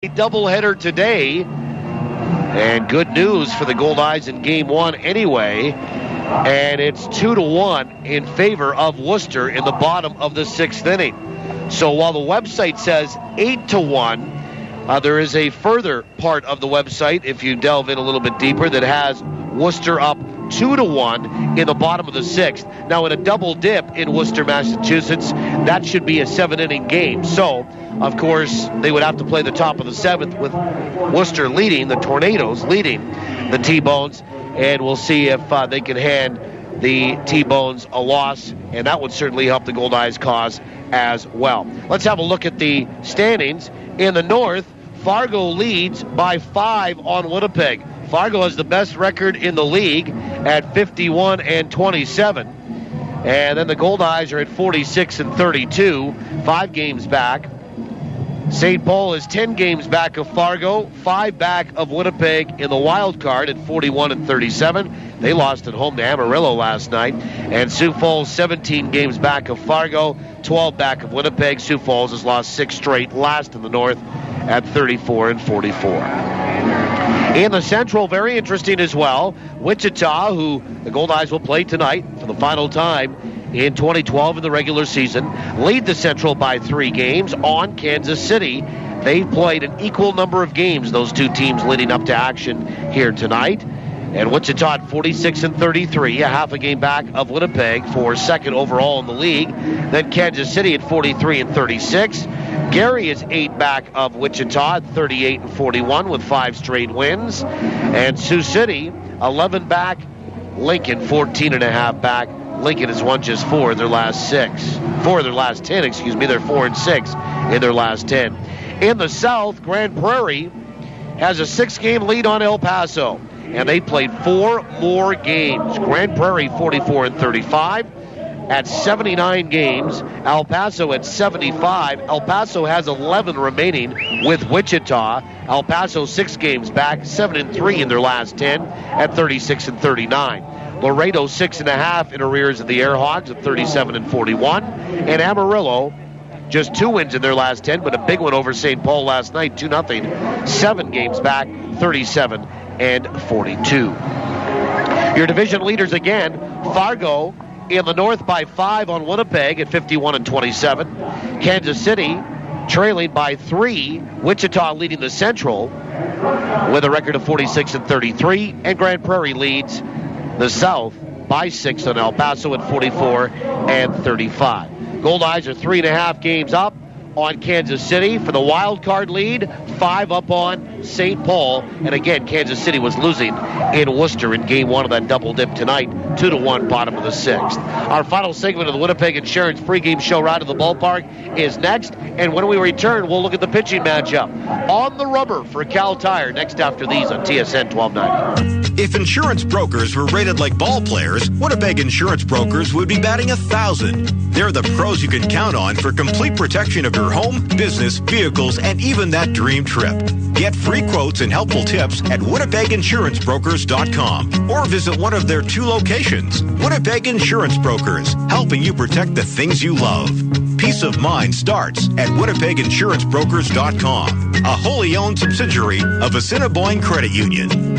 doubleheader today. And good news for the Goldeyes in game one anyway. And it's 2-1 in favor of Worcester in the bottom of the sixth inning. So while the website says 8-1, there is a further part of the website, if you delve in a little bit deeper, that has Worcester up 2-1 in the bottom of the sixth. Now, in a double dip in Worcester, Massachusetts, that should be a 7-inning game. So, of course, they would have to play the top of the seventh with Worcester leading, the Tornadoes leading the T-Bones, and we'll see if they can hand the T-Bones a loss, and that would certainly help the Goldeyes cause as well. Let's have a look at the standings. In the North, Fargo leads by 5 on Winnipeg. Fargo has the best record in the league at 51-27. And then the Goldeyes are at 46-32, 5 games back. St. Paul is 10 games back of Fargo, 5 back of Winnipeg in the wild card at 41-37. They lost at home to Amarillo last night. And Sioux Falls 17 games back of Fargo, 12 back of Winnipeg. Sioux Falls has lost 6 straight, last in the North at 34-44. In the Central, very interesting as well, Wichita, who the Goldeyes will play tonight for the final time in 2012 in the regular season, lead the Central by 3 games on Kansas City. They've played an equal number of games, those two teams leading up to action here tonight. And Wichita at 46-33, a half a game back of Winnipeg for second overall in the league. Then Kansas City at 43-36. Gary is 8 back of Wichita at 38-41 with 5 straight wins. And Sioux City, 11 back. Lincoln, 14.5 back. Lincoln has won just 4 of their last 10. They're 4-6 in their last 10. In the South, Grand Prairie has a 6-game lead on El Paso, and they played 4 more games. Grand Prairie 44-35 at 79 games. El Paso at 75. El Paso has 11 remaining with Wichita. El Paso 6 games back, 7-3 in their last 10 at 36-39. Laredo 6.5 in arrears of the Airhogs at 37-41. And Amarillo just 2 wins in their last 10, but a big one over St. Paul last night, 2-0. 7 games back, 37-42. Your division leaders again, Fargo in the North by 5 on Winnipeg at 51-27. Kansas City trailing by 3. Wichita leading the Central with a record of 46-33. And Grand Prairie leads the South by 6 on El Paso at 44-35. Goldeyes are 3.5 games up on Kansas City for the wild card lead, 5 up on St. Paul. And again, Kansas City was losing in Worcester in game 1 of that double dip tonight, 2-1 bottom of the 6th. Our final segment of the Winnipeg Insurance pregame show ride to the ballpark is next. And when we return, we'll look at the pitching matchup on the rubber for Cal Tire next after these on TSN 1290. If insurance brokers were rated like ball players, Winnipeg Insurance Brokers would be batting 1,000. They're the pros you can count on for complete protection of your home, business, vehicles, and even that dream trip. Get free quotes and helpful tips at WinnipegInsuranceBrokers.com or visit one of their 2 locations. Winnipeg Insurance Brokers, helping you protect the things you love. Peace of mind starts at WinnipegInsuranceBrokers.com, a wholly owned subsidiary of Assiniboine Credit Union.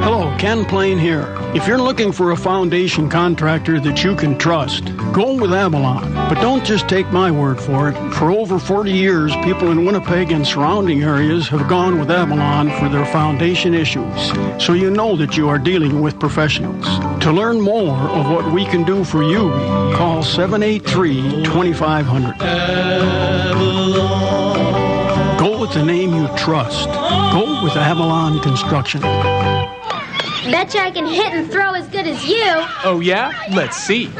Hello, Ken Plain here. If you're looking for a foundation contractor that you can trust, go with Avalon. But don't just take my word for it. For over 40 years, people in Winnipeg and surrounding areas have gone with Avalon for their foundation issues. So you know that you are dealing with professionals. To learn more of what we can do for you, call 783-2500. Go with the name you trust. Go with Avalon Construction. Betcha I can hit and throw as good as you. Oh, yeah? Let's see.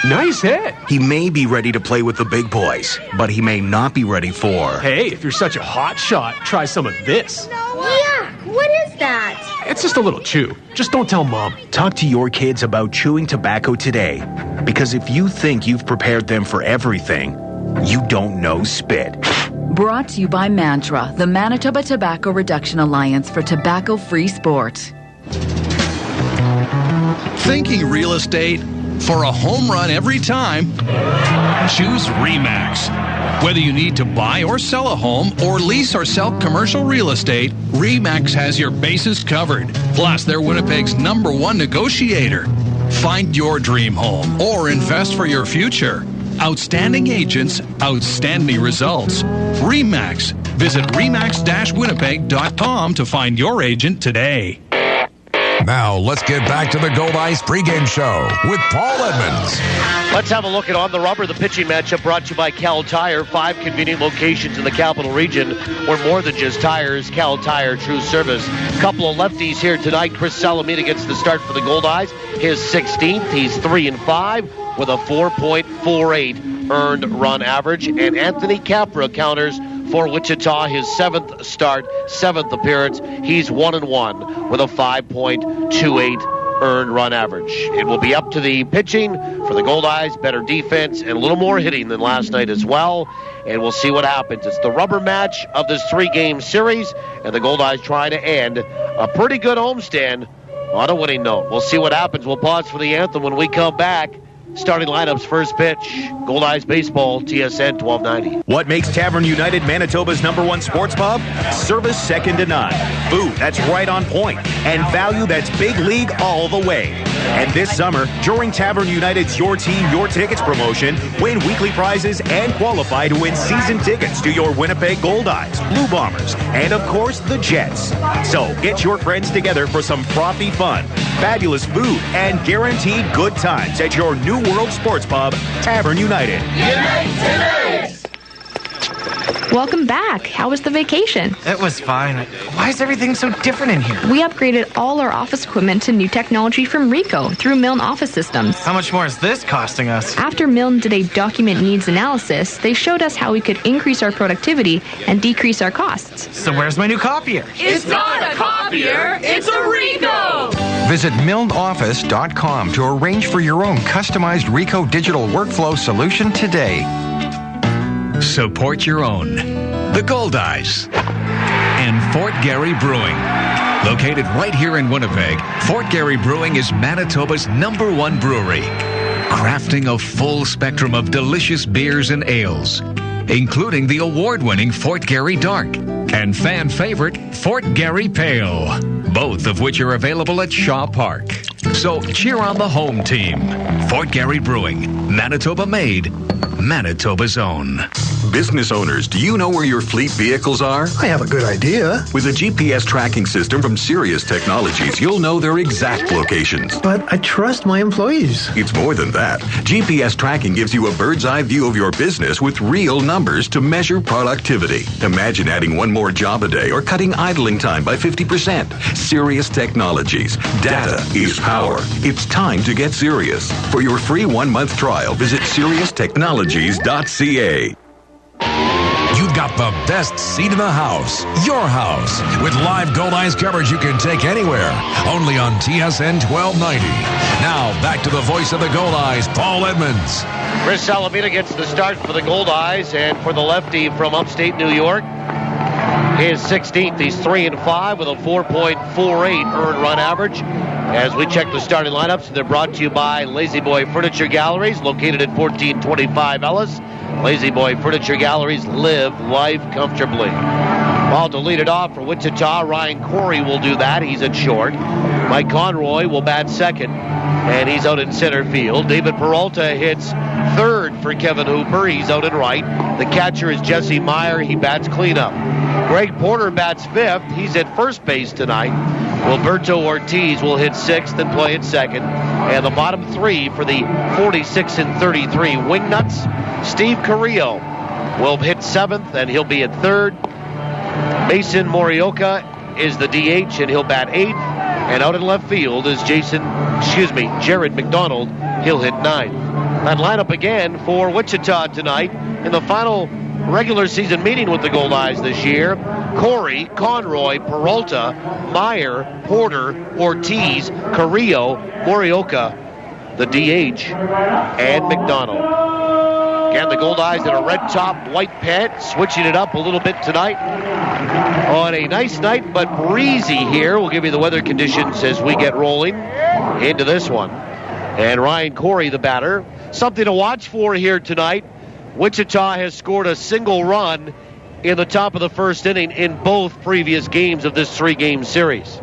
Nice hit. He may be ready to play with the big boys, but he may not be ready for... Hey, if you're such a hot shot, try some of this. Yuck, what is that? It's just a little chew. Just don't tell Mom. Talk to your kids about chewing tobacco today, because if you think you've prepared them for everything, you don't know spit. Brought to you by Mantra, the Manitoba Tobacco Reduction Alliance for Tobacco-Free Sport. Thinking real estate? For a home run every time, choose RE/MAX. Whether you need to buy or sell a home or lease or sell commercial real estate, RE/MAX has your bases covered. Plus, they're Winnipeg's #1 negotiator. Find your dream home or invest for your future. Outstanding agents, outstanding results. RE/MAX. Visit remax-winnipeg.com to find your agent today. Now, let's get back to the Goldeyes pregame show with Paul Edmonds. Let's have a look at On the Rubber, the pitching matchup brought to you by Cal Tire. 5 convenient locations in the capital region. We're more than just tires. Cal Tire, true service. Couple of lefties here tonight. Chris Salamida gets the start for the Goldeyes. His 16th. He's 3-5 with a 4.48 earned run average. And Anthony Capra counters for Wichita, his 7th start, 7th appearance. He's 1-1 with a 5.28 earned run average. It will be up to the pitching for the Goldeyes. Better defense and a little more hitting than last night as well. And we'll see what happens. It's the rubber match of this 3-game series, and the Goldeyes trying to end a pretty good homestand on a winning note. We'll see what happens. We'll pause for the anthem when we come back. Starting lineups, first pitch, Goldeyes Baseball, TSN 1290. What makes Tavern United Manitoba's #1 sports pub? Service second to none. Food that's right on point. And value that's big league all the way. And this summer, during Tavern United's Your Team, Your Tickets promotion, win weekly prizes and qualify to win season tickets to your Winnipeg Goldeyes, Blue Bombers, and of course, the Jets. So get your friends together for some frothy fun, fabulous food, and guaranteed good times at your New World Sports Pub, Tavern United. Welcome back. How was the vacation? It was fine. Why is everything so different in here? We upgraded all our office equipment to new technology from Rico through Milne Office Systems. How much more is this costing us? After Milne did a document needs analysis, they showed us how we could increase our productivity and decrease our costs. So where's my new copier? It's not a copier, it's a Rico! Visit milneoffice.com to arrange for your own customized Rico digital workflow solution today. Support your own. The Goldeyes and Fort Garry Brewing. Located right here in Winnipeg, Fort Garry Brewing is Manitoba's #1 brewery, crafting a full spectrum of delicious beers and ales, including the award-winning Fort Garry Dark and fan favorite Fort Garry Pale, both of which are available at Shaw Park. So cheer on the home team. Fort Garry Brewing, Manitoba made, Manitoba's own. Business owners, do you know where your fleet vehicles are? I have a good idea. With a GPS tracking system from Sirius Technologies, you'll know their exact locations. But I trust my employees. It's more than that. GPS tracking gives you a bird's eye view of your business with real numbers to measure productivity. Imagine adding one more job a day or cutting idling time by 50%. Sirius Technologies. Data is power. It's time to get serious. For your free 1-month trial, visit SiriusTechnologies.ca. You've got the best seat in the house, your house, with live Goldeyes coverage you can take anywhere. Only on TSN 1290. Now, back to the voice of the Goldeyes, Paul Edmonds. Chris Salamida gets the start for the Goldeyes, and for the lefty from upstate New York, his 16th. He's 3-5 with a 4.48 earned run average. As we check the starting lineups, they're brought to you by Lazy Boy Furniture Galleries, located at 1425 Ellis. Lazy Boy Furniture Galleries, live life comfortably. Well, to lead it off for Wichita, Ryan Corey will do that. He's at short. Mike Conroy will bat second, and he's out in center field. David Peralta hits third for Kevin Hooper. He's out in right. The catcher is Jesse Meyer. He bats cleanup. Greg Porter bats fifth. He's at first base tonight. Wilberto Ortiz will hit sixth and play at second. And the bottom three for the 46-33 Wingnuts, Steve Carrillo will hit seventh, and he'll be at third. Mason Morioka is the DH, and he'll bat eighth. And out in left field is Jared McDonald. He'll hit ninth. That lineup again for Wichita tonight in the final regular season meeting with the Goldeyes this year. Corey, Conroy, Peralta, Meyer, Porter, Ortiz, Carrillo, Morioka, the DH, and McDonald. Again, the Goldeyes in a red top, white pant, switching it up a little bit tonight on a nice night, but breezy here. We'll give you the weather conditions as we get rolling into this one. And Ryan Corey, the batter. Something to watch for here tonight. Wichita has scored a single run in the top of the first inning in both previous games of this 3-game series.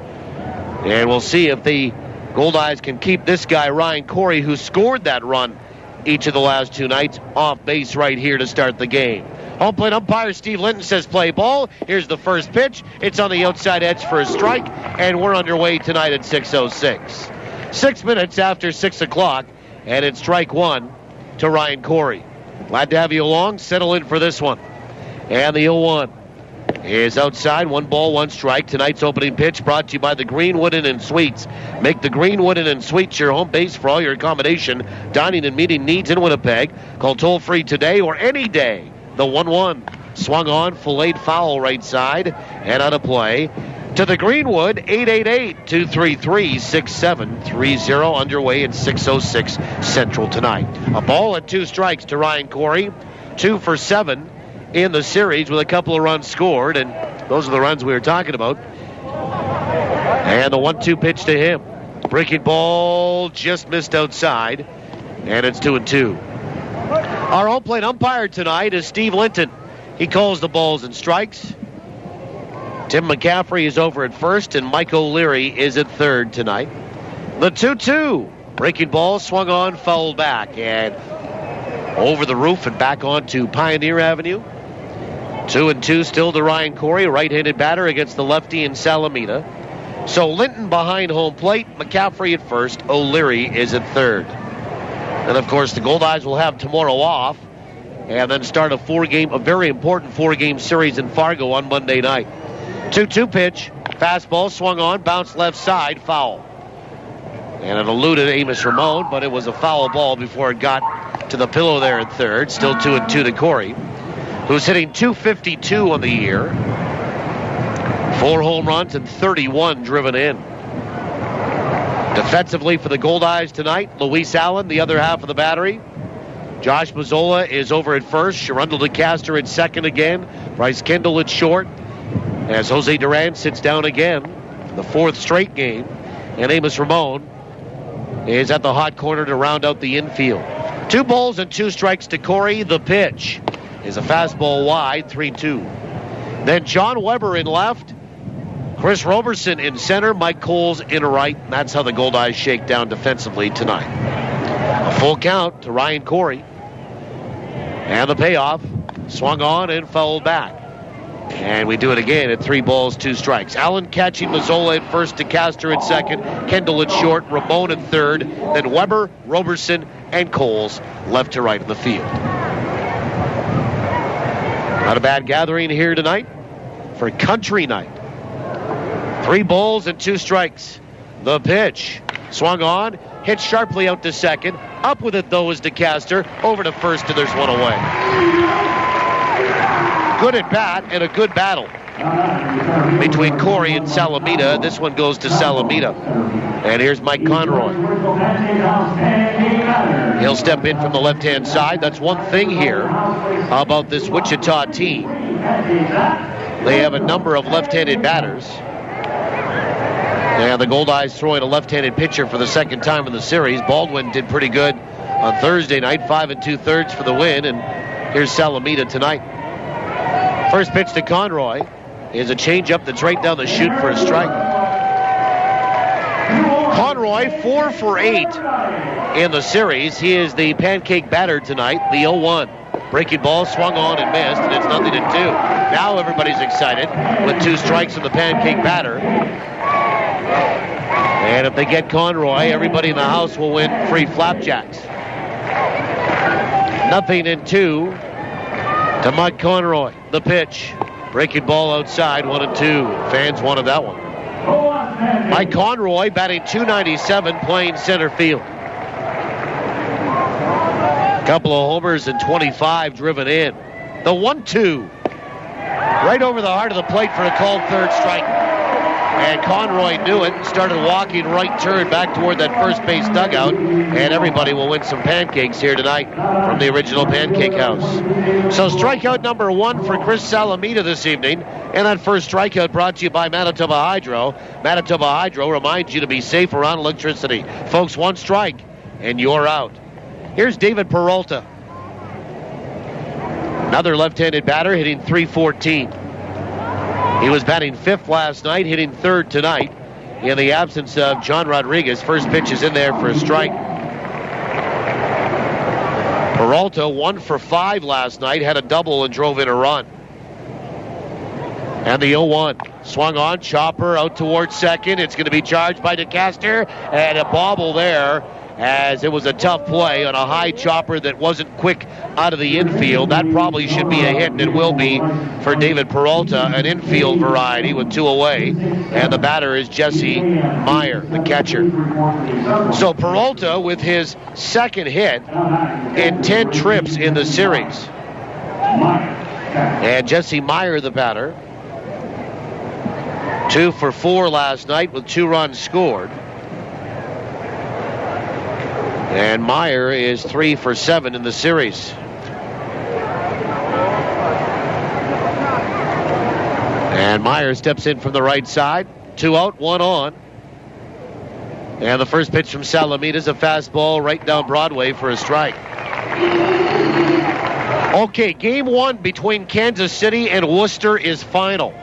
And we'll see if the Goldeyes can keep this guy, Ryan Corey, who scored that run each of the last 2 nights, off base right here to start the game. Home plate umpire Steve Linton says play ball. Here's the first pitch. It's on the outside edge for a strike, and we're underway tonight at 6:06. 6 minutes after 6 o'clock, and it's strike one to Ryan Corey. Glad to have you along. Settle in for this one. And the 0-1 is outside. 1 ball, 1 strike. Tonight's opening pitch brought to you by the Greenwood Inn and Suites. Make the Greenwood Inn and Suites your home base for all your accommodation, dining, and meeting needs in Winnipeg. Call toll-free today or any day. The 1-1 swung on, filleted foul right side, and out of play. To the Greenwood, 888-233-6730. Underway at 6:06 Central tonight. A ball and 2 strikes to Ryan Corey. 2 for 7 in the series with a couple of runs scored, and those are the runs we were talking about. And the 1-2 pitch to him. Breaking ball just missed outside, and it's 2-2. Our home plate umpire tonight is Steve Linton. He calls the balls and strikes. Tim McCaffrey is over at first, and Mike O'Leary is at third tonight. The 2-2. Breaking ball swung on, fouled back, and over the roof and back onto Pioneer Avenue. 2-2 still to Ryan Corey, right-handed batter against the lefty in Salamida. So Linton behind home plate, McCaffrey at first, O'Leary is at third. And of course the Goldeyes will have tomorrow off and then start a very important 4-game series in Fargo on Monday night. 2-2 pitch, fastball swung on, bounced left side, foul. And it eluded Amos Ramon, but it was a foul ball before it got to the pillow there at third. Still 2-2 to Corey, who's hitting .252 on the year. 4 home runs and 31 driven in. Defensively for the Goldeyes tonight, Luis Allen, the other half of the battery. Josh Mazzola is over at first. Sharundel DeCaster at second again. Bryce Kendall at short. As Jose Duran sits down again for the 4th straight game. And Amos Ramon is at the hot corner to round out the infield. 2 balls and 2 strikes to Corey. The pitch is a fastball wide, 3-2. Then John Weber in left. Chris Roberson in center. Mike Coles in right. And that's how the Goldeyes shake down defensively tonight. A full count to Ryan Corey. And the payoff. Swung on and fouled back. And we do it again at 3 balls, 2 strikes. Allen catching Mazzola at first, DeCaster at second, Kendall at short, Ramon at third, then Weber, Roberson, and Coles left to right in the field. Not a bad gathering here tonight for country night. 3 balls and 2 strikes. The pitch swung on, hit sharply out to second. Up with it though is DeCaster. Over to first, and there's 1 away. Good at bat and a good battle between Corey and Salamida. This one goes to Salamida. And here's Mike Conroy. He'll step in from the left-hand side. That's one thing here about this Wichita team. They have a number of left-handed batters. And the Goldeyes throwing a left-handed pitcher for the 2nd time in the series. Baldwin did pretty good on Thursday night, 5 2/3 for the win. And here's Salamida tonight. First pitch to Conroy is a changeup that's right down the chute for a strike. Conroy 4 for 8 in the series. He is the pancake batter tonight, the 0-1. Breaking ball swung on and missed, and it's 0-2. Now everybody's excited with 2 strikes from the pancake batter. And if they get Conroy, everybody in the house will win free flapjacks. 0-2 to Mike Conroy. The pitch. Breaking ball outside, 1-2. Fans wanted that one. Mike Conroy batting .297, playing center field. Couple of homers and 25 driven in. The 1-2. Right over the heart of the plate for a called third strike. And Conroy knew it and started walking right turn back toward that first base dugout. And everybody will win some pancakes here tonight from the original Pancake House. So strikeout number 1 for Chris Salamida this evening. And that first strikeout brought to you by Manitoba Hydro. Manitoba Hydro reminds you to be safe around electricity. Folks, 1 strike and you're out. Here's David Peralta. Another left-handed batter hitting .314. He was batting 5th last night, hitting 3rd tonight in the absence of John Rodriguez. First pitch is in there for a strike. Peralta 1 for 5 last night, had a double and drove in a run. And the 0-1. Swung on, chopper out towards second. It's going to be charged by DeCaster, and a bobble there as it was a tough play on a high chopper that wasn't quick out of the infield. That probably should be a hit, and it will be for David Peralta, an infield variety with 2 away. And the batter is Jesse Meyer, the catcher. So Peralta with his second hit in 10 trips in the series. And Jesse Meyer, the batter, 2 for 4 last night with 2 runs scored. And Meyer is 3 for 7 in the series. And Meyer steps in from the right side. 2 out, 1 on. And the first pitch from Salamida is a fastball right down Broadway for a strike. Okay, game 1 between Kansas City and Worcester is final.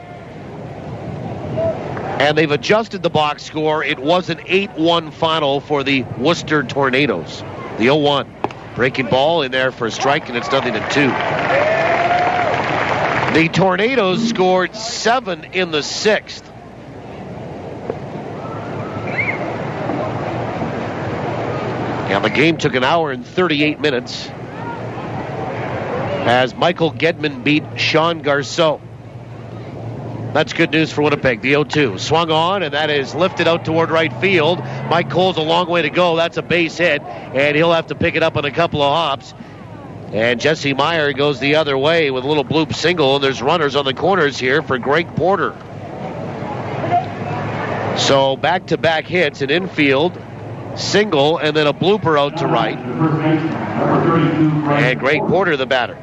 And they've adjusted the box score. It was an 8-1 final for the Worcester Tornadoes. The 0-1. Breaking ball in there for a strike, and it's 0-2. The Tornadoes scored 7 in the 6th. And the game took an hour and 38 minutes as Michael Gedman beat Sean Garceau. That's good news for Winnipeg. The 0-2. Swung on, and that is lifted out toward right field. Mike Cole's a long way to go. That's a base hit, and he'll have to pick it up on a couple of hops. And Jesse Meyer goes the other way with a little bloop single, and there's runners on the corners here for Greg Porter. So back-to-back hits, an infield single, and then a blooper out to right. And Greg Porter, the batter.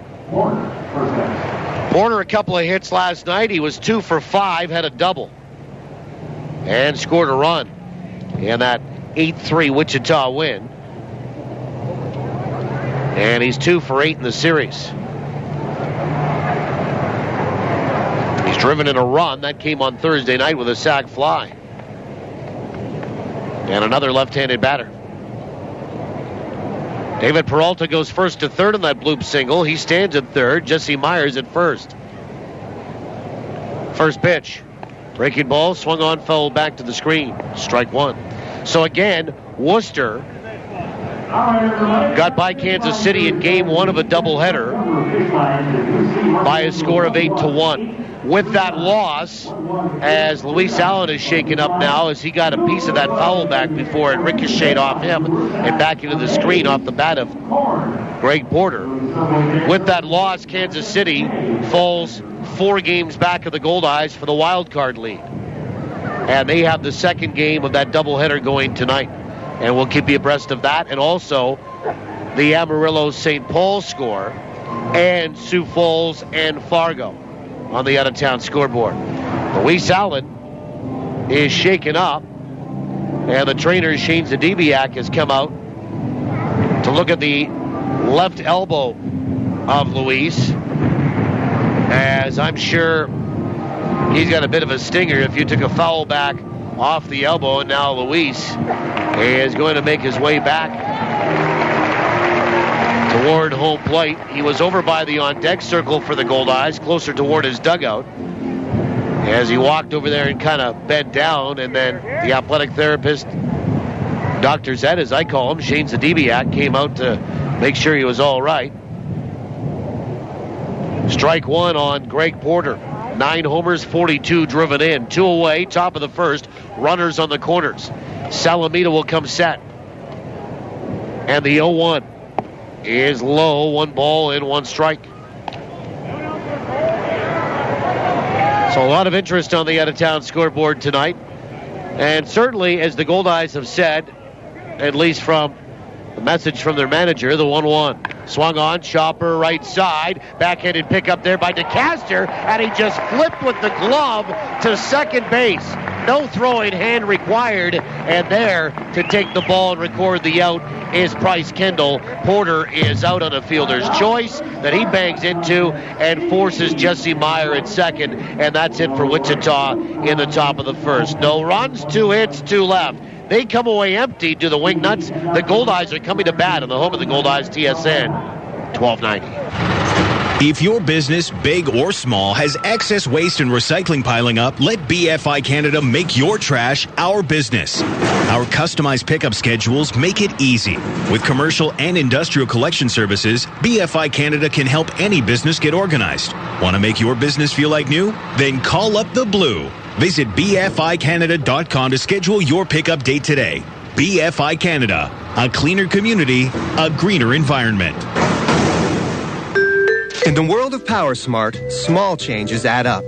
Porter, a couple of hits last night. He was 2 for 5, had a double, and scored a run in that 8-3 Wichita win. And he's 2 for 8 in the series. He's driven in a run. That came on Thursday night with a sac fly. And another left-handed batter. David Peralta goes first to third on that bloop single. He stands at third. Jesse Meyer's at first. First pitch. Breaking ball, swung on, fouled back to the screen. Strike 1. So again, Worcester got by Kansas City in game 1 of a doubleheader by a score of 8-1. With that loss, as Luis Allen is shaken up now as he got a piece of that foul back before it ricocheted off him and back into the screen off the bat of Greg Porter. With that loss, Kansas City falls 4 games back of the Goldeyes for the wild card lead. And they have the second game of that doubleheader going tonight. And we'll keep you abreast of that, and also the Amarillo-St. Paul score, and Sioux Falls and Fargo on the out-of-town scoreboard. Luis Allen is shaken up, and the trainer, Shane Zadibiak, has come out to look at the left elbow of Luis, as I'm sure he's got a bit of a stinger if you took a foul back off the elbow, and now Luis is going to make his way back toward home plate. He was over by the on-deck circle for the Goldeyes, closer toward his dugout, as he walked over there and kind of bent down, and then the athletic therapist, Dr. Zed, as I call him, Shane Zadibiak, came out to make sure he was all right. Strike 1 on Greg Porter. 9 homers, 42 driven in. 2 away, top of the first. Runners on the corners. Salamida will come set. And the 0-1 is low. 1 ball and 1 strike. So a lot of interest on the out-of-town scoreboard tonight. And certainly, as the Goldeyes have said, at least from the message from their manager, the 1-1. Swung on, chopper right side. Backhanded pickup there by DeCaster, and he just flipped with the glove to second base. No throwing hand required, and there to take the ball and record the out is Bryce Kendall. Porter is out on a fielder's choice that he bangs into and forces Jesse Meyer at second, and that's it for Wichita in the top of the first. No runs, 2 hits, 2 left. They come away empty to the Wingnuts. The Goldeyes are coming to bat on the home of the Goldeyes, TSN 1290. If your business, big or small, has excess waste and recycling piling up, let BFI Canada make your trash our business. Our customized pickup schedules make it easy. With commercial and industrial collection services, BFI Canada can help any business get organized. Want to make your business feel like new? Then call up the Blue. Visit BFICanada.com to schedule your pickup date today. BFI Canada, a cleaner community, a greener environment. In the world of PowerSmart, small changes add up.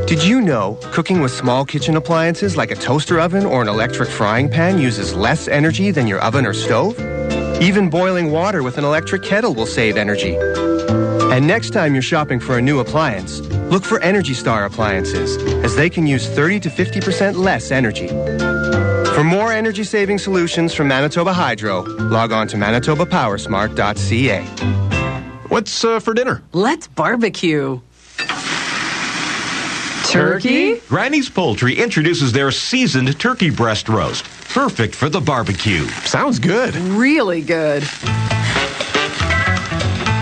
Did you know cooking with small kitchen appliances like a toaster oven or an electric frying pan uses less energy than your oven or stove? Even boiling water with an electric kettle will save energy. And next time you're shopping for a new appliance, look for Energy Star appliances, as they can use 30 to 50% less energy. For more energy-saving solutions from Manitoba Hydro, log on to manitobapowersmart.ca. What's for dinner? Let's barbecue. Turkey? Granny's Poultry introduces their seasoned turkey breast roast. Perfect for the barbecue. Sounds good. Really good.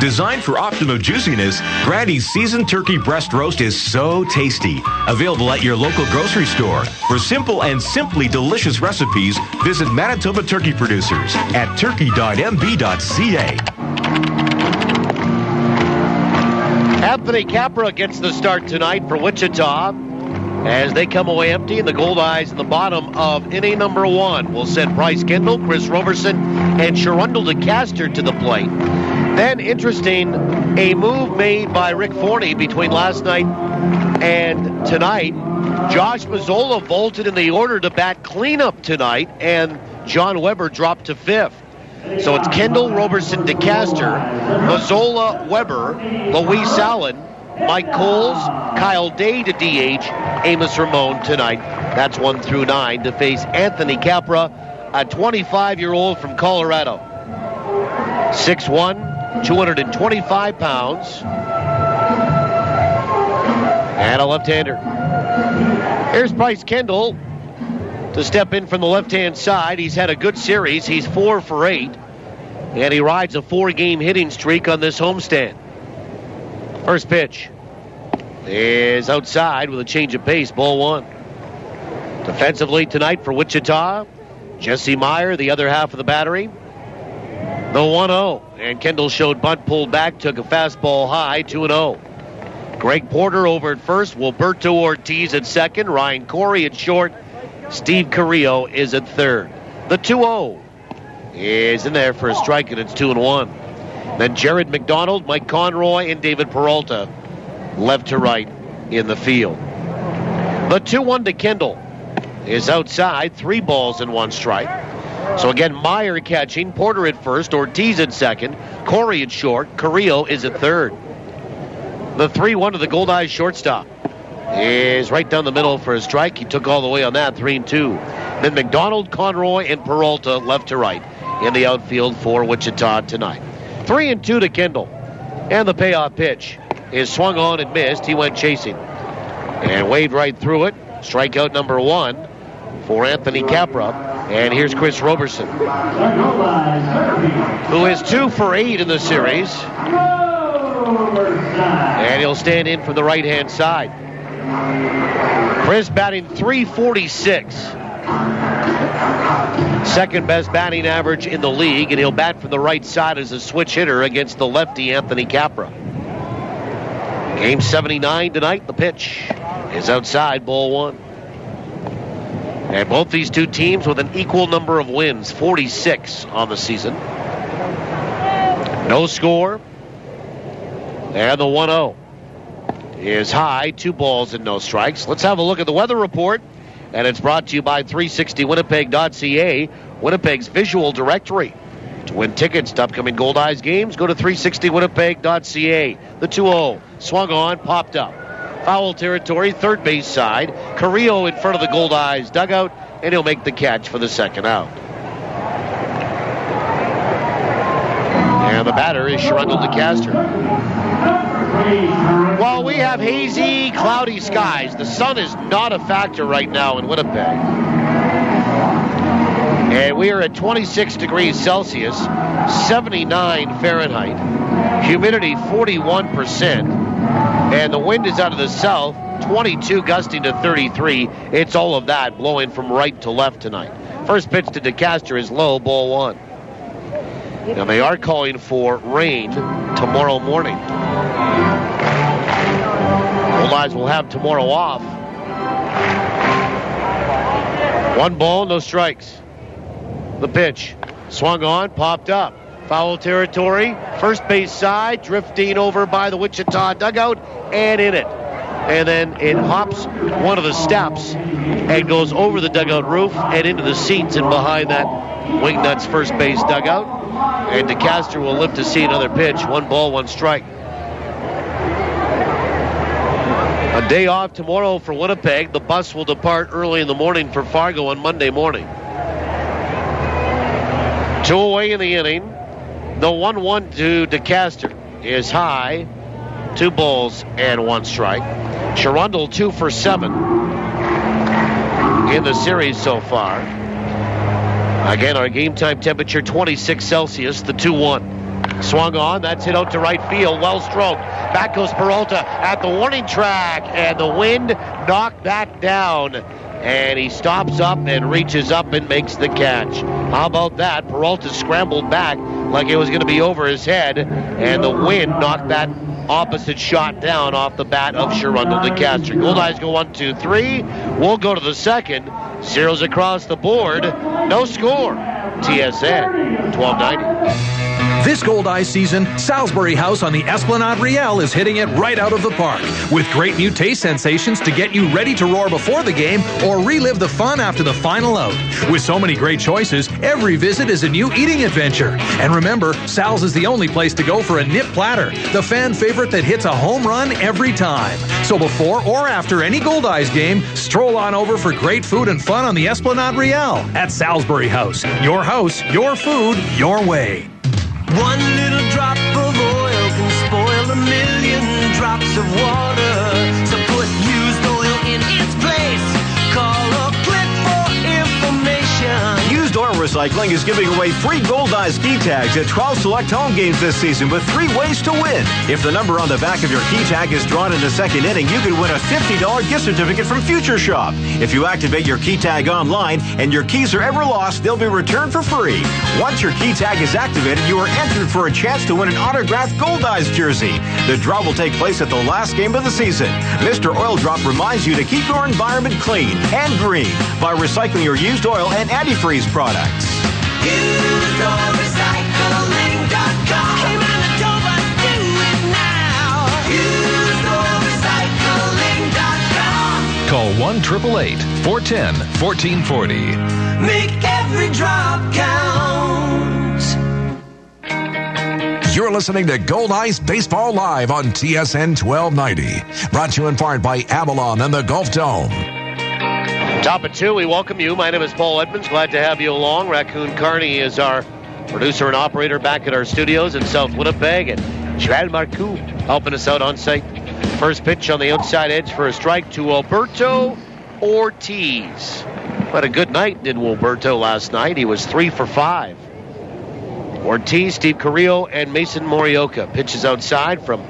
Designed for optimum juiciness, Granny's seasoned turkey breast roast is so tasty. Available at your local grocery store. For simple and simply delicious recipes, visit Manitoba Turkey Producers at turkey.mb.ca. Anthony Capra gets the start tonight for Wichita as they come away empty, and the Goldeyes in the bottom of inning number 1 will send Bryce Kendall, Chris Roberson, and Sharundle DeCaster to the plate. Then, interesting, a move made by Rick Forney between last night and tonight. Josh Mazzola vaulted in the order to bat cleanup tonight, and John Weber dropped to 5th. So it's Kendall, Roberson, DeCaster, Mazzola, Weber, Luis Allen, Mike Coles, Kyle Day to DH, Amos Ramon tonight. That's 1 through 9 to face Anthony Capra, a 25-year-old from Colorado. 6'1", 225 pounds, and a left-hander. Here's Bryce Kendall to step in from the left-hand side. He's had a good series. He's 4 for 8, and he rides a 4-game hitting streak on this homestand. First pitch is outside with a change of pace, ball 1. Defensively tonight for Wichita, Jesse Meyer, the other half of the battery. The 1-0, and Kendall showed bunt, pulled back, took a fastball high, 2-0. Greg Porter over at first, Wilberto Ortiz at second, Ryan Corey at short, Steve Carrillo is at third. The 2-0 is in there for a strike, and it's 2-1. Then Jared McDonald, Mike Conroy, and David Peralta left to right in the field. The 2-1 to Kendall is outside, 3 balls and 1 strike. So again, Meyer catching, Porter at first, Ortiz at second, Corey at short, Carrillo is at third. The 3-1 to the Goldeyes shortstop is right down the middle for a strike. He took all the way on that, 3-2. Then McDonald, Conroy, and Peralta left to right in the outfield for Wichita tonight. 3-2 to Kendall. And the payoff pitch is swung on and missed. He went chasing and waved right through it. Strikeout number 1 for Anthony Capra. And here's Chris Roberson, who is 2 for 8 in the series. And he'll stand in from the right-hand side. Chris batting .346. Second best batting average in the league, and he'll bat from the right side as a switch hitter against the lefty Anthony Capra. Game 79 tonight. The pitch is outside, ball 1. And both these two teams with an equal number of wins, 46 on the season. No score. And the 1-0 is high, 2 balls and no strikes. Let's have a look at the weather report. And it's brought to you by 360winnipeg.ca, Winnipeg's visual directory. To win tickets to upcoming Goldeyes games, go to 360winnipeg.ca. The 2-0 swung on, popped up. Foul territory, third base side. Carrillo in front of the Goldeyes dugout, and he'll make the catch for the second out. And the batter is Sherundle DeCaster. Well, we have hazy, cloudy skies. The sun is not a factor right now in Winnipeg. And we are at 26 degrees Celsius, 79 Fahrenheit. Humidity 41%. And the wind is out of the south, 22 gusting to 33. It's all of that blowing from right to left tonight. First pitch to DeCaster is low, ball one. Now they are calling for rain tomorrow morning. Goldeyes will have tomorrow off. 1 ball, no strikes. The pitch. Swung on, popped up. Foul territory. First base side, drifting over by the Wichita dugout and in it. And then it hops one of the steps and goes over the dugout roof and into the seats and behind that Wingnuts first base dugout. And DeCaster will live to see another pitch. 1 ball, 1 strike. A day off tomorrow for Winnipeg. The bus will depart early in the morning for Fargo on Monday morning. 2 away in the inning. The 1-1 to DeCaster is high. 2 balls and 1 strike. Sherundle 2 for 7 in the series so far. Again, our game time temperature 26 Celsius, the 2-1. Swung on, that's hit out to right field, well stroked. Back goes Peralta at the warning track, and the wind knocked that down. And he stops up and reaches up and makes the catch. How about that? Peralta scrambled back like it was going to be over his head, and the wind knocked that opposite shot down off the bat of Sherundle DeCaster. Goldeyes go 1, 2, 3. We'll go to the second. Zeros across the board. No score. TSN 1290. This Goldeyes season, Salisbury House on the Esplanade Riel is hitting it right out of the park with great new taste sensations to get you ready to roar before the game or relive the fun after the final out. With so many great choices, every visit is a new eating adventure. And remember, Sal's is the only place to go for a nip platter, the fan favorite that hits a home run every time. So before or after any Goldeyes game, stroll on over for great food and fun on the Esplanade Riel at Salisbury House. Your house, your food, your way. One little drop of oil can spoil 1,000,000 drops of water. So put used oil in its place. Call or click for information. Used Oil Recycling is giving away free Goldeyes key tags at 12 select home games this season with 3 ways to win. If the number on the back of your key tag is drawn in the second inning, you can win a $50 gift certificate from Future Shop. If you activate your key tag online and your keys are ever lost, they'll be returned for free. Once your key tag is activated, you are entered for a chance to win an autographed Goldeyes jersey. The draw will take place at the last game of the season. Mr. Oil Drop reminds you to keep your environment clean and green by recycling your used oil and antifreeze products. UseOilRecycling.com. Hey, Manitoba, do it now. UseOilRecycling.com. Call 1-888-410-1440. Make every drop count. You're listening to Goldeyes Baseball Live on TSN 1290. Brought to you in part by Avalon and the Gulf Dome. Top of 2, we welcome you. My name is Paul Edmonds. Glad to have you along. Raccoon Carney is our producer and operator back at our studios in South Winnipeg. And Chad Marcoux helping us out on site. First pitch on the outside edge for a strike to Alberto Ortiz. What a good night did Wilberto last night. He was 3 for 5. Ortiz, Steve Carrillo, and Mason Morioka. Pitches outside from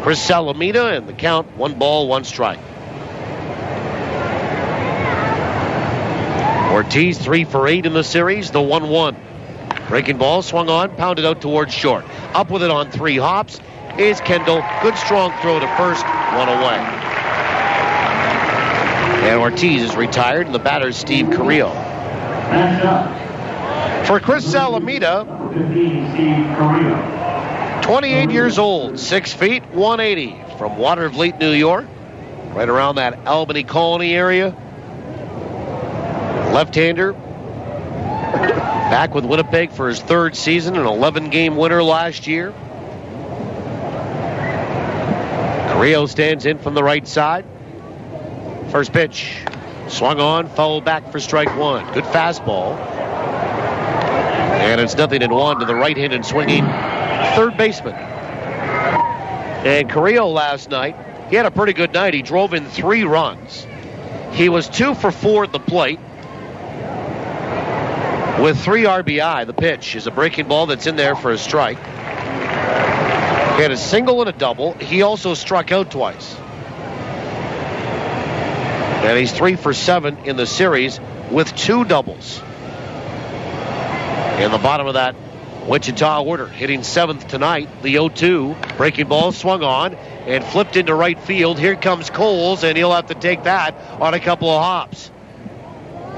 Chris Salamida, and the count 1 ball, 1 strike. Ortiz 3 for 8 in the series, the 1-1. Breaking ball, swung on, pounded out towards short. Up with it on 3 hops is Kendall. Good strong throw to first, 1 away. And Ortiz is retired, and the batter is Steve Carrillo. For Chris Salamida, 28 years old, 6 feet, 180, from Watervliet, New York, right around that Albany Colony area. Left-hander, back with Winnipeg for his 3rd season, an 11-game winner last year. Carrillo stands in from the right side. First pitch, swung on, fouled back for strike 1. Good fastball. And it's 0-1 to the right-handed swinging third baseman. And Carrillo last night, he had a pretty good night. He drove in 3 runs. He was 2 for 4 at the plate with 3 RBI. The pitch is a breaking ball that's in there for a strike. He had a single and a double. He also struck out twice. And he's 3 for 7 in the series with 2 doubles. In the bottom of that Wichita order, hitting 7th tonight, the 0-2. Breaking ball swung on and flipped into right field. Here comes Coles, and he'll have to take that on a couple of hops.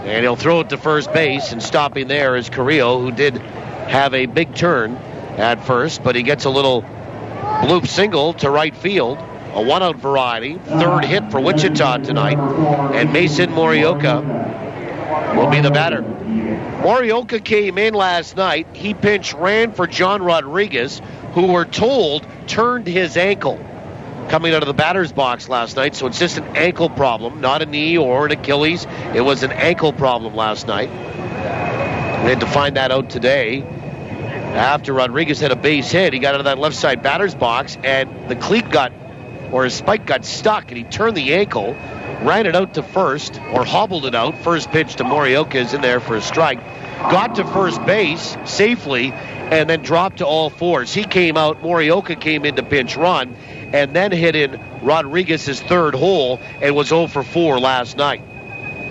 And he'll throw it to first base, and stopping there is Carrillo, who did have a big turn at first, but he gets a little bloop single to right field. A one-out variety. Third hit for Wichita tonight. And Mason Morioka will be the batter. Morioka came in last night. He pinch ran for John Rodriguez, who we're told turned his ankle coming out of the batter's box last night. So it's just an ankle problem, not a knee or an Achilles. It was an ankle problem last night. We had to find that out today. After Rodriguez had a base hit, he got out of that left side batter's box, and the cleat his spike got stuck, and he turned the ankle, ran it out to first, or hobbled it out. First pitch to Morioka is in there for a strike. Got to first base safely, and then dropped to all fours. He came out, Morioka came in to pinch run, and then hit in Rodriguez's third hole, and was 0 for 4 last night.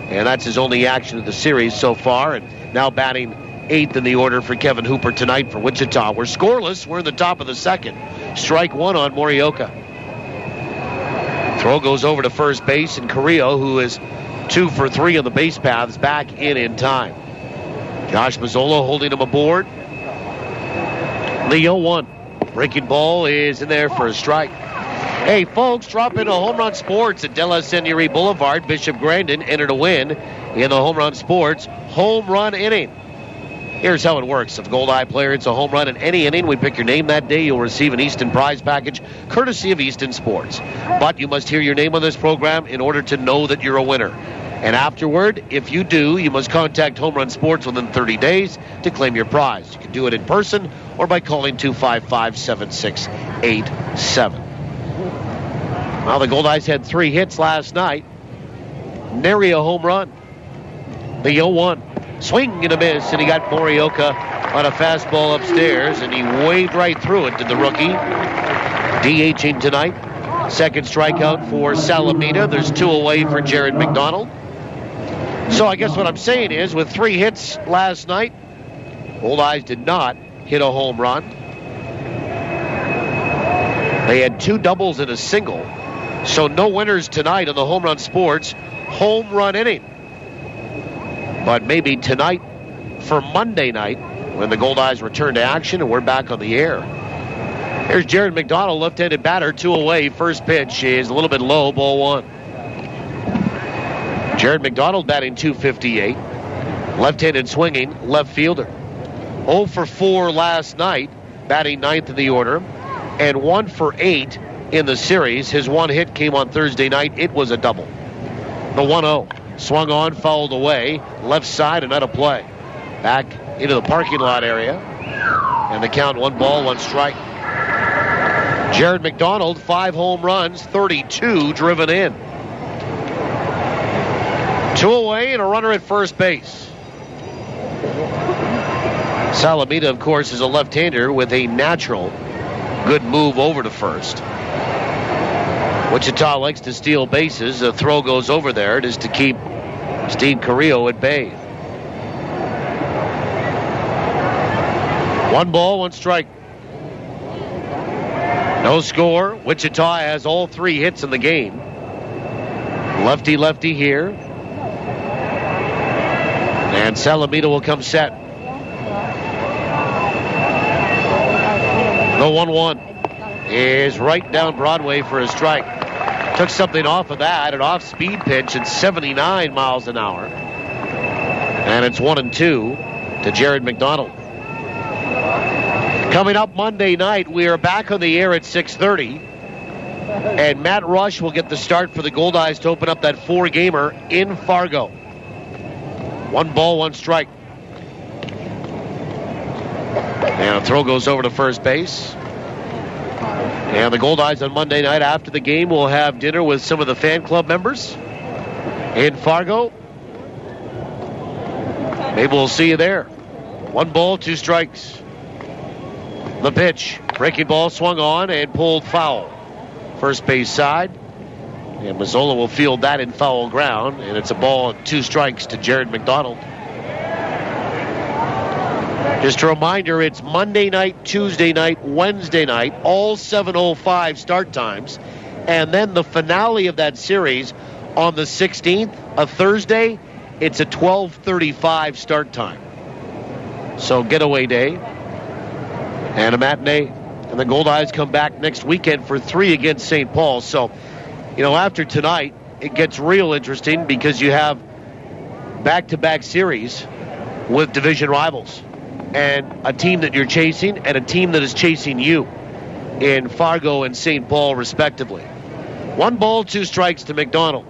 And that's his only action of the series so far, and now batting 8th in the order for Kevin Hooper tonight for Wichita. We're scoreless. We're in the top of the second. Strike 1 on Morioka. Throw goes over to first base, and Carrillo, who is 2 for 3 on the base paths, back in time. Josh Mazzola holding him aboard. The 0-1. Breaking ball is in there for a strike. Hey, folks, drop into Home Run Sports at De La Seigneurie Boulevard. Bishop Grandin entered a win in the Home Run Sports Home Run Inning. Here's how it works. If a Goldeye player hits a home run in any inning, we pick your name that day. You'll receive an Easton prize package, courtesy of Easton Sports. But you must hear your name on this program in order to know that you're a winner. And afterward, if you do, you must contact Home Run Sports within 30 days to claim your prize. You can do it in person or by calling 255-7687. Well, the Goldeyes had 3 hits last night. Nary a home run. The 0-1. Swing and a miss, and he got Morioka on a fastball upstairs, and he waved right through it to the rookie. DHing tonight. Second strikeout for Salamida. There's 2 away for Jared McDonald. So I guess what I'm saying is, with 3 hits last night, Goldeyes did not hit a home run. They had 2 doubles and a single. So no winners tonight on the Home Run Sports Home Run Inning. But maybe tonight for Monday night, when the Goldeyes return to action and we're back on the air. Here's Jared McDonald, left-handed batter, 2 away. First pitch is a little bit low, ball 1. Jared McDonald batting .258. Left-handed swinging left fielder. 0 for 4 last night, batting 9th in the order, and 1 for 8 in the series. His 1 hit came on Thursday night. It was a double. The 1-0. Swung on, fouled away, left side and out of play. Back into the parking lot area. And the count 1 ball, 1 strike. Jared McDonald, 5 home runs, 32 driven in. 2 away and a runner at first base. Salamida, of course, is a left-hander with a natural good move over to first. Wichita likes to steal bases. A throw goes over there. It is to keep Steve Carrillo at bay. 1 ball, 1 strike. No score. Wichita has all 3 hits in the game. Lefty here. And Salamida will come set. The 1-1 is right down Broadway for a strike. Took something off of that, an off-speed pitch at 79 miles an hour. And it's 1-2 to Jared McDonald. Coming up Monday night, we are back on the air at 6:30. And Matt Rush will get the start for the Goldeyes to open up that 4-gamer in Fargo. 1 ball, 1 strike. And a throw goes over to first base. And the Goldeyes on Monday night after the game will have dinner with some of the fan club members in Fargo. Maybe we'll see you there. 1 ball, 2 strikes. The pitch. Breaking ball swung on and pulled foul. First base side. And Mazzola will field that in foul ground. And it's a ball and 2 strikes to Jared McDonald. Just a reminder, it's Monday night, Tuesday night, Wednesday night, all 7:05 start times. And then the finale of that series on the 16th, a Thursday, it's a 12:35 start time. So getaway day and a matinee. And the Goldeyes come back next weekend for 3 against St. Paul. So, after tonight, it gets real interesting because you have back-to-back series with division rivals. And a team that you're chasing and a team that is chasing you in Fargo and St. Paul, respectively. 1 ball, 2 strikes to McDonald.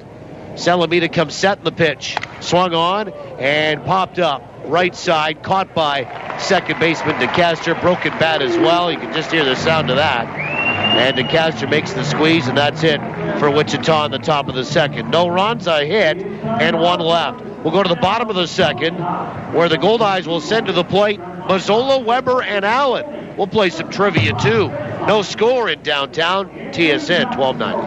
Salamida comes set in the pitch. Swung on and popped up. Right side, caught by second baseman DeCaster. Broken bat as well. You can just hear the sound of that. And DeCaster makes the squeeze, and that's it for Wichita in the top of the second. No runs, a hit, and 1 left. We'll go to the bottom of the second, where the Goldeyes will send to the plate Mazzola, Weber, and Allen. We'll play some trivia, too. No score in downtown. TSN 1290.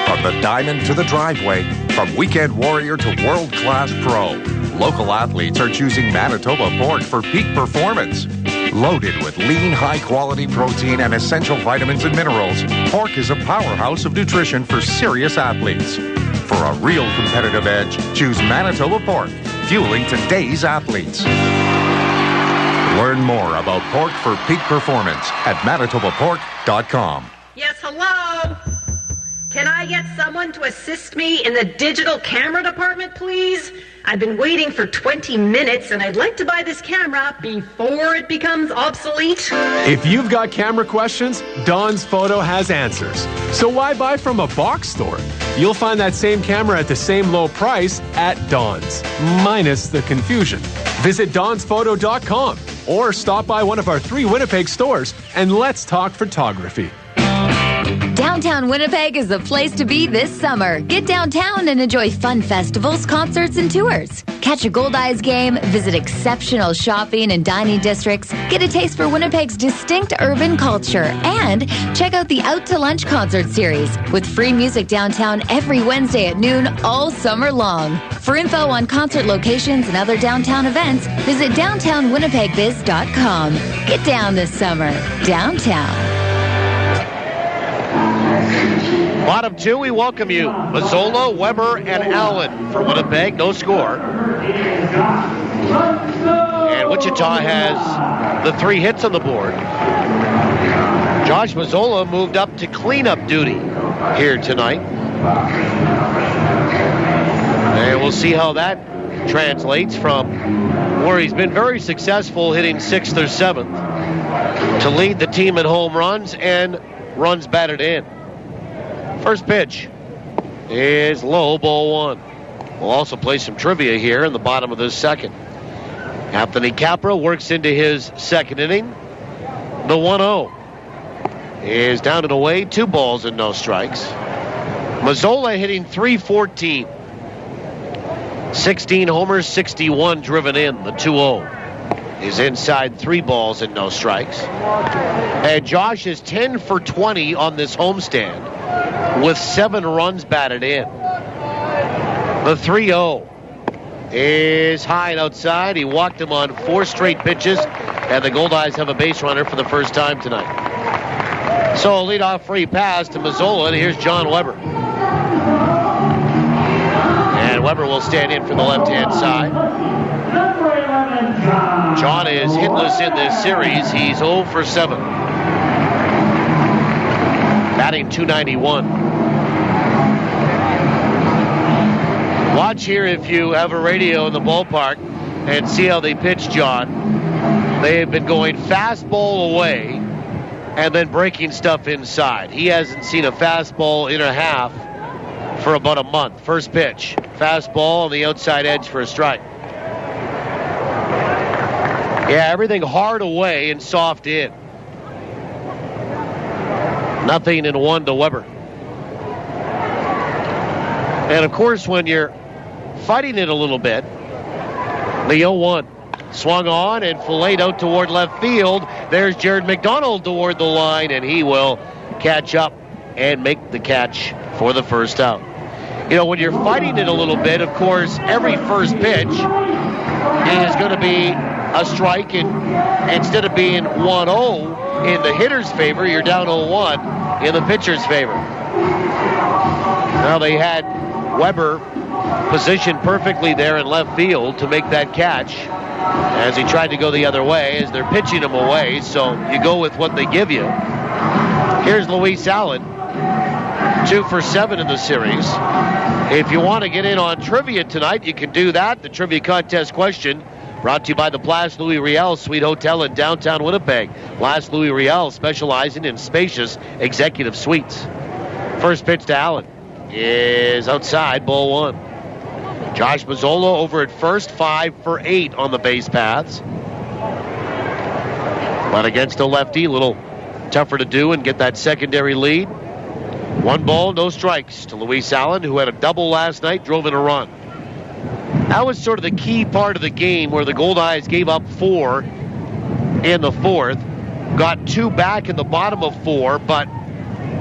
From the diamond to the driveway, from weekend warrior to world-class pro, local athletes are choosing Manitoba pork for peak performance. Loaded with lean, high-quality protein and essential vitamins and minerals, pork is a powerhouse of nutrition for serious athletes. For a real competitive edge, choose Manitoba pork, fueling today's athletes. Learn more about pork for peak performance at manitobapork.com. Yes, hello? Can I get someone to assist me in the digital camera department, please? I've been waiting for 20 minutes, and I'd like to buy this camera before it becomes obsolete. If you've got camera questions, Don's Photo has answers. So why buy from a box store? You'll find that same camera at the same low price at Don's, minus the confusion. Visit donsphoto.com or stop by one of our 3 Winnipeg stores and let's talk photography. Downtown Winnipeg is the place to be this summer. Get downtown and enjoy fun festivals, concerts, and tours. Catch a Goldeyes game, visit exceptional shopping and dining districts, get a taste for Winnipeg's distinct urban culture, and check out the Out to Lunch concert series with free music downtown every Wednesday at noon all summer long. For info on concert locations and other downtown events, visit downtownwinnipegbiz.com. Get down this summer. Downtown. Bottom 2, we welcome you. Mazzola, Weber, and Allen for Winnipeg. No score. And Wichita has the 3 hits on the board. Josh Mazzola moved up to cleanup duty here tonight. And we'll see how that translates from where he's been very successful hitting 6th or 7th to lead the team in home runs and runs batted in. First pitch is low, ball 1. We'll also play some trivia here in the bottom of this second. Anthony Capra works into his second inning. The 1-0 is down and away, 2 balls and no strikes. Mazzola hitting .314. 16 homers, 61 driven in. The 2-0 is inside, 3 balls and no strikes. And Josh is 10 for 20 on this homestand with 7 runs batted in. The 3-0 is high and outside. He walked him on 4 straight pitches, and the Goldeyes have a base runner for the first time tonight. So a leadoff free pass to Mazzola, and here's John Weber. And Weber will stand in for the left-hand side. John is hitless in this series. He's 0 for 7. Batting .291. Watch here if you have a radio in the ballpark and see how they pitch, John. They have been going fastball away and then breaking stuff inside. He hasn't seen a fastball in a half for about a month. First pitch, fastball on the outside edge for a strike. Yeah, everything hard away and soft in. 0-1 to Weber. And of course, when you're fighting it a little bit, the 0-1 swung on and filleted out toward left field. There's Jared McDonald toward the line, and he will catch up and make the catch for the first out. You know, when you're fighting it a little bit, of course, every first pitch is going to be a strike, and instead of being 1-0 in the hitter's favor, you're down 0-1 in the pitcher's favor. Now they had Weber positioned perfectly there in left field to make that catch as he tried to go the other way as they're pitching him away, so you go with what they give you. Here's Luis Allen, 2 for 7 in the series. If you want to get in on trivia tonight, you can do that. The trivia contest question brought to you by the Place Louis Riel Suite Hotel in downtown Winnipeg. Place Louis Riel, specializing in spacious executive suites. First pitch to Allen is outside, ball 1. Josh Mazzola over at first, 5 for 8 on the base paths. But against a lefty, a little tougher to do and get that secondary lead. 1 ball, no strikes to Luis Allen, who had a double last night, drove in a run. That was sort of the key part of the game where the Goldeyes gave up 4 in the 4th, got 2 back in the bottom of 4, but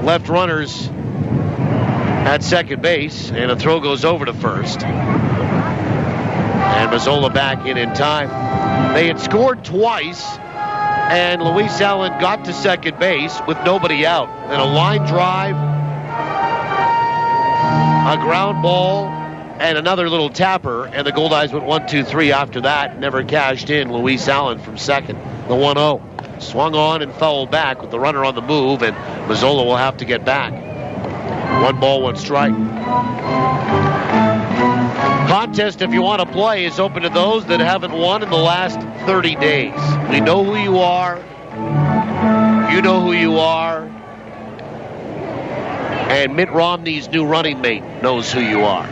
left runners at second base, and a throw goes over to first. And Mazzola back in time. They had scored twice, and Luis Allen got to second base with nobody out. And a line drive, a ground ball, and another little tapper, and the Goldeyes went 1-2-3 after that. Never cashed in. Luis Allen from second. The 1-0. Swung on and fouled back with the runner on the move, and Mazzola will have to get back. 1 ball, 1 strike. Contest, if you want to play, is open to those that haven't won in the last 30 days. We know who you are. You know who you are. And Mitt Romney's new running mate knows who you are.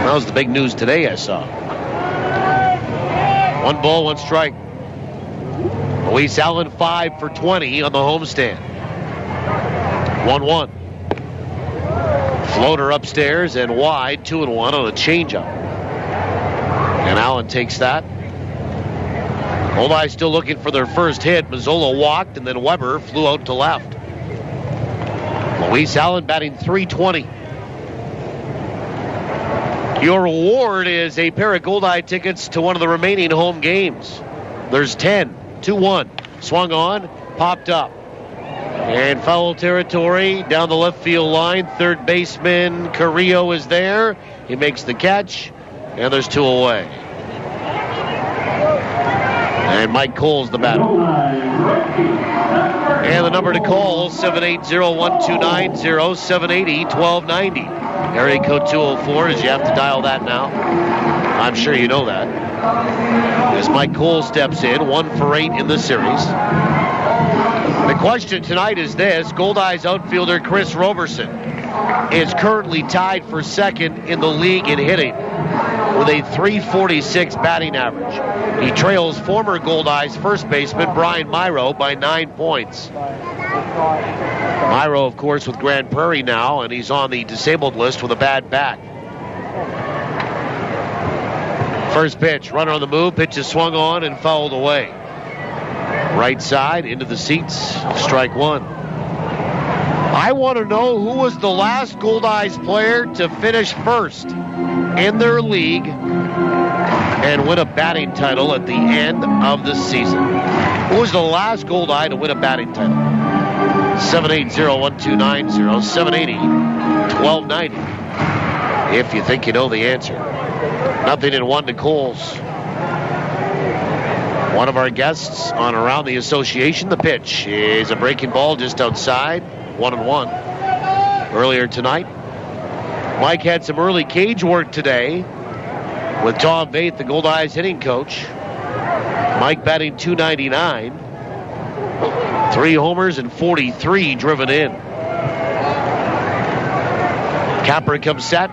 That was the big news today I saw. 1 ball, 1 strike. Luis Allen 5 for 20 on the homestand. 1-1. Floater upstairs and wide, 2-1 on a changeup. And Allen takes that. Goldeyes still looking for their first hit. Mazzola walked, and then Weber flew out to left. Luis Allen batting .320. Your reward is a pair of Goldeye tickets to one of the remaining home games. There's 10. 2-1. Swung on, popped up. And foul territory down the left field line. Third baseman Carrillo is there. He makes the catch, and there's 2 away. And Mike Cole's the batter. And the number to call, 780-1290, 780-1290. Area code 204, as you have to dial that now. I'm sure you know that. As Mike Cole steps in, 1 for 8 in the series. The question tonight is this: Goldeyes outfielder Chris Roberson is currently tied for second in the league in hitting with a .346 batting average. He trails former Goldeyes first baseman Brian Myro by 9 points. Myro, of course, with Grand Prairie now, and he's on the disabled list with a bad back. First pitch, runner on the move, pitch is swung on and fouled away. Right side, into the seats, strike 1. I want to know who was the last Goldeyes player to finish first in their league and win a batting title at the end of the season. Who was the last Goldeye to win a batting title? 780-1290, 780-1290. If you think you know the answer. 0-1 to Coles. One of our guests on Around the Association. The pitch is a breaking ball just outside. 1-1. Earlier tonight, Mike had some early cage work today with Tom Vaith, the Goldeyes hitting coach. Mike batting .299. 3 homers and 43 driven in. Capra comes set.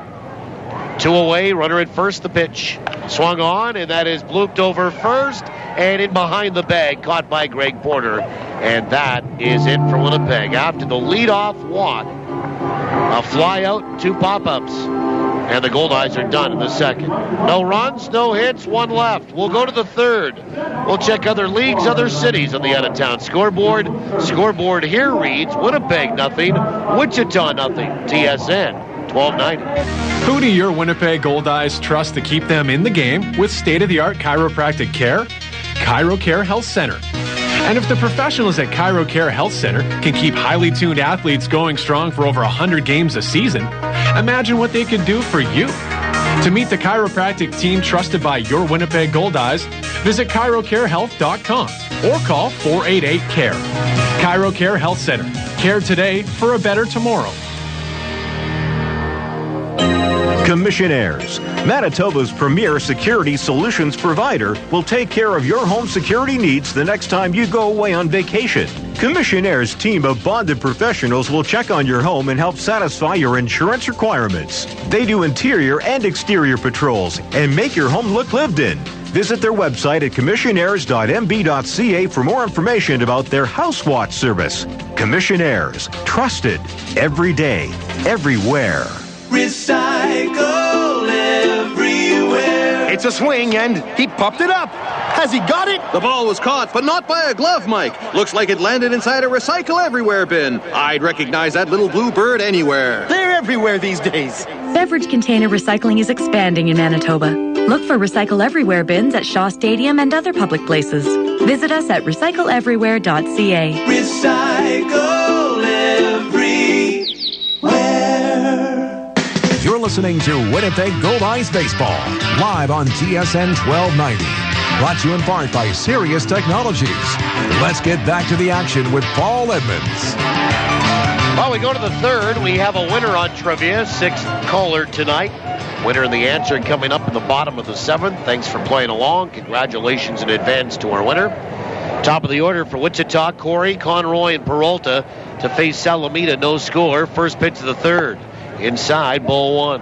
2 away, runner at first, the pitch. Swung on, and that is blooped over first, and in behind the bag, caught by Greg Porter. And that is it for Winnipeg. After the leadoff walk, a fly out, 2 pop-ups. And the Goldeyes are done in the second. No runs, no hits, 1 left. We'll go to the third. We'll check other leagues, other cities on the out-of-town scoreboard. Scoreboard here reads Winnipeg nothing, Wichita nothing. TSN 1290. Who do your Winnipeg Goldeyes trust to keep them in the game with state-of-the-art chiropractic care? ChiroCare Health Center. And if the professionals at ChiroCare Health Center can keep highly tuned athletes going strong for over 100 games a season, imagine what they could do for you. To meet the chiropractic team trusted by your Winnipeg Goldeyes, visit chirocarehealth.com or call 488-CARE. ChiroCare Health Center. Care today for a better tomorrow. Commissionaires, Manitoba's premier security solutions provider, will take care of your home security needs the next time you go away on vacation. Commissionaires' team of bonded professionals will check on your home and help satisfy your insurance requirements. They do interior and exterior patrols and make your home look lived in. Visit their website at commissionaires.mb.ca for more information about their House Watch service. Commissionaires, trusted every day, everywhere. Recycle everywhere. It's a swing, and he popped it up. Has he got it? The ball was caught, but not by a glove, Mike. Looks like it landed inside a Recycle Everywhere bin. I'd recognize that little blue bird anywhere. They're everywhere these days. Beverage container recycling is expanding in Manitoba. Look for Recycle Everywhere bins at Shaw Stadium and other public places. Visit us at recycleeverywhere.ca. Recycle everywhere. You're listening to Winnipeg Goldeyes Baseball, live on TSN 1290. Brought to you in part by Sirius Technologies. Let's get back to the action with Paul Edmonds. Well, we go to the third. We have a winner on trivia, 6th caller tonight. Winner and the answer coming up in the bottom of the 7th. Thanks for playing along. Congratulations in advance to our winner. Top of the order for Wichita, Corey, Conroy, and Peralta to face Salamida, no score. First pitch of the third. Inside, ball 1.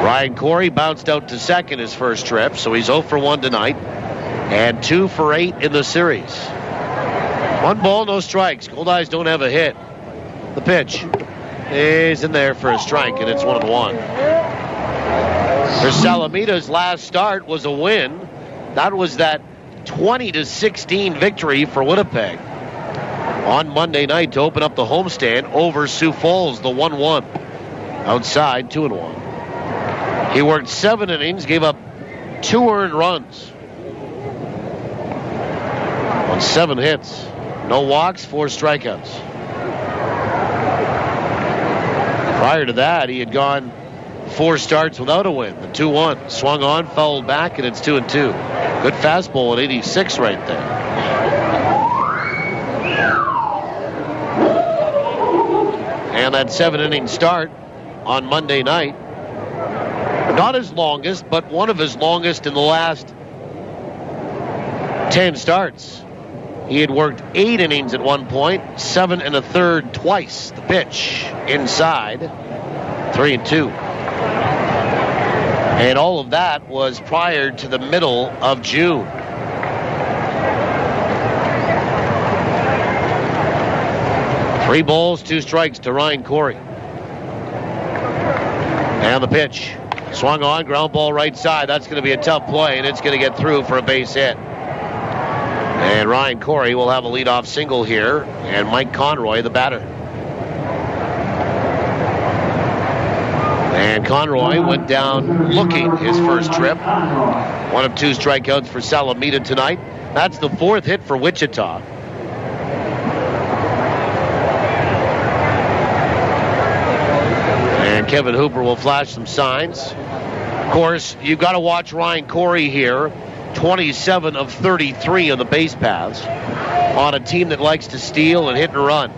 Ryan Corey bounced out to second his first trip, so he's 0 for 1 tonight. And 2 for 8 in the series. 1 ball, no strikes. Goldeyes don't have a hit. The pitch is in there for a strike, and it's 1-1. For Salamida's last start was a win. That was that 20-16 victory for Winnipeg on Monday night to open up the homestand over Sioux Falls, the 1-1. Outside, 2-1. He worked 7 innings, gave up 2 earned runs on 7 hits. No walks, 4 strikeouts. Prior to that, he had gone 4 starts without a win. The 2-1. Swung on, fouled back, and it's 2-2. Good fastball at 86 right there. And that 7-inning start on Monday night. Not his longest, but one of his longest in the last 10 starts. He had worked 8 innings at one point, 7 1/3 twice. The pitch inside, 3-2. And all of that was prior to the middle of June. Three balls, 2 strikes to Ryan Corey. And the pitch. Swung on, ground ball right side. That's going to be a tough play, and it's going to get through for a base hit. And Ryan Corey will have a leadoff single here, and Mike Conroy, the batter. And Conroy went down looking his first trip. 1 of 2 strikeouts for Salamida tonight. That's the 4th hit for Wichita. And Kevin Hooper will flash some signs. Of course, you've got to watch Ryan Corey here. 27 of 33 on the base paths on a team that likes to steal and hit and run.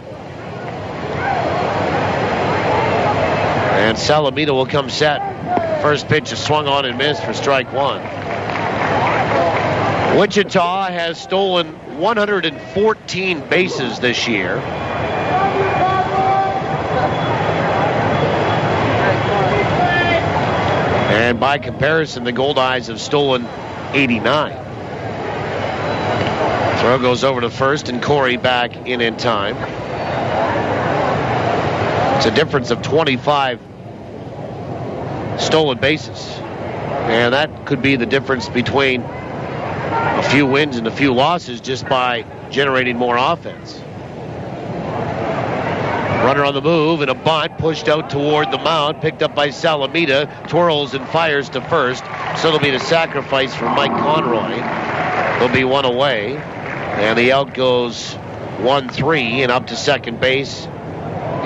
And Salamida will come set. First pitch is swung on and missed for strike 1. Wichita has stolen 114 bases this year. And by comparison, the Goldeyes have stolen 89. Throw goes over to first, and Corey back in time. It's a difference of 25 stolen bases. And that could be the difference between a few wins and a few losses just by generating more offense. Runner on the move, and a bunt pushed out toward the mound, picked up by Salamida, twirls and fires to first. So it'll be the sacrifice for Mike Conroy. There'll be one away, and the out goes 1-3, and up to second base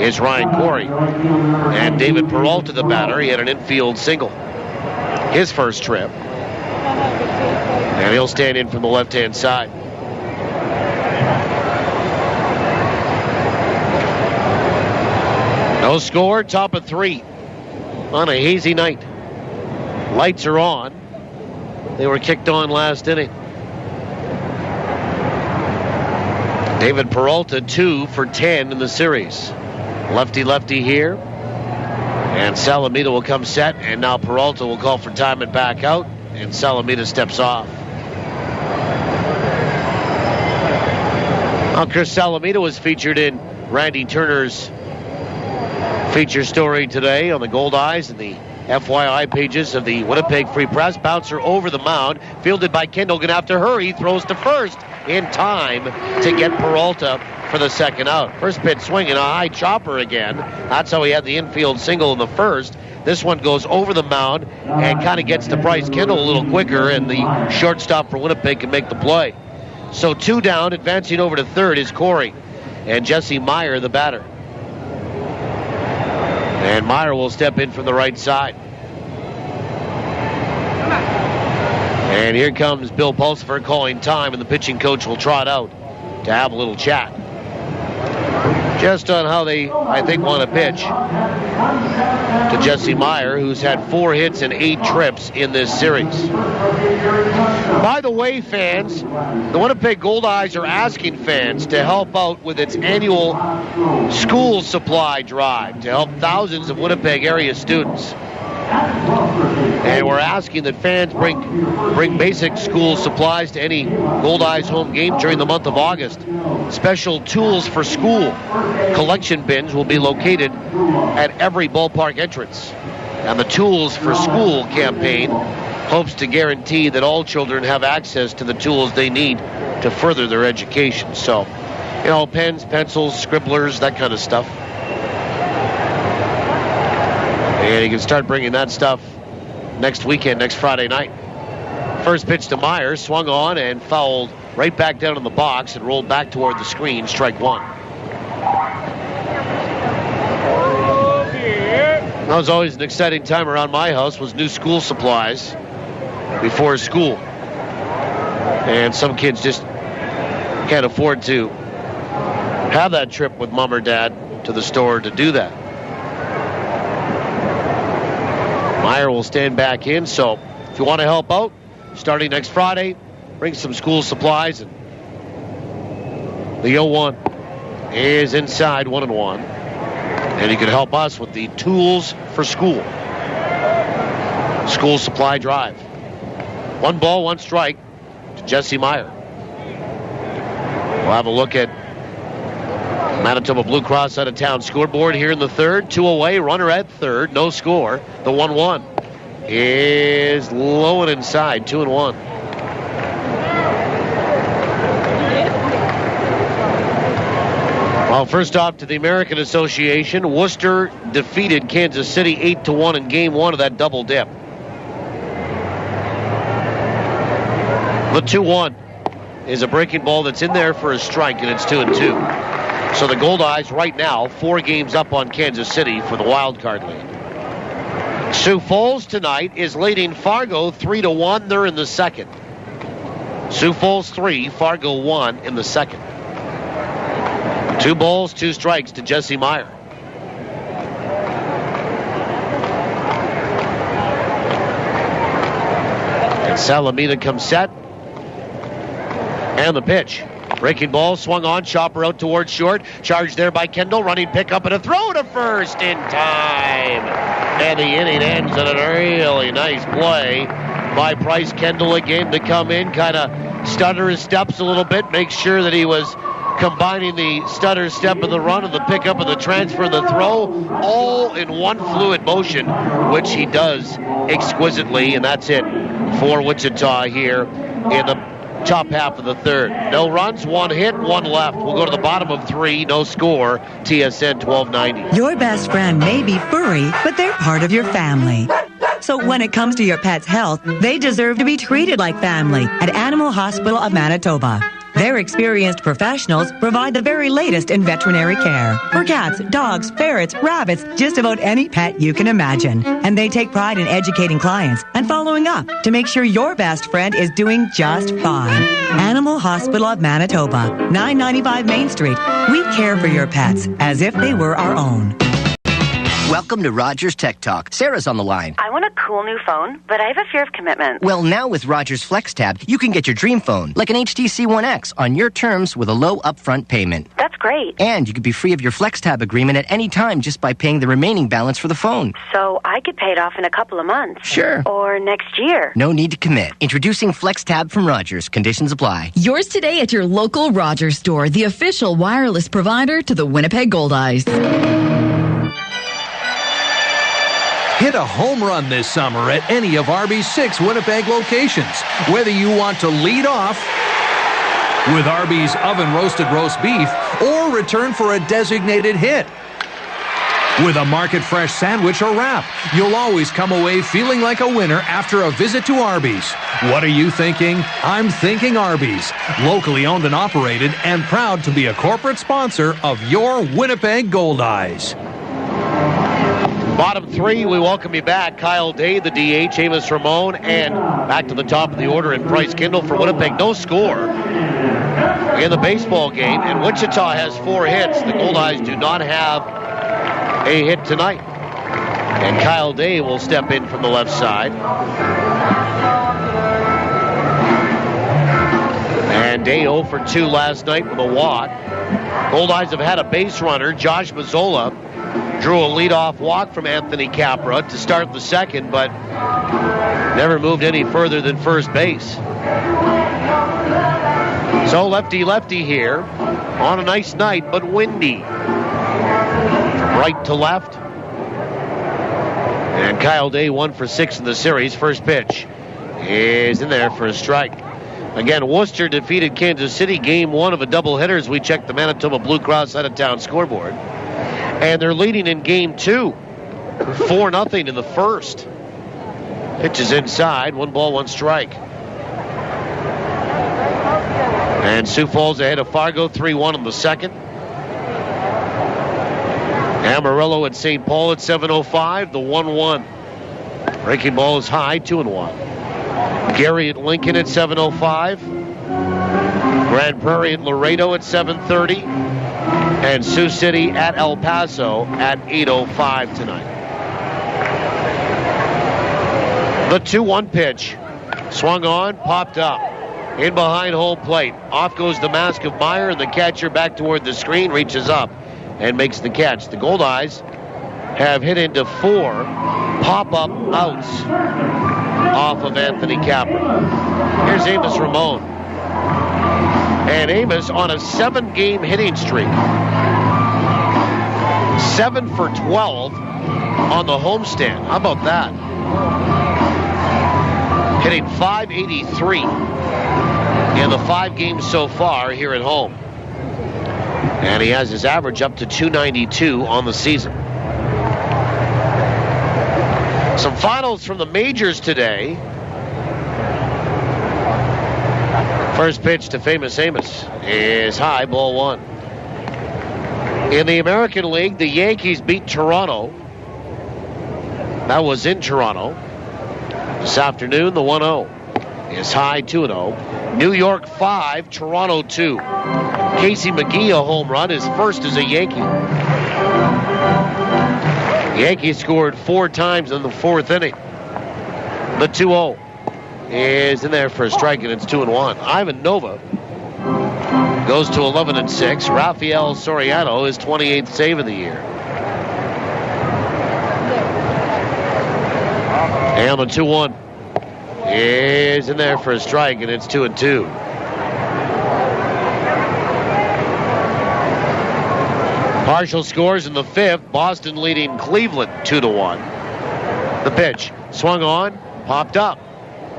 is Ryan Corey. And David Peralta, the batter, he had an infield single his first trip. And he'll stand in from the left-hand side. No score, top of 3 on a hazy night. Lights are on. They were kicked on last inning. David Peralta 2 for 10 in the series. Lefty here. And Salamida will come set, and now Peralta will call for time and back out, and Salamida steps off. Well, Chris Salamida was featured in Randy Turner's feature story today on the Goldeyes and the FYI pages of the Winnipeg Free Press. Bouncer over the mound, fielded by Kendall. Gonna have to hurry, throws to first in time to get Peralta for the second out. First pitch swinging, a high chopper again. That's how he had the infield single in the first. This one goes over the mound and kind of gets to Bryce Kendall a little quicker, and the shortstop for Winnipeg can make the play. So 2 down, advancing over to third is Corey, and Jesse Meyer, the batter. And Meyer will step in from the right side. And here comes Bill Pulsifer calling time, and the pitching coach will trot out to have a little chat. Just on how they, I think, want to pitch to Jesse Meyer, who's had 4 hits and 8 trips in this series. By the way, fans, the Winnipeg Goldeyes are asking fans to help out with its annual school supply drive to help thousands of Winnipeg area students. And we're asking that fans bring basic school supplies to any Goldeyes home game during the month of August. Special tools for school collection bins will be located at every ballpark entrance. And the Tools for School campaign hopes to guarantee that all children have access to the tools they need to further their education. So, you know, pens, pencils, scribblers, that kind of stuff. And you can start bringing that stuff next weekend, next Friday night. First pitch to Myers, swung on and fouled right back down in the box and rolled back toward the screen, strike 1. That was always an exciting time around my house, was new school supplies before school. And some kids just can't afford to have that trip with mom or dad to the store to do that. Meyer will stand back in, so if you want to help out, starting next Friday, bring some school supplies. And the 0-1 is inside, 1-1. And you can help us with the Tools for School supply drive. 1 ball, 1 strike to Jesse Meyer. We'll have a look at Manitoba Blue Cross out of town scoreboard here in the third. 2 away, runner at third, no score. The 1-1 is low and inside, 2-1. Well, first off to the American Association, Worcester defeated Kansas City 8-1 in game 1 of that double dip. The 2-1 is a breaking ball that's in there for a strike, and it's 2-2. So the Goldeyes right now 4 games up on Kansas City for the wild card lead. Sioux Falls tonight is leading Fargo 3-1. They're in the second. Sioux Falls 3, Fargo 1 in the second. 2 balls, 2 strikes to Jesse Meyer. And Salamida comes set. And the pitch. Breaking ball swung on, chopper out towards short. Charged there by Kendall, running pickup and a throw to first in time. And the inning ends on a really nice play by Bryce Kendall again to come in, kind of stutter his steps a little bit, make sure that he was combining the stutter step of the run and the pickup and the transfer and the throw all in one fluid motion, which he does exquisitely. And that's it for Wichita here in the top half of the third. No runs, one hit, one left. We'll go to the bottom of 3, no score. TSN 1290. Your best friend may be furry, but they're part of your family. So when it comes to your pet's health, they deserve to be treated like family at Animal Hospital of Manitoba. Their experienced professionals provide the very latest in veterinary care for cats, dogs, ferrets, rabbits, just about any pet you can imagine. And they take pride in educating clients and following up to make sure your best friend is doing just fine. Animal Hospital of Manitoba, 995 Main Street. We care for your pets as if they were our own. Welcome to Rogers Tech Talk. Sarah's on the line. I want a cool new phone, but I have a fear of commitment. Well, now with Rogers FlexTab, you can get your dream phone, like an HTC One X, on your terms with a low upfront payment. That's great. And you could be free of your FlexTab agreement at any time just by paying the remaining balance for the phone. So I could pay it off in a couple of months. Sure. Or next year. No need to commit. Introducing FlexTab from Rogers. Conditions apply. Yours today at your local Rogers store, the official wireless provider to the Winnipeg Goldeyes. Hit a home run this summer at any of Arby's 6 Winnipeg locations. Whether you want to lead off with Arby's oven-roasted roast beef or return for a designated hit with a market-fresh sandwich or wrap, you'll always come away feeling like a winner after a visit to Arby's. What are you thinking? I'm thinking Arby's. Locally owned and operated and proud to be a corporate sponsor of your Winnipeg Goldeyes. Bottom 3, we welcome you back. Kyle Day, the DH, Amos Ramon, and back to the top of the order in Bryce Kendall for Winnipeg. No score in the baseball game, and Wichita has 4 hits. The Goldeyes do not have a hit tonight. And Kyle Day will step in from the left side. And Day 0 for 2 last night with a walk. Goldeyes have had a base runner, Josh Mazzola. Drew a leadoff walk from Anthony Capra to start the second, but never moved any further than first base. So lefty-lefty here on a nice night, but windy. From right to left. And Kyle Day 1 for 6 in the series. First pitch is in there for a strike. Again, Worcester defeated Kansas City game 1 of a doubleheader as we check the Manitoba Blue Cross out-of-town scoreboard. And they're leading in game 2, 4-0 in the first. Pitch is inside, 1 ball, 1 strike. And Sioux Falls ahead of Fargo, 3-1 in the second. Amarillo at St. Paul at 7:05, the 1-1. Breaking ball is high, 2-1. Gary at Lincoln at 7:05. Grand Prairie at Laredo at 7:30. And Sioux City at El Paso at 8:05 tonight. The 2-1 pitch. Swung on, popped up. In behind home plate. Off goes the mask of Meyer, and the catcher back toward the screen reaches up and makes the catch. The Goldeyes have hit into 4 pop-up outs off of Anthony Capra. Here's Amos Ramon. And Amos on a 7-game hitting streak. 7 for 12 on the homestand. How about that? Hitting .583 in the 5 games so far here at home. And he has his average up to .292 on the season. Some finals from the majors today. First pitch to famous Amos is high, ball 1. In the American League, the Yankees beat Toronto. That was in Toronto. This afternoon, the 1-0 is high, 2-0. New York 5, Toronto 2. Casey McGee, a home run, is first as a Yankee. Yankees scored 4 times in the 4th inning. The 2-0 is in there for a strike, and it's 2-1. Ivan Nova goes to 11-6. Rafael Soriano, his 28th save of the year. And the 2-1 is in there for a strike, and it's 2-2. Partial scores in the 5th. Boston leading Cleveland 2-1. The pitch swung on, popped up,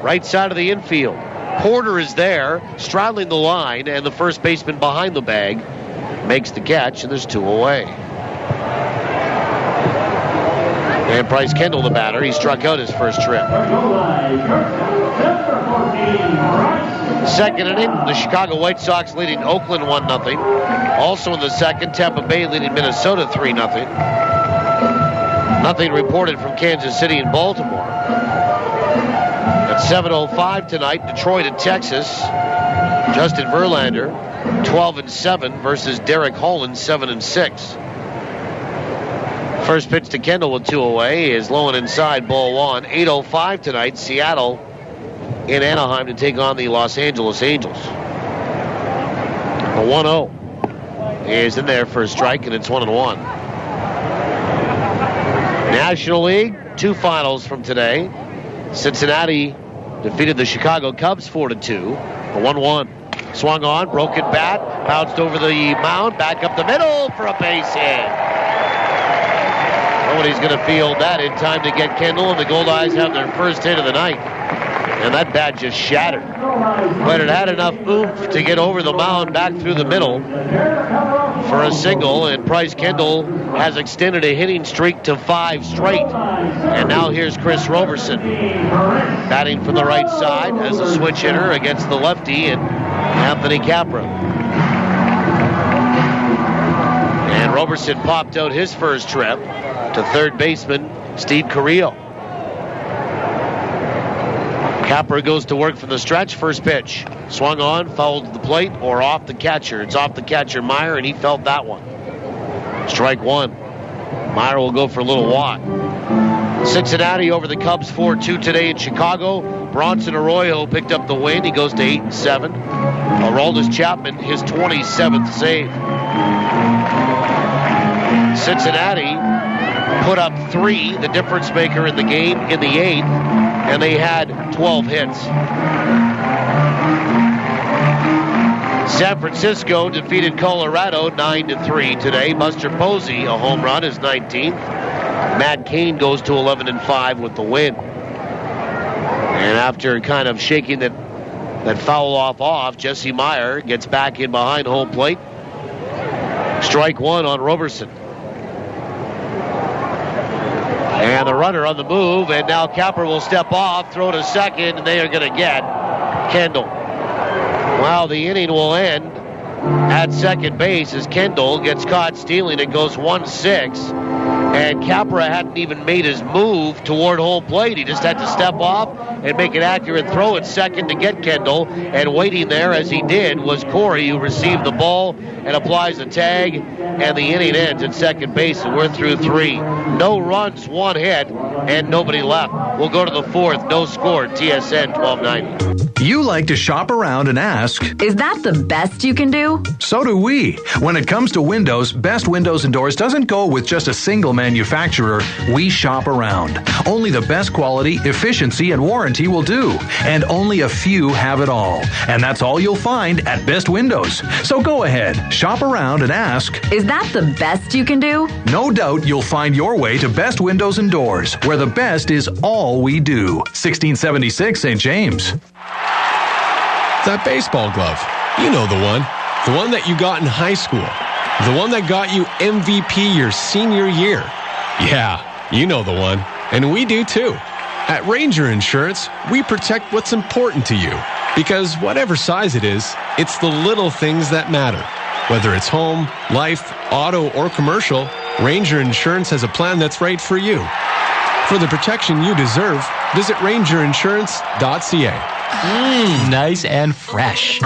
right side of the infield. Porter is there, straddling the line, and the first baseman behind the bag makes the catch, and there's 2 away. And Bryce Kendall, the batter, he struck out his first trip. Second inning, the Chicago White Sox leading Oakland 1-0. Also in the second, Tampa Bay leading Minnesota 3-0. Nothing reported from Kansas City and Baltimore. At 7:05 tonight, Detroit and Texas. Justin Verlander, 12-7 versus Derek Holland, 7-6. First pitch to Kendall with 2 away is low and inside, ball 1. 8:05 tonight, Seattle in Anaheim to take on the Los Angeles Angels. A 1-0 is in there for a strike, and it's 1-1. National League, 2 finals from today. Cincinnati defeated the Chicago Cubs 4-2. A 1-1. Swung on, broken bat, bounced over the mound, back up the middle for a base hit. Nobody's going to field that in time to get Kendall, and the Goldeyes have their first hit of the night. And that bat just shattered. But it had enough oomph to get over the mound back through the middle for a single, and Bryce Kendall has extended a hitting streak to 5 straight. And now here's Chris Roberson batting from the right side as a switch hitter against the lefty and Anthony Capra. And Roberson popped out his first trip to third baseman Steve Carrillo. Capra goes to work from the stretch. First pitch. Swung on, fouled the plate, or off the catcher. It's off the catcher, Meyer, and he felt that one. Strike 1. Meyer will go for a little walk. Cincinnati over the Cubs 4-2 today in Chicago. Bronson Arroyo picked up the win. He goes to 8-7. Aroldis Chapman, his 27th save. Cincinnati put up 3, the difference maker in the game, in the 8th, and they had 12 hits. San Francisco defeated Colorado 9-3 today. Buster Posey, a home run, his 19th. Matt Cain goes to 11-5 with the win. And after kind of shaking that foul off, Jesse Meyer gets back in behind home plate. Strike 1 on Roberson. And the runner on the move, and now Capra will step off, throw to second, and they are going to get Kendall. Well, the inning will end at second base as Kendall gets caught stealing. It goes 1-6, and Capra hadn't even made his move toward home plate. He just had to step off and make an accurate throw at second to get Kendall, and waiting there as he did was Corey, who received the ball and applies a tag, and the inning ends at second base, and we're through 3. No runs, 1 hit, and nobody left. We'll go to the 4th. No score. TSN 1290. You like to shop around and ask, is that the best you can do? So do we. When it comes to windows, Best Windows and Doors doesn't go with just a single manufacturer. We shop around. Only the best quality, efficiency, and warranty will do. And only a few have it all. And that's all you'll find at Best Windows. So go ahead, shop around and ask, is that the best you can do? No doubt you'll find your way to Best Windows and Doors, where the best is all we do. 1676 St. James. That baseball glove. You know the one. The one that you got in high school. The one that got you MVP your senior year. Yeah, you know the one. And we do too. At Ranger Insurance, we protect what's important to you. Because whatever size it is, it's the little things that matter. Whether it's home, life, auto, or commercial, Ranger Insurance has a plan that's right for you. For the protection you deserve, visit rangerinsurance.ca. Nice and fresh.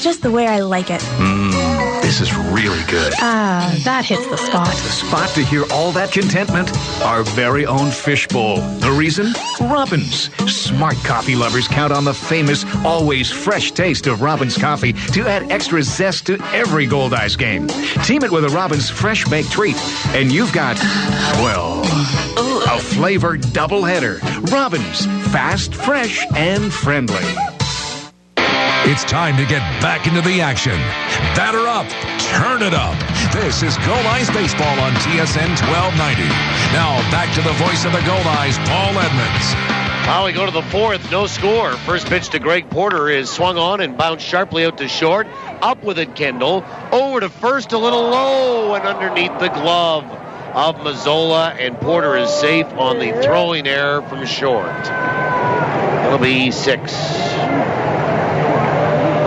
Just the way I like it. This is really good. Ah, that hits the spot. The spot to hear all that contentment? Our very own fishbowl. The reason? Robins. Smart coffee lovers count on the famous, always fresh taste of Robins coffee to add extra zest to every Goldeyes game. Team it with a Robins fresh baked treat, and you've got, well, a flavored doubleheader. Robins. Fast, fresh, and friendly. It's time to get back into the action. Batter up, turn it up. This is Goldeyes Baseball on TSN 1290. Now back to the voice of the Goldeyes, Paul Edmonds. Well, we go to the fourth, no score. First pitch to Greg Porter is swung on and bounced sharply out to short. Up with it, Kendall. Over to first, a little low and underneath the glove of Mazzola, and Porter is safe on the throwing error from short. It'll be 6.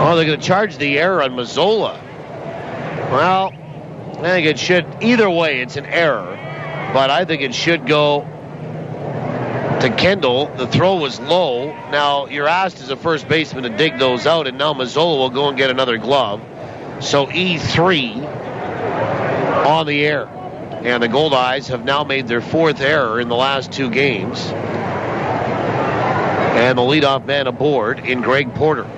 Oh, they're going to charge the error on Mazzola. Well, I think it should. Either way, it's an error. But I think it should go to Kendall. The throw was low. Now, you're asked as a first baseman to dig those out, and now Mazzola will go and get another glove. So E3 on the air. And the Goldeyes have now made their 4th error in the last 2 games. And the leadoff man aboard in Greg Porter.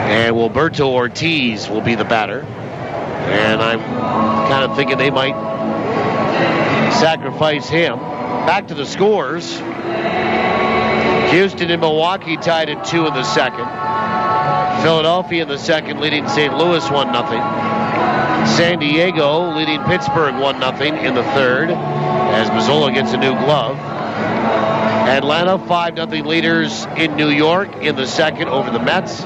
And Wilberto Ortiz will be the batter. And I'm kind of thinking they might sacrifice him. Back to the scores. Houston and Milwaukee tied at 2 in the second. Philadelphia in the second leading St. Louis 1-0. San Diego leading Pittsburgh 1-0 in the third as Mazzola gets a new glove. Atlanta 5-0 leaders in New York in the second over the Mets.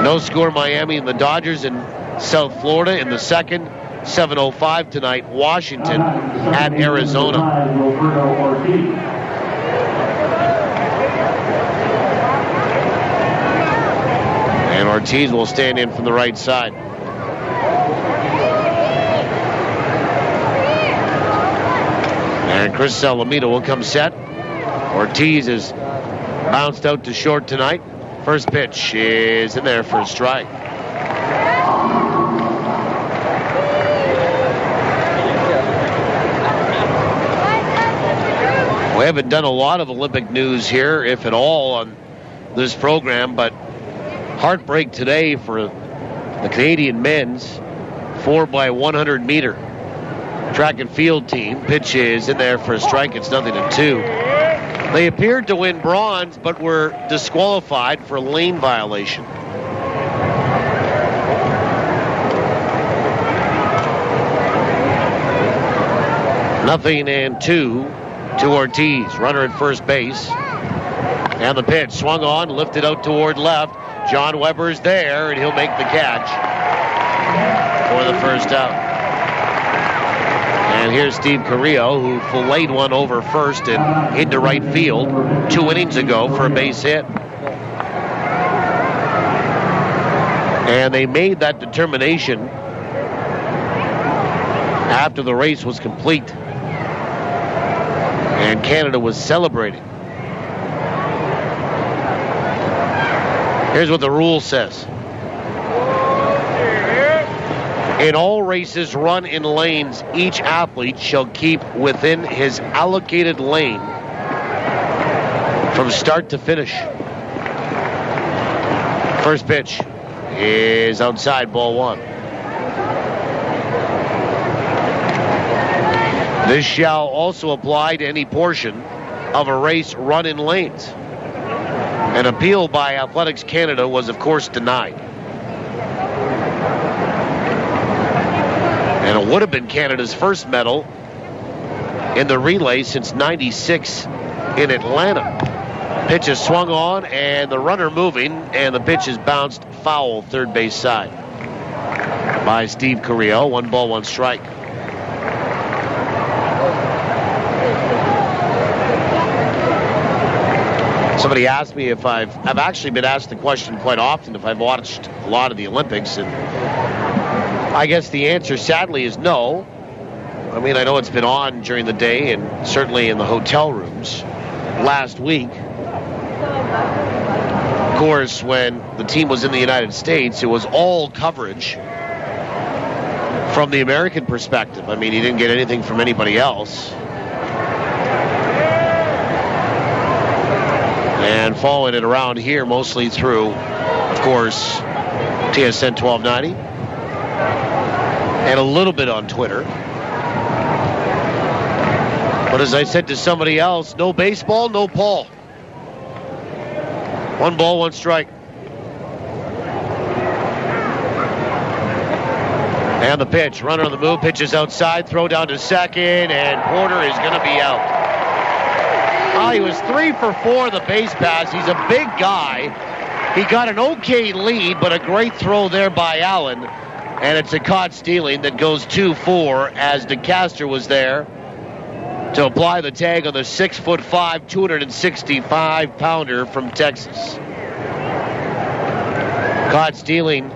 No score Miami and the Dodgers in South Florida in the second. 7:05 tonight, Washington at Arizona. And Ortiz will stand in from the right side. And Chris Salamida will come set. Ortiz is bounced out to short tonight. First pitch is in there for a strike. We haven't done a lot of Olympic news here, if at all, on this program, but heartbreak today for the Canadian men's 4x100 meter track and field team. Pitch is in there for a strike. It's 0-2. They appeared to win bronze, but were disqualified for a lane violation. Nothing and 2 to Ortiz. Runner at first base. And the pitch swung on, lifted out toward left. John Weber's there, and he'll make the catch for the first out. And here's Steve Carrillo, who filleted one over first and into right field 2 innings ago for a base hit. And they made that determination after the race was complete. And Canada was celebrating. Here's what the rule says. In all races run in lanes, each athlete shall keep within his allocated lane from start to finish. First pitch is outside, ball 1. This shall also apply to any portion of a race run in lanes. An appeal by Athletics Canada was, of course, denied. And it would have been Canada's first medal in the relay since '96 in Atlanta. Pitch is swung on, and the runner moving, and the pitch is bounced foul, third base side by Steve Carrillo. 1 ball, 1 strike. Somebody asked me if I've actually been asked the question quite often if I've watched a lot of the Olympics, and I guess the answer sadly is no. I mean, I know it's been on during the day and certainly in the hotel rooms last week. course, when the team was in the United States, it was all coverage from the American perspective. I mean, he didn't get anything from anybody else. And following it around here mostly through, of course, TSN 1290 and a little bit on Twitter. But as I said to somebody else, no baseball, no Paul. 1 ball, 1 strike. And the pitch, runner on the move, pitches outside, throw down to second, and Porter is going to be out. Oh, he was 3 for 4 the base pass. He's a big guy. He got an okay lead, but a great throw there by Allen. And it's a caught stealing that goes 2-4 as DeCaster was there to apply the tag on the 6'5", 265-pounder from Texas. Caught stealing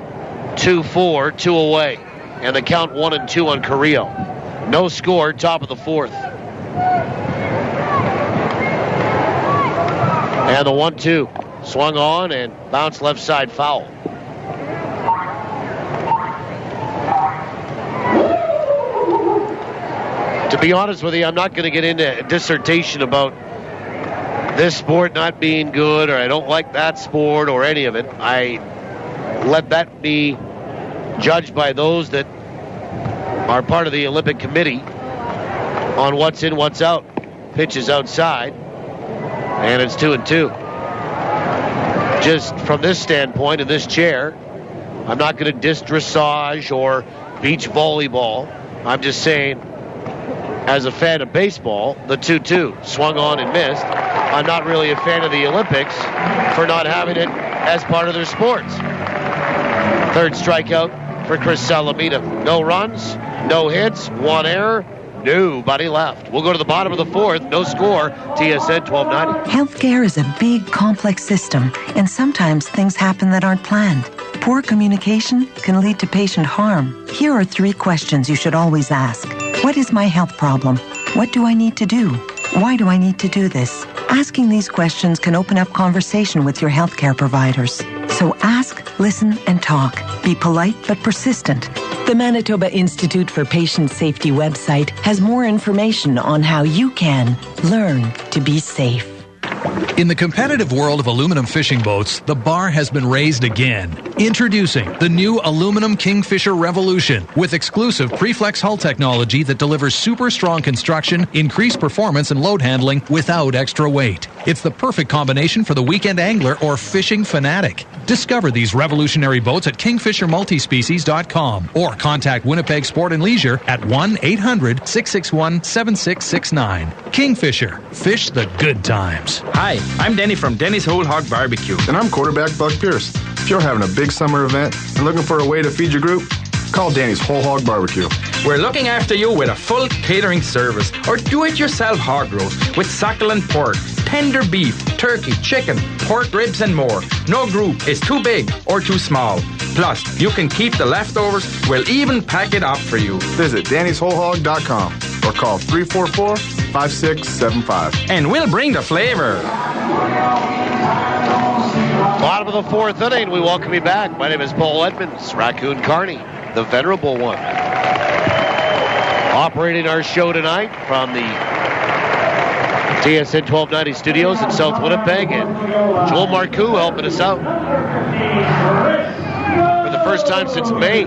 2-4, 2 away. And the count 1-2 on Carrillo. No score, top of the 4th. And the 1-2 swung on and bounced left side foul. To be honest with you, I'm not going to get into a dissertation about this sport not being good, or I don't like that sport, or any of it. I let that be judged by those that are part of the Olympic Committee on what's in, what's out. Pitches outside, and it's 2-2. Just from this standpoint, in this chair, I'm not going to diss dressage or beach volleyball. I'm just saying, as a fan of baseball, the 2-2 swung on and missed. I'm not really a fan of the Olympics for not having it as part of their sports. 3rd strikeout for Chris Salamida. No runs, no hits, 1 error. Nobody left. We'll go to the bottom of the 4th. No score. TSN 1290. Healthcare is a big, complex system, and sometimes things happen that aren't planned. Poor communication can lead to patient harm. Here are 3 questions you should always ask. What is my health problem? What do I need to do? Why do I need to do this? Asking these questions can open up conversation with your healthcare providers. So ask, listen, and talk. Be polite but persistent. The Manitoba Institute for Patient Safety website has more information on how you can learn to be safe. In the competitive world of aluminum fishing boats, the bar has been raised again. Introducing the new Aluminum Kingfisher Revolution with exclusive Preflex hull technology that delivers super strong construction, increased performance, and load handling without extra weight. It's the perfect combination for the weekend angler or fishing fanatic. Discover these revolutionary boats at kingfishermultispecies.com or contact Winnipeg Sport and Leisure at 1-800-661-7669. Kingfisher. Fish the good times. Hi, I'm Denny from Denny's Whole Hog Barbecue. And I'm quarterback Buck Pierce. If you're having a big summer event and looking for a way to feed your group, call Danny's Whole Hog Barbecue. We're looking after you with a full catering service or do-it-yourself hog roast with succulent pork, tender beef, turkey, chicken, pork ribs, and more. No group is too big or too small. Plus, you can keep the leftovers. We'll even pack it up for you. Visit Danny'sWholeHog.com or call 344-5675. And we'll bring the flavor. Bottom of the 4th inning, we welcome you back. My name is Paul Edmonds, Raccoon Carney, the venerable one. Operating our show tonight from the TSN 1290 studios in South Winnipeg, and Joel Marcoux helping us out for the first time since May.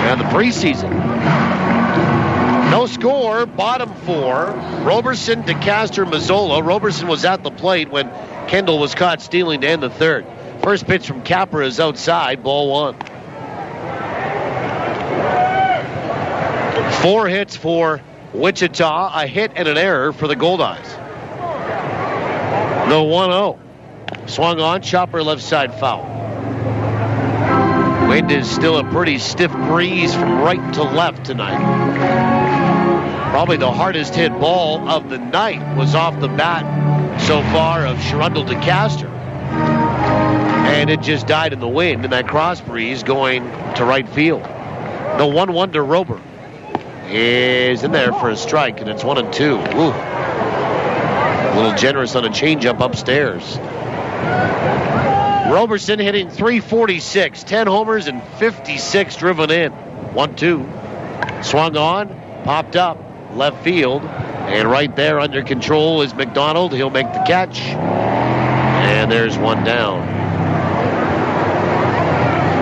And the preseason. No score, bottom 4. Roberson, DeCaster, Mazzola. Roberson was at the plate when Kendall was caught stealing to end the 3rd. First pitch from Capra is outside, ball 1. 4 hits for Wichita, a hit and an error for the Goldeyes. The 1-0. Swung on, chopper left side foul. Wind is still a pretty stiff breeze from right to left tonight. Probably the hardest hit ball of the night was off the bat so far of Sherundle DeCaster. And it just died in the wind in that cross breeze going to right field. The 1-1 to Rober is in there for a strike, and it's 1-2. Ooh. little generous on a changeup upstairs. Roberson hitting .346, 10 homers and 56 driven in. 1-2. Swung on, popped up, left field. And right there under control is McDonald. He'll make the catch. And there's one down.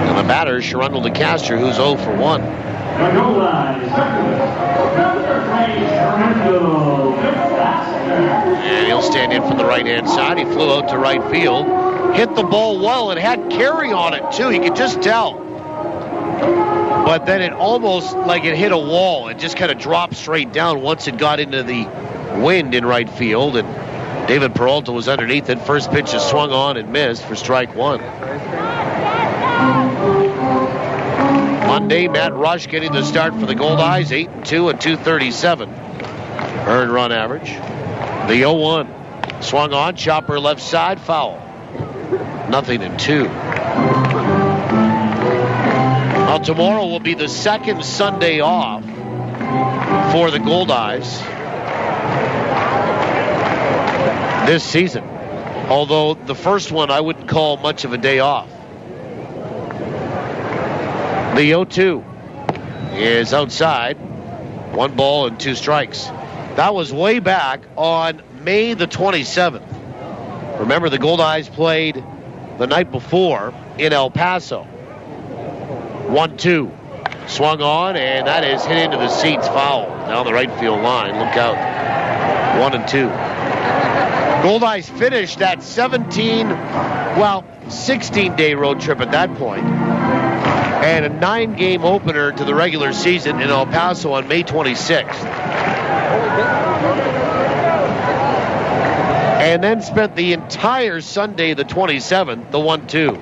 And the batter, Sherundle DeCastro, who's 0 for 1. And he'll stand in from the right-hand side. He flew out to right field. Hit the ball well and had carry on it, too. You could just tell. But then it almost like it hit a wall. It just kind of dropped straight down once it got into the wind in right field. And David Peralta was underneath it. First pitch is swung on and missed for strike one. Monday, Matt Rush getting the start for the Goldeyes. 8-2 and .237 earned run average. The 0-1 swung on, chopper left side, foul. 0-2. Now tomorrow will be the second Sunday off for the Goldeyes this season. Although the first one I wouldn't call much of a day off. The 0-2 is outside. 1 ball and 2 strikes. That was way back on May the 27th. Remember, the Goldeyes played the night before in El Paso. 1-2. Swung on, and that is hit into the seats, foul down the right field line. Look out. 1-2. Goldeyes finished that 16-day road trip at that point, and a 9-game opener to the regular season in El Paso on May 26th. And then spent the entire Sunday, the 27th, the 1-2.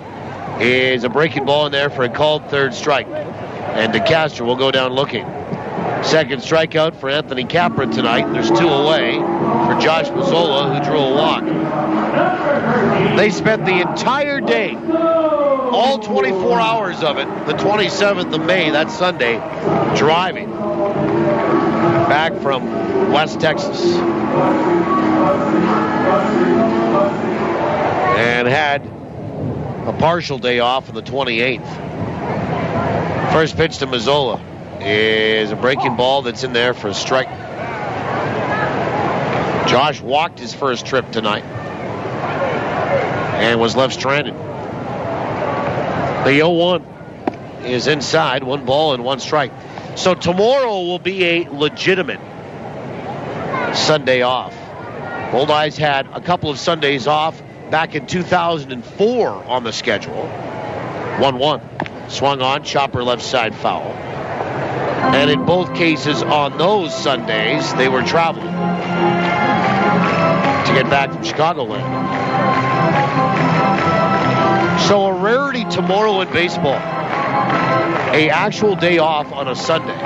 Is a breaking ball in there for a called third strike. And DeCastro will go down looking. Second strikeout for Anthony Capra tonight. There's 2 away for Josh Mazzola, who drew a walk. They spent the entire day, all 24 hours of it, the 27th of May, that Sunday, driving back from West Texas. And had a partial day off on the 28th. First pitch to Mazzola is a breaking ball that's in there for a strike. Josh walked his first trip tonight and was left stranded. The 0-1 is inside, 1 ball and 1 strike. So tomorrow will be a legitimate Sunday off. Goldeyes had a couple of Sundays off back in 2004 on the schedule. 1-1. Swung on, chopper left side, foul. And in both cases on those Sundays, they were traveling to get back from Chicagoland. So a rarity tomorrow in baseball. A actual day off on a Sunday.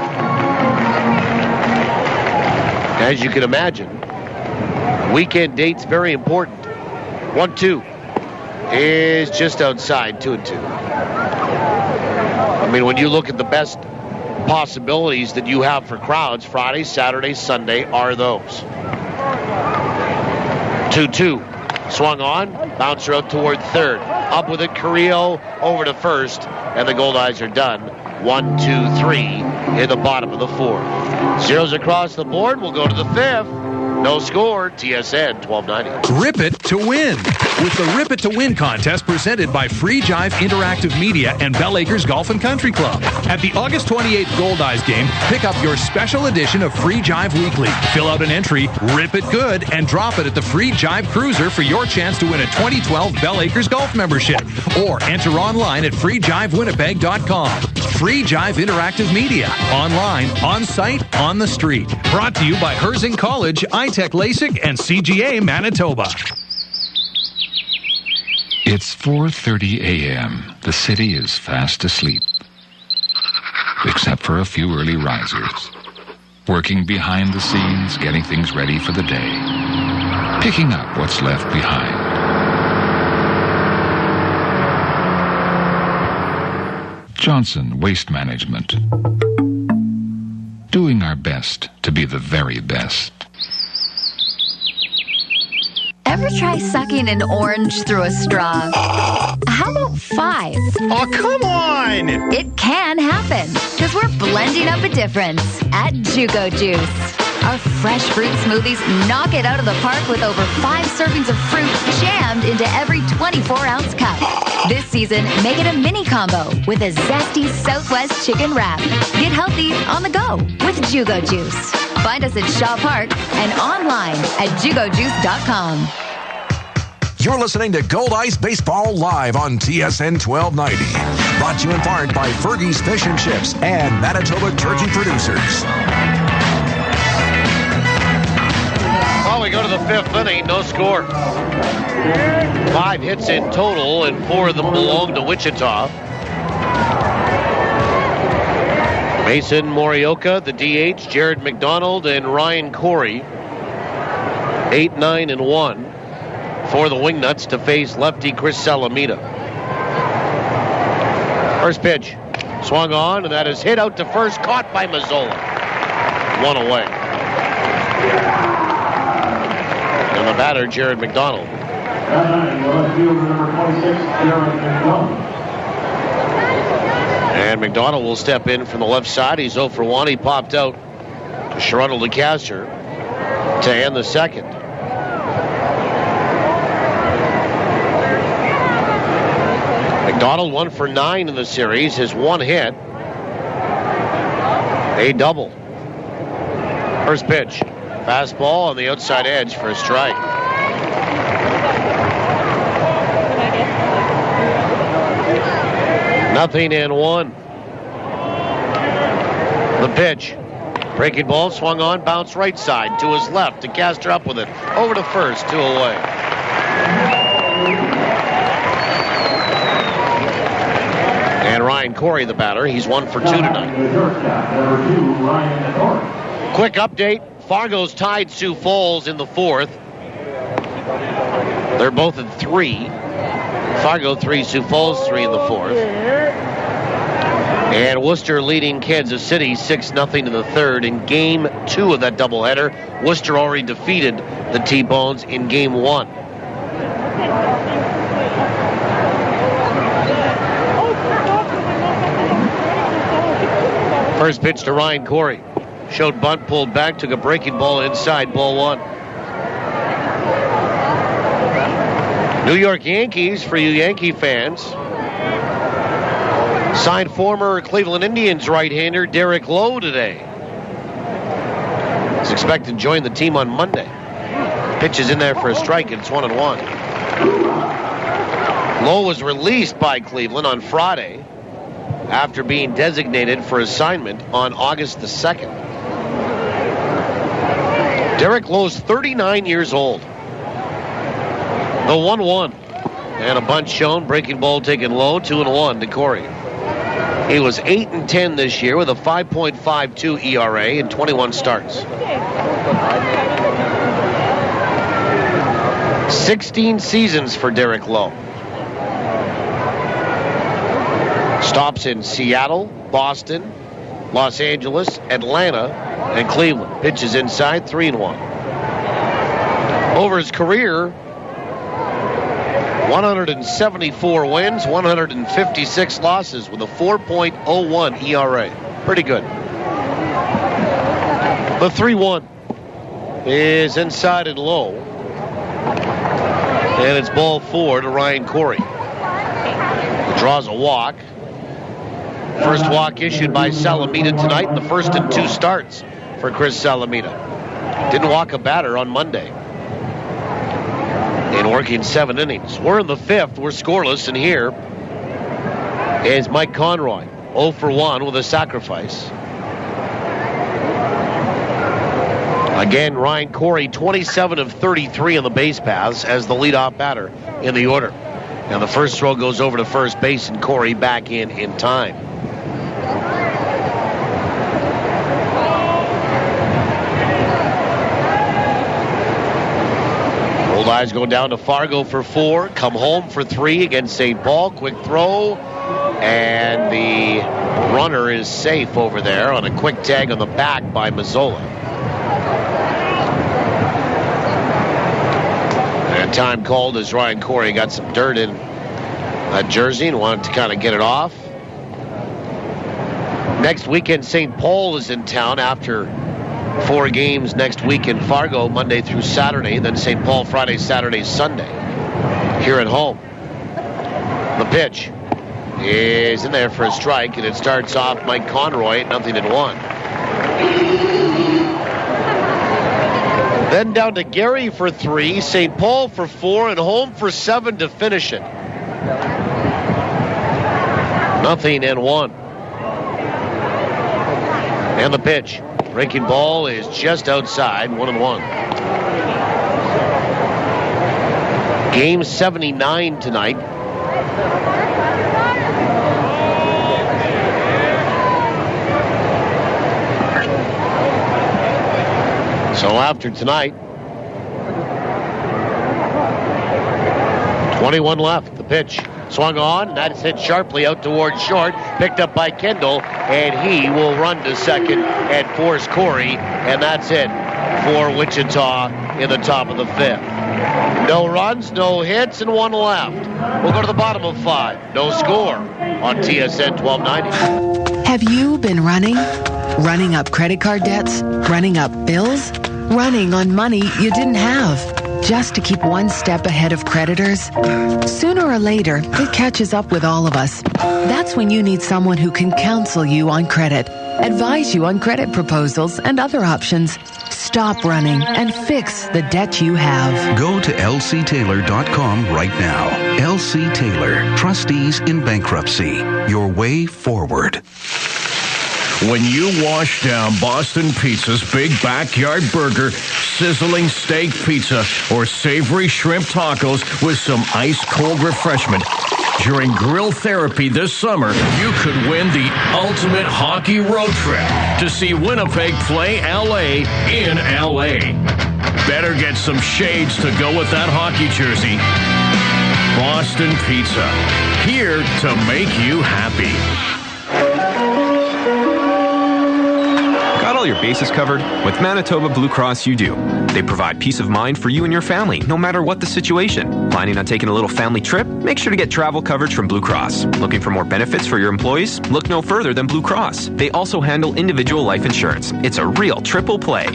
As you can imagine, weekend dates very important. 1-2 is just outside, 2-2. I mean, when you look at the best possibilities that you have for crowds, Friday, Saturday, Sunday are those. 2-2. Swung on, bouncer out toward third. Up with it, Carrillo over to first, and the Goldeyes are done. 1, 2, 3 in the bottom of the 4th. Zeros across the board. We'll go to the 5th. No score, TSN 1290. Rip it to win with the Rip It to Win contest presented by Free Jive Interactive Media and Bell Acres Golf and Country Club. At the August 28th Goldeyes game, pick up your special edition of Free Jive Weekly. Fill out an entry, rip it good, and drop it at the Free Jive Cruiser for your chance to win a 2012 Bell Acres Golf membership. Or enter online at freejivewinnipeg.com. Free Jive Interactive Media. Online, on site, on the street. Brought to you by Herzing College, iTech LASIK, and CGA Manitoba. It's 4:30 a.m. The city is fast asleep. Except for a few early risers. Working behind the scenes, getting things ready for the day. Picking up what's left behind. Johnson Waste Management. Doing our best to be the very best. Ever try sucking an orange through a straw? How about 5? Oh, come on! It can happen, because we're blending up a difference at Jugo Juice. Our fresh fruit smoothies knock it out of the park with over 5 servings of fruit jammed into every 24-ounce cup. This season, make it a mini combo with a zesty Southwest chicken wrap. Get healthy on the go with Jugo Juice. Find us at Shaw Park and online at jugojuice.com. You're listening to Goldeyes Baseball live on TSN 1290. Brought to you in part by Fergie's Fish and Chips and Manitoba Turkey Producers. Well, we go to the 5th inning, no score. 5 hits in total, and 4 of them belong to Wichita. Mason Morioka, the DH, Jared McDonald, and Ryan Corey. 8, 9, and 1 for the Wingnuts to face lefty Chris Salamida. First pitch, swung on, and that is hit out to first, caught by Mazzola. 1 away. And the batter, Jared McDonald. And McDonald will step in from the left side. He's 0 for 1. He popped out to Sherrod DeCastro to end the second. McDonald 1 for 9 in the series. His 1 hit, a double. First pitch, fastball on the outside edge for a strike. Nothing and 1. The pitch. Breaking ball swung on, bounced right side to his left. DeCastro up with it. Over to first, 2 away. And Ryan Corey, the batter. He's 1 for 2 tonight. Quick update. Fargo's tied Sioux Falls in the 4th. They're both at 3. Fargo 3, Sioux Falls 3 in the 4th. And Worcester leading Kansas City 6-0 in the 3rd. In Game 2 of that doubleheader, Worcester already defeated the T-Bones in Game 1. First pitch to Ryan Corey. Showed bunt, pulled back, took a breaking ball inside, ball 1. New York Yankees, for you Yankee fans, signed former Cleveland Indians right-hander Derek Lowe today. He's expected to join the team on Monday. Pitch is in there for a strike, and it's 1-1. Lowe was released by Cleveland on Friday after being designated for assignment on August the 2nd. Derek Lowe's 39 years old. The 1-1. And a bunt shown. Breaking ball taken low. 2-1 to Corey. He was 8-10 this year with a 5.52 ERA in 21 starts. 16 seasons for Derek Lowe. Stops in Seattle, Boston, Los Angeles, Atlanta, and Cleveland. Pitches inside, 3-1. Over his career, 174 wins, 156 losses with a 4.01 ERA. Pretty good. The 3-1 is inside and low. And it's ball 4 to Ryan Corey. He draws a walk. First walk issued by Salamida tonight in the first in 2 starts for Chris Salamida. Didn't walk a batter on Monday in working 7 innings. We're in the 5th. We're scoreless, and here is Mike Conroy, 0 for 1 with a sacrifice. Again, Ryan Corey, 27 of 33 on the base paths as the leadoff batter in the order. Now the first throw goes over to first base, and Corey back in time. Goldeyes go down to Fargo for 4, come home for 3 against St. Paul. Quick throw, and the runner is safe over there on a quick tag on the back by Mazzola. And That time called as Ryan Corey got some dirt in a jersey and wanted to kind of get it off. Next weekend, St. Paul is in town after 4 games next week in Fargo, Monday through Saturday. Then St. Paul Friday, Saturday, Sunday here at home. The pitch is in there for a strike, and it starts off Mike Conroy at 0-1. Then down to Gary for 3, St. Paul for 4, and home for 7 to finish it. 0-1. And the pitch. Breaking ball is just outside, 1-1. Game 79 tonight. So after tonight, 21 left. The pitch swung on, and that's hit sharply out towards short. Picked up by Kendall, and he will run to second and force Corey, and that's it for Wichita in the top of the 5th. No runs, no hits, and 1 left. We'll go to the bottom of 5. No score on TSN 1290. Have you been running? Running up credit card debts? Running up bills? Running on money you didn't have? Just to keep one step ahead of creditors? Sooner or later, it catches up with all of us. That's when you need someone who can counsel you on credit, advise you on credit proposals and other options. Stop running and fix the debt you have. Go to lctaylor.com right now. LC Taylor, trustees in bankruptcy. Your way forward. When you wash down Boston Pizza's big backyard burger, sizzling steak pizza, or savory shrimp tacos with some ice-cold refreshment during grill therapy this summer, you could win the ultimate hockey road trip to see Winnipeg play LA in LA. Better get some shades to go with that hockey jersey. Boston Pizza, here to make you happy. Got all your bases covered? With Manitoba Blue Cross, you do. They provide peace of mind for you and your family, no matter what the situation. Planning on taking a little family trip? Make sure to get travel coverage from Blue Cross. Looking for more benefits for your employees? Look no further than Blue Cross. They also handle individual life insurance. It's a real triple play.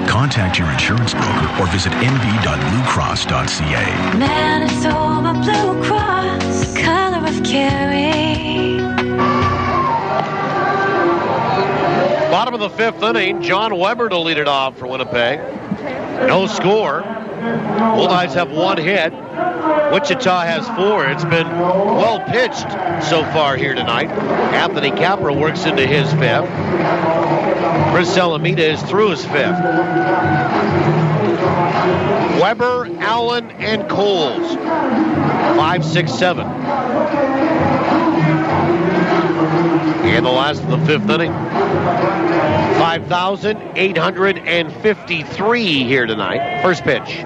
Contact your insurance broker or visit nb.bluecross.ca. Manitoba Blue Cross, color of caring. Bottom of the 5th inning, John Weber to lead it off for Winnipeg. No score. Goldeyes have 1 hit. Wichita has 4. It's been well pitched so far here tonight. Anthony Capra works into his 5th. Chris Salamida is through his 5th. Weber, Allen, and Coles. 5, 6, 7. And the last of the 5th inning. 5,853 here tonight. First pitch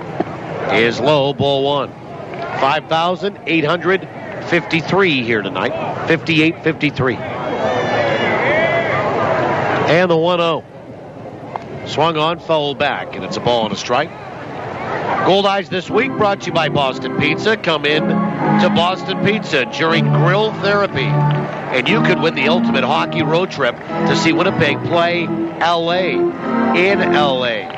is low, ball 1. 5,853 here tonight. 58-53. And the 1-0. Swung on, fouled back, and it's a ball and a strike. Goldeyes this week brought to you by Boston Pizza. Come in to Boston Pizza during grill therapy, and you could win the ultimate hockey road trip to see Winnipeg play LA in LA.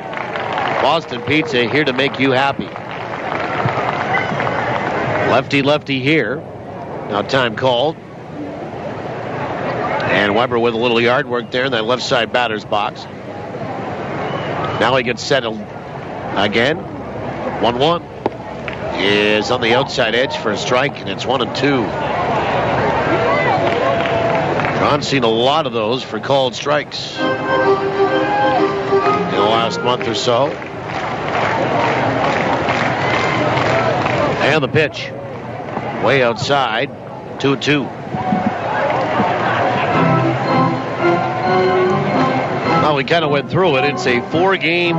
Boston Pizza, here to make you happy. Lefty here. Now time called. And Weber with a little yard work there in that left side batter's box. Now he gets settled again. 1-1 is on the outside edge for a strike, and it's 1-2. John's seen a lot of those for called strikes in the last month or so. And the pitch way outside, 2-2. Well, we kind of went through it. It's a 4-game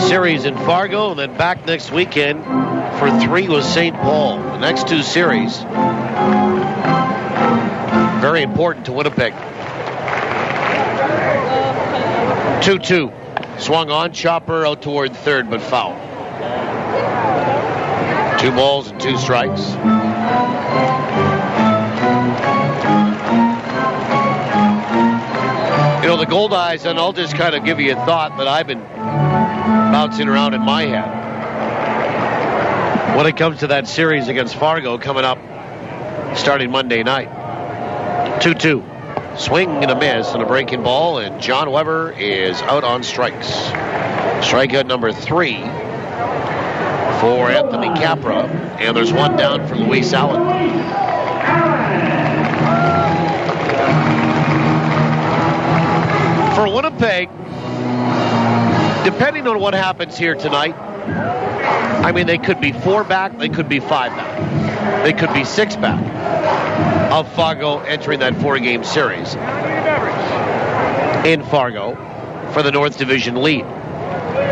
series in Fargo, and then back next weekend for 3 with St. Paul. The next 2 series, very important to Winnipeg. 2-2. Swung on, chopper out toward third, but foul. 2 balls and 2 strikes. You know, the Goldeyes, and I'll just kind of give you a thought that I've been bouncing around in my head. When it comes to that series against Fargo coming up starting Monday night. 2-2. Swing and a miss and a breaking ball, and John Weber is out on strikes. Strikeout number 3 for Anthony Capra, and there's 1 down for Luis Allen. For Winnipeg, depending on what happens here tonight, I mean, they could be 4 back, they could be 5 back, they could be 6 back of Fargo entering that 4-game series in Fargo for the North Division lead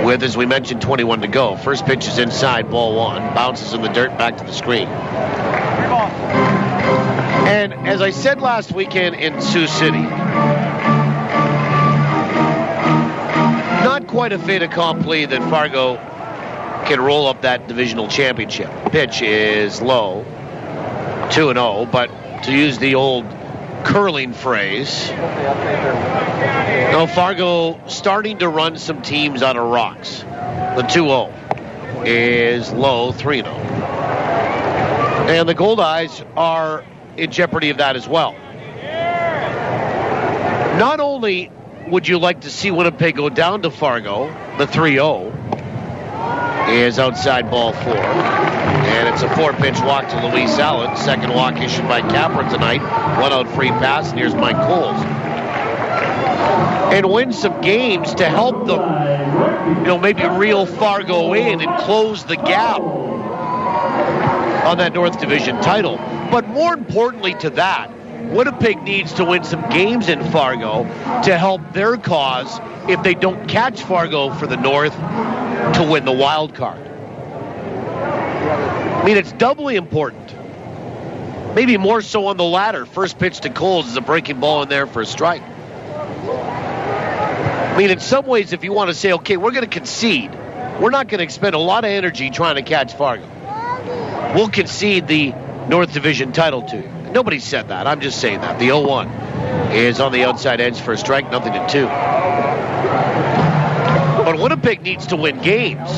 with, as we mentioned, 21 to go. First pitch is inside, ball 1, bounces in the dirt, back to the screen. And as I said last weekend in Sioux City, not quite a fait accompli that Fargo can roll up that divisional championship. Pitch is low, 2-0, but to use the old curling phrase, Fargo starting to run some teams out of rocks. The 2-0 is low, 3-0. And the Goldeyes are in jeopardy of that as well. Not only would you like to see Winnipeg go down to Fargo, the 3-0 is outside, ball 4. And it's a 4-pitch walk to Luis Allen. Second walk issued by Capra tonight. 1 out, free pass, and here's Mike Coles. And win some games to help them, maybe reel Fargo in and close the gap on that North Division title. But more importantly to that, Winnipeg needs to win some games in Fargo to help their cause if they don't catch Fargo for the North to win the wild card. I mean, it's doubly important. Maybe more so on the latter. First pitch to Coles is a breaking ball in there for a strike. I mean, in some ways, if you want to say, okay, we're going to concede, we're not going to expend a lot of energy trying to catch Fargo. We'll concede the North Division title to you. Nobody said that. I'm just saying that. The 0-1 is on the outside edge for a strike, 0-2. But Winnipeg needs to win games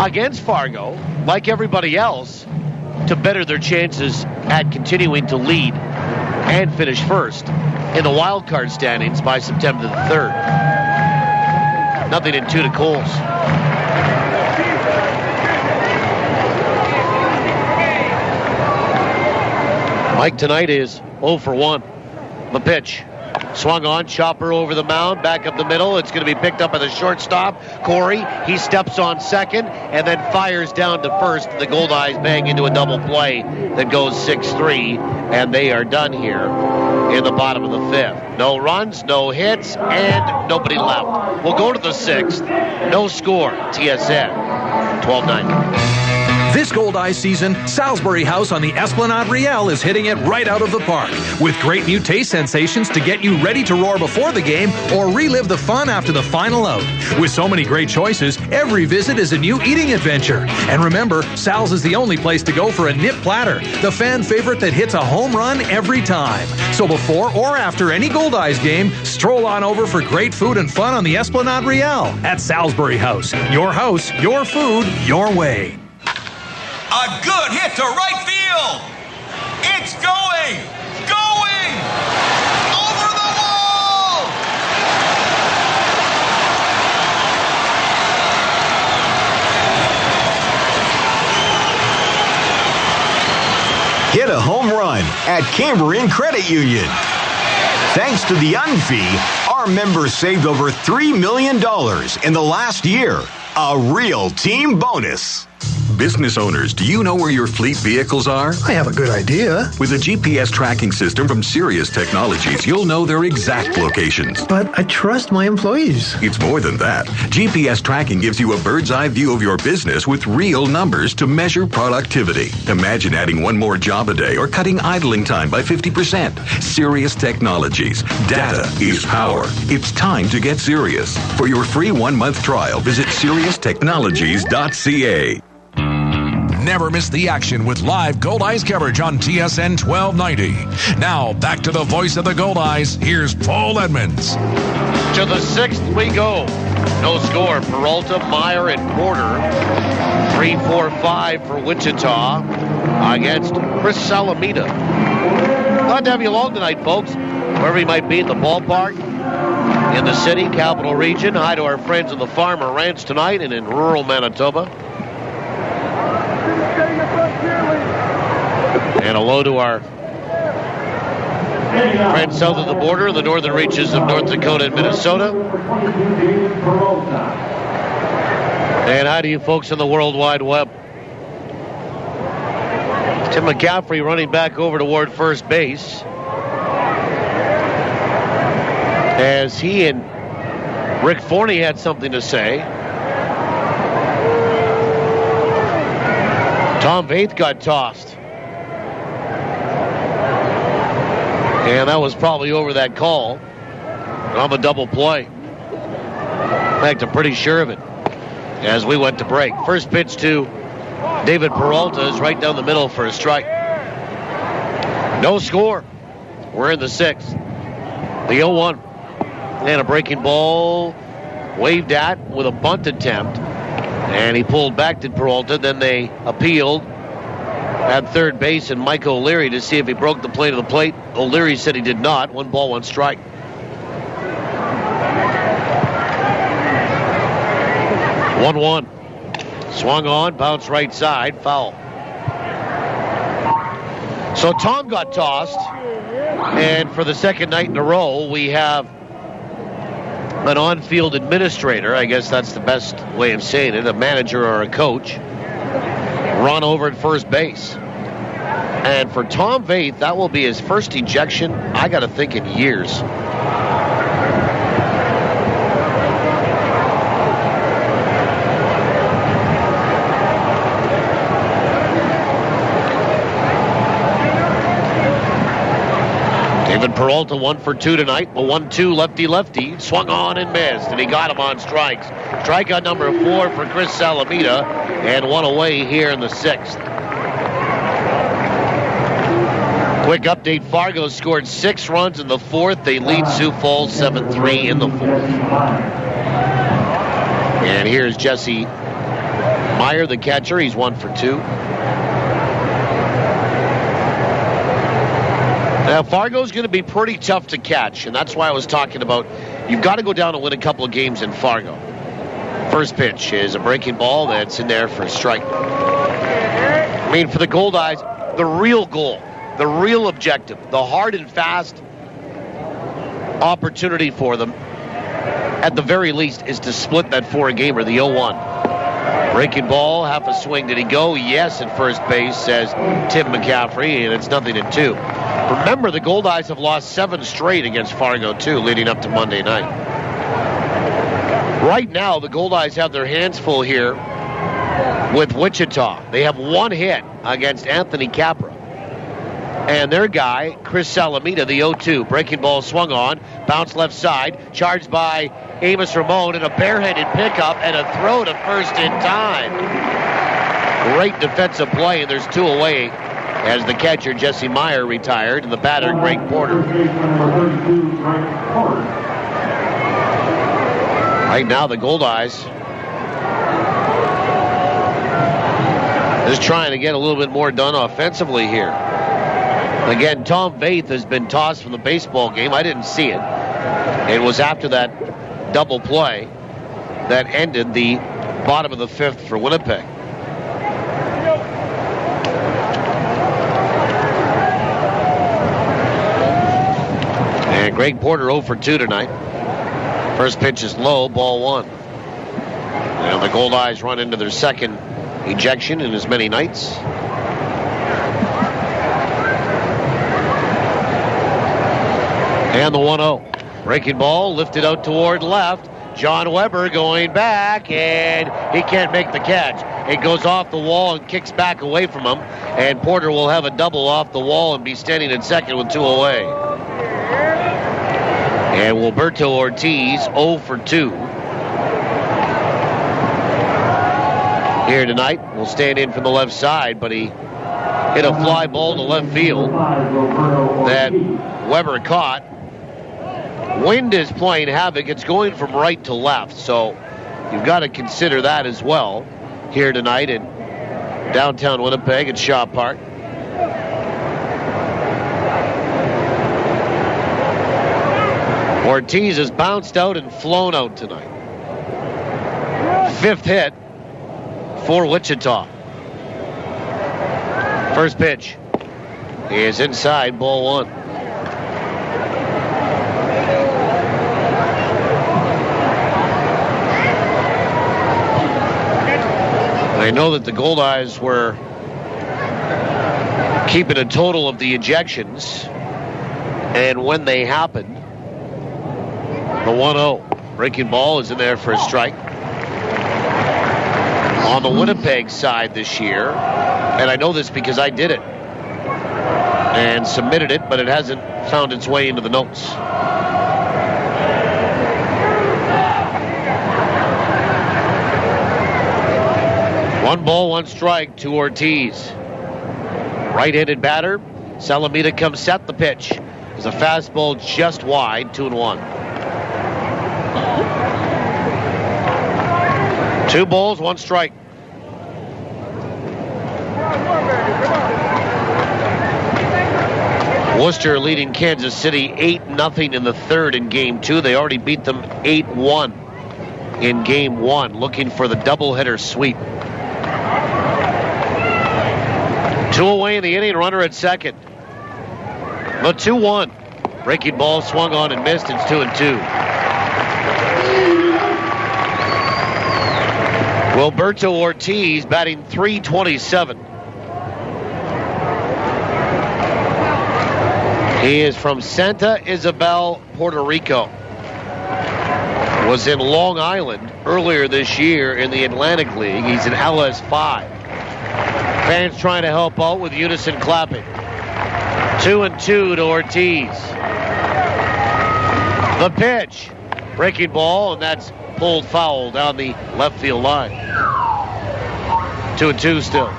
against Fargo, like everybody else, to better their chances at continuing to lead and finish first in the wild card standings by September the 3rd. 0-2 to Coles. Mike tonight is 0 for 1. The pitch. Swung on, chopper over the mound, back up the middle. It's going to be picked up by the shortstop, Corey. He steps on second and then fires down to first. The Goldeyes bang into a double play that goes 6-3, and they are done here in the bottom of the 5th. No runs, no hits, and nobody left. We'll go to the 6th. No score. TSN 1290. This Goldeyes season, Salisbury House on the Esplanade Riel is hitting it right out of the park with great new taste sensations to get you ready to roar before the game or relive the fun after the final out. With so many great choices, every visit is a new eating adventure. And remember, Sal's is the only place to go for a nip platter, the fan favorite that hits a home run every time. So before or after any Goldeyes game, stroll on over for great food and fun on the Esplanade Riel at Salisbury House. Your house, your food, your way. A good hit to right field. It's going, over the wall. Hit a home run at Cambrian Credit Union. Thanks to the UNFI, our members saved over $3 million in the last year. A real team bonus. Business owners, do you know where your fleet vehicles are? I have a good idea. With a GPS tracking system from Sirius Technologies, you'll know their exact locations. But I trust my employees. It's more than that. GPS tracking gives you a bird's eye view of your business with real numbers to measure productivity. Imagine adding 1 more job a day or cutting idling time by 50%. Sirius Technologies. Data is power. It's time to get serious. For your free 1-month trial, visit SiriusTechnologies.ca. Never miss the action with live Goldeyes coverage on TSN 1290. Now, back to the voice of the Goldeyes. Here's Paul Edmonds. To the 6th we go. No score. Peralta, Meyer, and Porter. 3-4-5 for Wichita against Chris Salamida. Glad to have you along tonight, folks. Wherever you might be at the ballpark, in the city, capital region. Hi to our friends of the Farmer Ranch tonight and in rural Manitoba. And hello to our friends south of the border, the northern reaches of North Dakota and Minnesota. And hi to you folks on the World Wide Web. Tim McCaffrey running back over toward first base, as he and Rick Forney had something to say. Tom Vaith got tossed. And that was probably over that call. On a double play. In fact, I'm pretty sure of it. As we went to break. First pitch to David Peralta is right down the middle for a strike. No score. We're in the 6th. The 0-1. And a breaking ball waved at with a bunt attempt. And he pulled back to Peralta. Then they appealed at third base and Mike O'Leary to see if he broke the plate of the plate. O'Leary said he did not. 1 ball, 1 strike. One. Swung on, bounced right side, foul. So Tom got tossed. And for the second night in a row, we have an on-field administrator, I guess that's the best way of saying it, a manager or a coach, run over at first base. And for Tom Vaith, that will be his first ejection, I got to think, in years. David Peralta 1 for 2 tonight. A 1-2 lefty-lefty. Swung on and missed, and he got him on strikes. Strikeout number 4 for Chris Salamida, and 1 away here in the 6th. Quick update, Fargo scored 6 runs in the 4th. They lead Sioux Falls 7-3 in the 4th. And here's Jesse Meyer, the catcher. He's 1 for 2. Now, Fargo's going to be pretty tough to catch, and that's why I was talking about you've got to go down and win a couple of games in Fargo. First pitch is a breaking ball that's in there for a strike. I mean, for the Goldeyes, the real goal, the real objective, the hard and fast opportunity for them, at the very least, is to split that 4-gamer, the 0-1. Breaking ball, half a swing. Did he go? Yes, at first base, says Tim McCaffrey, and it's 0-2. Remember, the Goldeyes have lost 7 straight against Fargo, too, leading up to Monday night. Right now, the Goldeyes have their hands full here with Wichita. They have 1 hit against Anthony Capra. And their guy, Chris Salamida, the 0-2. Breaking ball swung on, bounced left side, charged by Amos Ramon, and a barehanded pickup and a throw to first in time. Great defensive play, and there's 2 away as the catcher, Jesse Meyer, retired, and the batter, Greg Porter. Right now, the Goldeyes is trying to get a little bit more done offensively here. Again, Tom Vaith has been tossed from the baseball game. I didn't see it. It was after that double play that ended the bottom of the 5th for Winnipeg. And Greg Porter 0 for 2 tonight. First pitch is low, ball 1. And the Goldeyes run into their second ejection in as many nights. And the 1-0. Breaking ball lifted out toward left. John Weber going back, and he can't make the catch. It goes off the wall and kicks back away from him. And Porter will have a double off the wall and be standing in second with 2 away. And Wilberto Ortiz 0 for 2. here tonight. Will stand in from the left side, but he hit a fly ball to left field that Weber caught. Wind is playing havoc. It's going from right to left, so you've got to consider that as well here tonight in downtown Winnipeg at Shaw Park. Ortiz has bounced out and flown out tonight. 5th hit for Wichita. First pitch is inside, ball 1. I know that the Goldeyes were keeping a total of the ejections, and when they happened, the 1-0 breaking ball is in there for a strike. On the Winnipeg side this year, and I know this because I did it and submitted it, but it hasn't found its way into the notes. One ball, one strike to Ortiz. Right-handed batter. Salamida comes set. The pitch is a fastball just wide, 2-1. 2 balls, 1 strike. Worcester leading Kansas City 8-0 in the 3rd in Game 2. They already beat them 8-1 in Game 1, looking for the doubleheader sweep. 2 away in the inning, runner at second. The 2-1. Breaking ball swung on and missed. It's 2-2. Wilberto Ortiz batting .327. He is from Santa Isabel, Puerto Rico. Was in Long Island earlier this year in the Atlantic League. He's in LS5. Fans trying to help out with unison clapping. 2-2 to Ortiz. The pitch. Breaking ball, and that's pulled foul down the left field line. 2-2 still.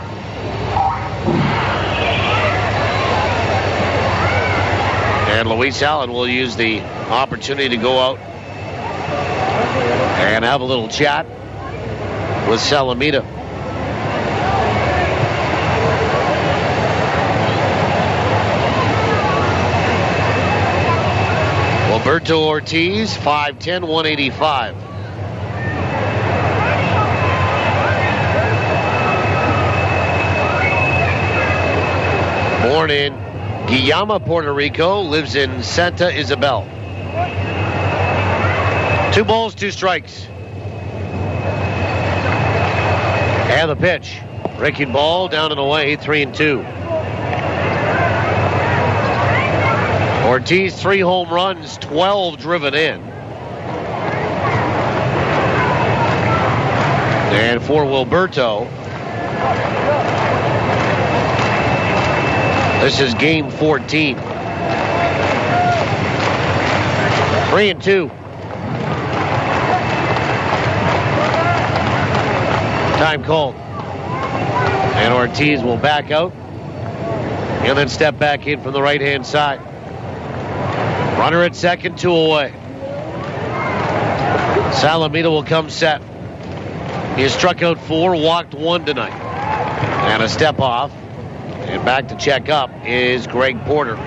And Luis Allen will use the opportunity to go out and have a little chat with Salamida. Wilberto Ortiz, 5'10", 185. Born in Guayama, Puerto Rico, lives in Santa Isabel. 2 balls, 2 strikes. And the pitch. Breaking ball down and away, 3-2. Ortiz, 3 home runs, 12 driven in. And for Wilberto, this is game 14. 3-2. Time called. And Ortiz will back out and then step back in from the right-hand side. Runner at second, 2 away. Salamida will come set. He has struck out 4, walked 1 tonight. And a step off. And back to check up is Greg Porter.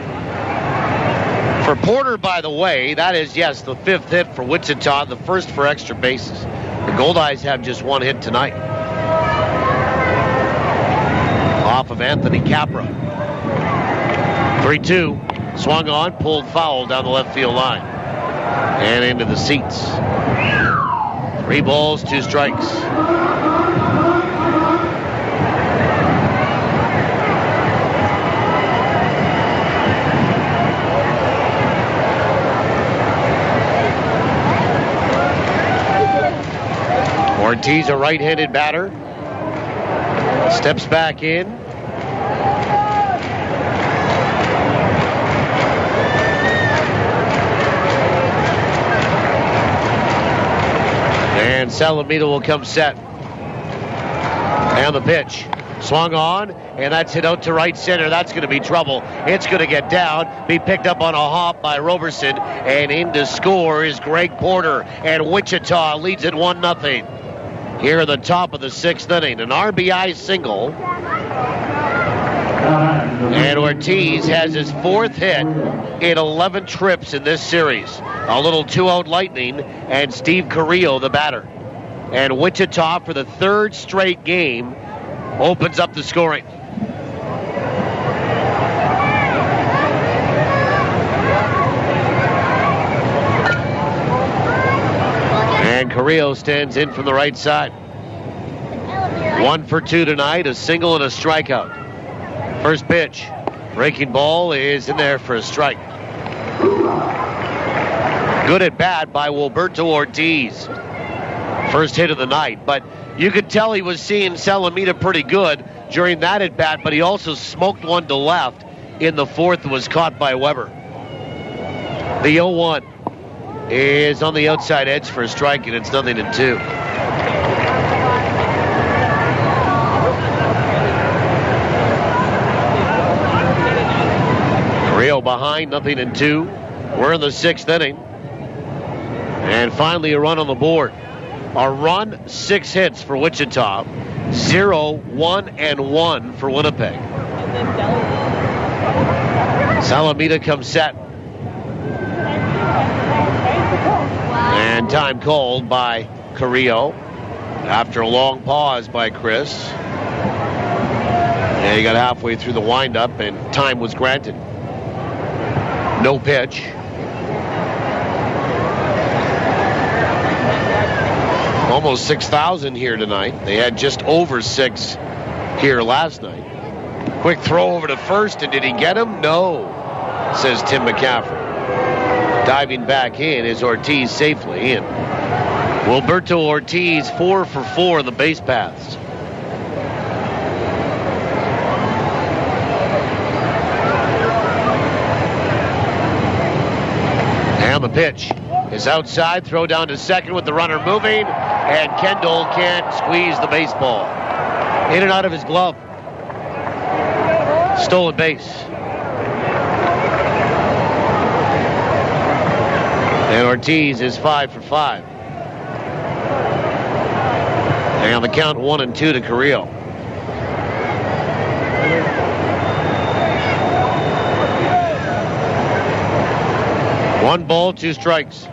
For Porter, by the way, that is, yes, the 5th hit for Wichita, the 1st for extra bases. The Goldeyes have just 1 hit tonight. Off of Anthony Capra. 3-2. Swung on, pulled foul down the left field line. And into the seats. 3 balls, 2 strikes. Ortiz, a right-handed batter. Steps back in. And Salamida will come set. And the pitch. Swung on, and that's hit out to right center. That's going to be trouble. It's going to get down, be picked up on a hop by Roberson, and in to score is Greg Porter. And Wichita leads it 1-0. Here in the top of the 6th inning, an RBI single. And Ortiz has his 4th hit in 11 trips in this series. A little 2-out lightning, and Steve Carrillo, the batter. And Wichita, for the 3rd straight game, opens up the scoring. And Carrillo stands in from the right side. 1 for 2 tonight, a single and a strikeout. First pitch. Breaking ball is in there for a strike. Good at bat by Wilberto Ortiz. First hit of the night, but you could tell he was seeing Salamida pretty good during that at bat, but he also smoked one to left in the 4th and was caught by Weber. The 0-1 is on the outside edge for a strike, and it's 0-2. Carrillo behind, 0-2. We're in the 6th inning. And finally a run on the board. A run, 6 hits for Wichita. 0, 1, and 1 for Winnipeg. Salamida comes set. And time called by Carrillo after a long pause by Chris. And he got halfway through the windup and time was granted. No pitch. Almost 6,000 here tonight. They had just over 6 here last night. Quick throw over to first, and did he get him? No, says Tim McCaffrey. Diving back in is Ortiz safely in. Wilberto Ortiz 4 for 4 in the base paths. And the pitch is outside, throw down to second with the runner moving, and Kendall can't squeeze the baseball. In and out of his glove. Stolen base. And Ortiz is 5 for 5. And on the count, 1-2 to Carrillo. One ball, 2 strikes.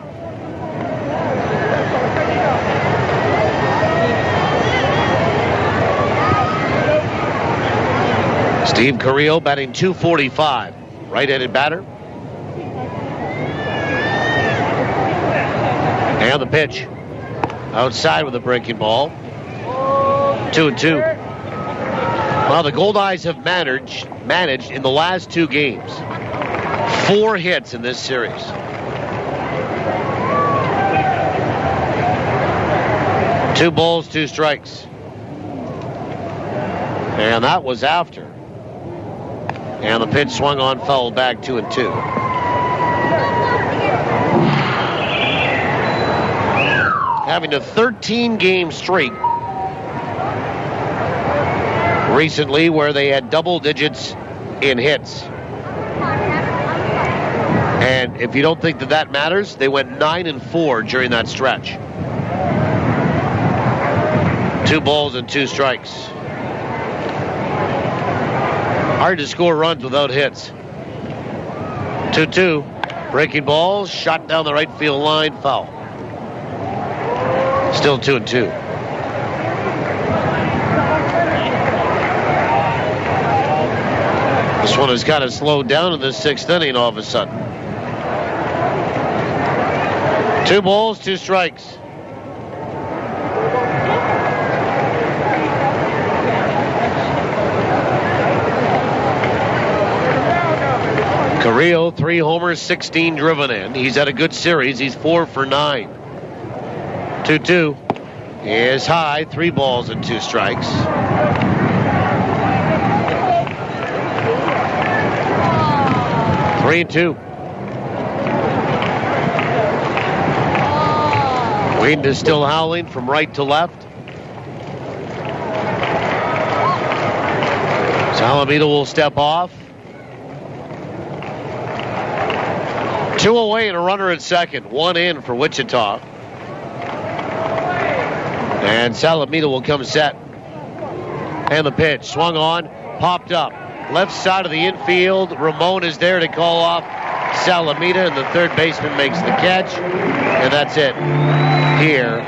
Steve Carrillo batting .245. Right-handed batter. And the pitch. Outside with a breaking ball. 2-2. Well, the Goldeyes have managed in the last 2 games 4 hits in this series. Two balls, 2 strikes. And that was after. And the pitch swung on, fouled back 2-2. Having a 13-game streak recently where they had double digits in hits. And if you don't think that matters, they went 9-4 during that stretch. 2 balls and 2 strikes. Hard to score runs without hits. 2-2. Breaking ball, shot down the right field line, foul. Still 2-2. This one has kind of slowed down in the 6th inning all of a sudden. 2 balls, 2 strikes. Carrillo, 3 homers, 16 driven in. He's had a good series. He's 4 for 9. 2-2 is high. 3 balls and 2 strikes. Three and 2. Wind is still howling from right to left. Salamida will step off. 2 away and a runner at second. 1 in for Wichita. And Salamida will come set. And the pitch. Swung on. Popped up. Left side of the infield. Ramon is there to call off Salamida, and the third baseman makes the catch. And that's it here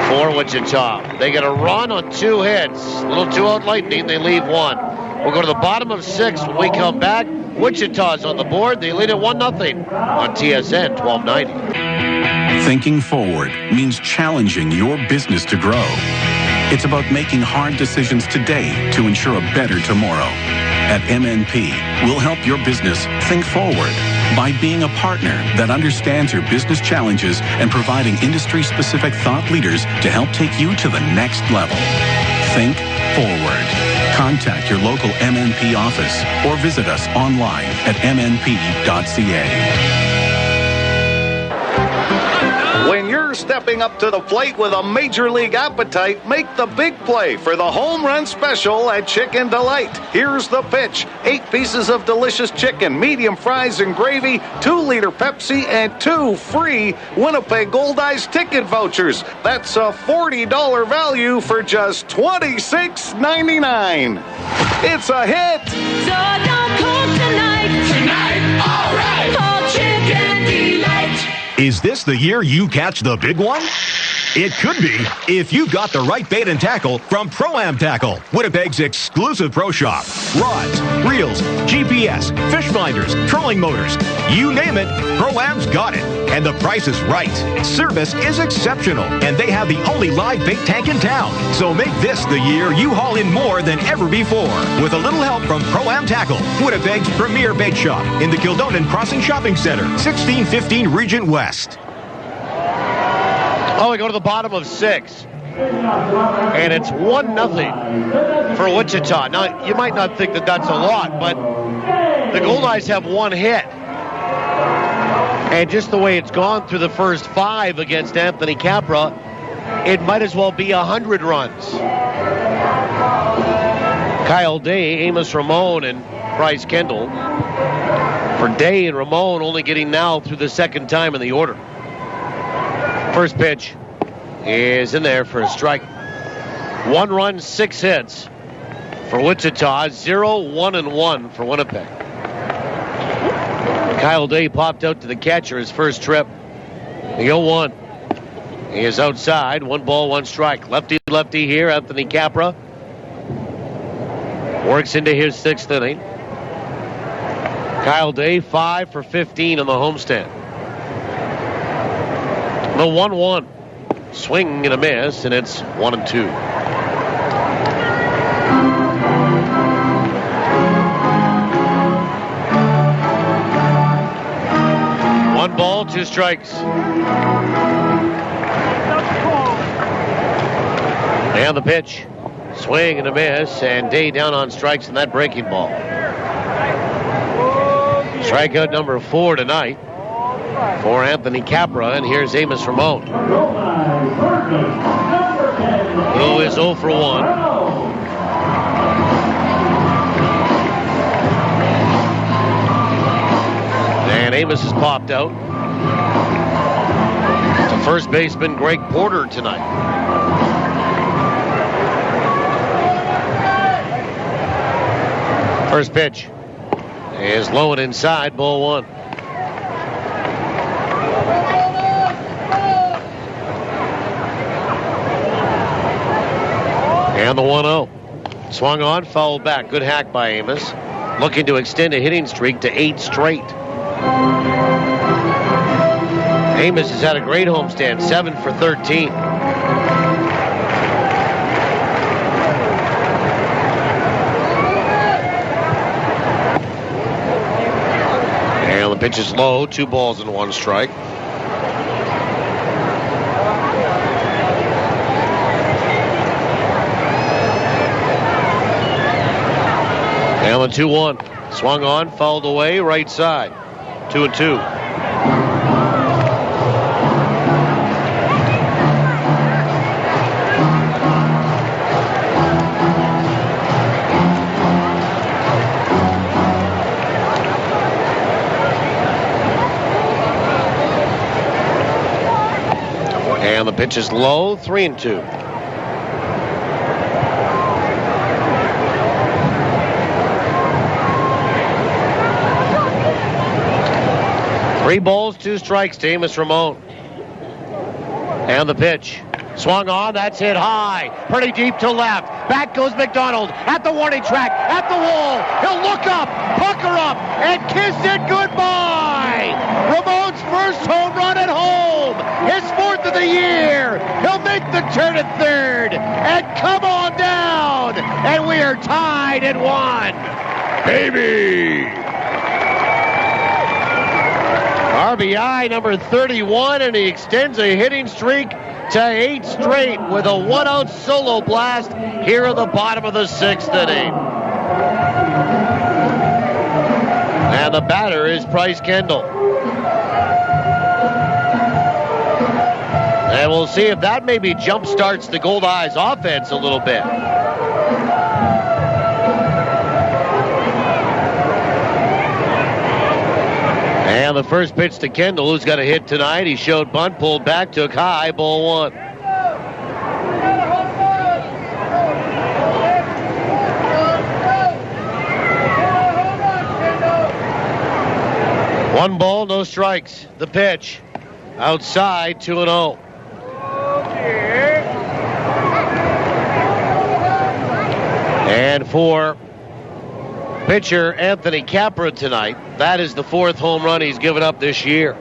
for Wichita. They get a run on 2 hits. A little 2-out lightning. They leave 1. We'll go to the bottom of 6 when we come back. Wichita's on the board. They lead at 1-0 on TSN 1290. Thinking forward means challenging your business to grow. It's about making hard decisions today to ensure a better tomorrow. At MNP, we'll help your business think forward by being a partner that understands your business challenges and providing industry-specific thought leaders to help take you to the next level. Think forward. Contact your local MNP office or visit us online at mnp.ca. When you're stepping up to the plate with a major league appetite, make the big play for the home run special at Chicken Delight. Here's the pitch. 8 pieces of delicious chicken, medium fries and gravy, 2-liter Pepsi, and 2 free Winnipeg Goldeyes ticket vouchers. That's a $40 value for just $26.99. It's a hit. So don't call tonight. Tonight, all right. Call Chicken Delight. Is this the year you catch the big one? It could be if you've got the right bait and tackle from Pro-Am Tackle, Winnipeg's exclusive pro shop. Rods, reels, GPS, fish finders, trolling motors. You name it, Pro-Am's got it. And the price is right. Service is exceptional. And they have the only live bait tank in town. So make this the year you haul in more than ever before. With a little help from Pro-Am Tackle, Winnipeg's premier bait shop in the Kildonan Crossing Shopping Center, 1615 Regent West. Oh, we go to the bottom of 6. And it's 1-0 for Wichita. Now, you might not think that that's a lot, but the Goldeyes have 1 hit. And just the way it's gone through the first 5 against Anthony Capra, it might as well be 100 runs. Kyle Day, Amos Ramon, and Bryce Kendall. For Day and Ramon only getting now through the second time in the order. First pitch is in there for a strike. 1 run, 6 hits for Wichita. 0-1-1 for Winnipeg. Kyle Day popped out to the catcher his first trip. The 0-1. He is outside. 1 ball, 1 strike. Lefty here. Anthony Capra works into his 6th inning. Kyle Day 5 for 15 on the homestand. The 1-1. Swing and a miss, and it's 1-2. One ball, 2 strikes. And the pitch. Swing and a miss, and Day down on strikes in that breaking ball. Strikeout number 4 tonight for Anthony Capra, and here's Amos Ramon, who is 0 for 1. And Amos has popped out. To first baseman Greg Porter tonight. First pitch is low and inside, ball 1. And the 1-0. Swung on, fouled back. Good hack by Amos. Looking to extend a hitting streak to 8 straight. Amos has had a great homestand, 7 for 13. And the pitch is low, 2 balls and 1 strike. And the 2-1. Swung on, fouled away, right side. 2-2. And the pitch is low, 3-2. Three balls, 2 strikes to Amos Ramon. And the pitch. Swung on, that's hit high. Pretty deep to left. Back goes McDonald at the warning track, at the wall. He'll look up, pucker up, and kiss it goodbye. Ramon's first home run at home. His 4th of the year. He'll make the turn at third. And come on down. And we are tied at 1. Baby! RBI number 31, and he extends a hitting streak to 8 straight with a 1-out solo blast here in the bottom of the 6th inning. And the batter is Bryce Kendall. And we'll see if that maybe jump-starts the Goldeyes offense a little bit. And the first pitch to Kendall, who's got a hit tonight. He showed bunt, pulled back, took high, ball 1. One ball, no strikes. The pitch. Outside, 2-0. And for pitcher Anthony Capra tonight, that is the 4th home run he's given up this year.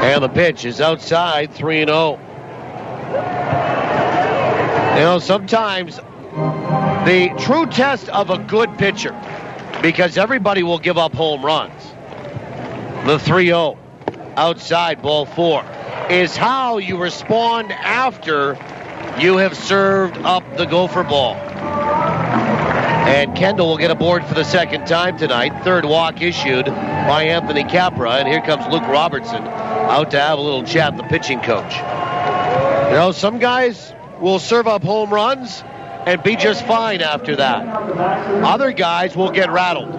And the pitch is outside, 3-0. You know, sometimes the true test of a good pitcher, because everybody will give up home runs, the 3-0, outside, ball 4, is how you respond after you have served up the gopher ball. And Kendall will get aboard for the 2nd time tonight. 3rd walk issued by Anthony Capra. And here comes Luke Robertson out to have a little chat with the pitching coach. You know, some guys will serve up home runs and be just fine after that. Other guys will get rattled.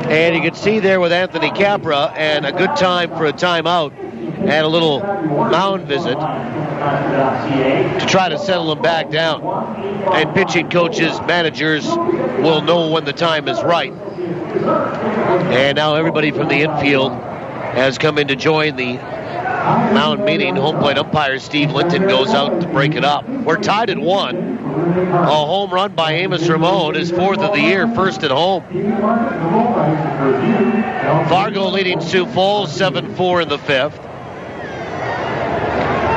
And you can see there with Anthony Capra, and a good time for a timeout and a little mound visit to try to settle him back down. And pitching coaches, managers will know when the time is right. And now everybody from the infield has come in to join the mound meeting. Home plate umpire Steve Linton goes out to break it up. We're tied at 1. A home run by Amos Ramon, his 4th of the year, 1st at home. Fargo leading Sioux Falls 7-4 in the 5th.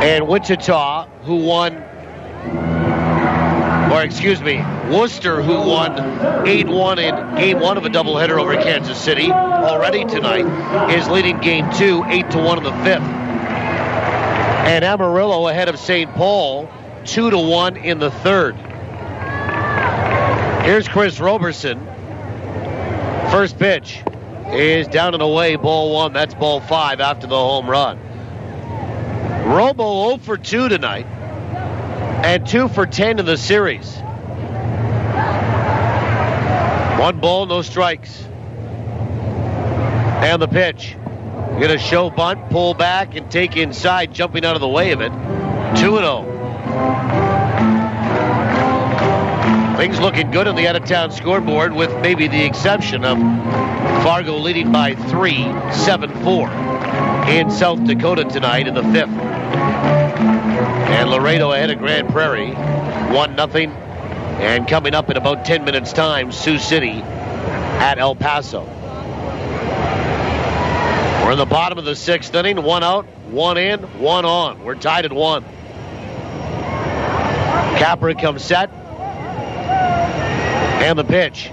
And Wichita, who won, Worcester, who won 8-1 in Game 1 of a doubleheader over Kansas City already tonight, is leading Game 2, 8-1 in the 5th. And Amarillo ahead of St. Paul, 2-1 in the 3rd. Here's Chris Roberson. First pitch is down and away, ball 1. That's ball 5 after the home run. Robo 0 for 2 tonight, and 2 for 10 in the series. 1 ball, no strikes. And the pitch. Gonna show bunt, pull back, and take inside, jumping out of the way of it. 2-0. Things looking good on the out-of-town scoreboard, with maybe the exception of Fargo leading by 3, 7-4 in South Dakota tonight in the 5th. And Laredo ahead of Grand Prairie, 1-0. And coming up in about 10 minutes' time, Sioux City at El Paso. We're in the bottom of the 6th inning. 1 out, 1 in, 1 on. We're tied at 1. Capra comes set. And the pitch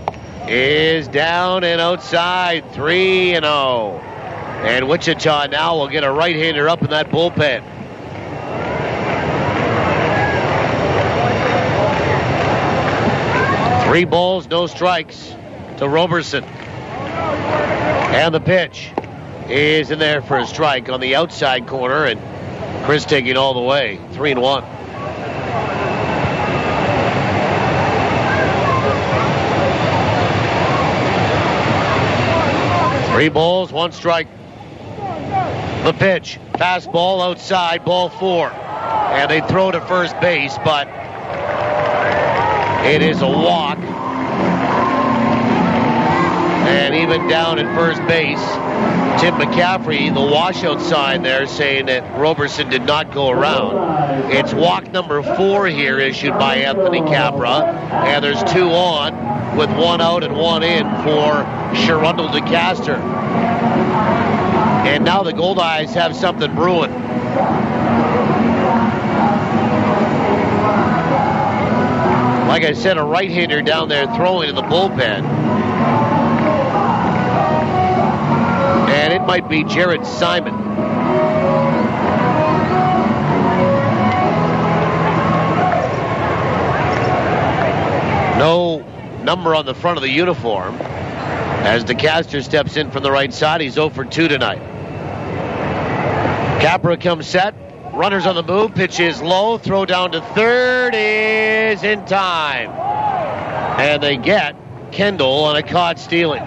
is down and outside, 3-0. And Wichita now will get a right-hander up in that bullpen. Three balls, no strikes to Roberson. And the pitch is in there for a strike on the outside corner, and Chris taking all the way, 3-1. Three balls, 1 strike. The pitch, fastball outside, ball 4. And they throw to first base, but it is a walk. And even down at first base, Tim McCaffrey, the washout sign there, saying that Roberson did not go around. It's walk number 4 here issued by Anthony Capra. And there's 2 on with 1 out and 1 in for Sherundle DeCaster. And now the Goldeyes have something brewing. Like I said, a right-hander down there throwing in the bullpen. And it might be Jared Simon. No number on the front of the uniform. As DeCaster steps in from the right side, he's 0 for 2 tonight. Capra comes set. Runners on the move. Pitch is low. Throw down to third is in time. And they get Kendall on a caught stealing.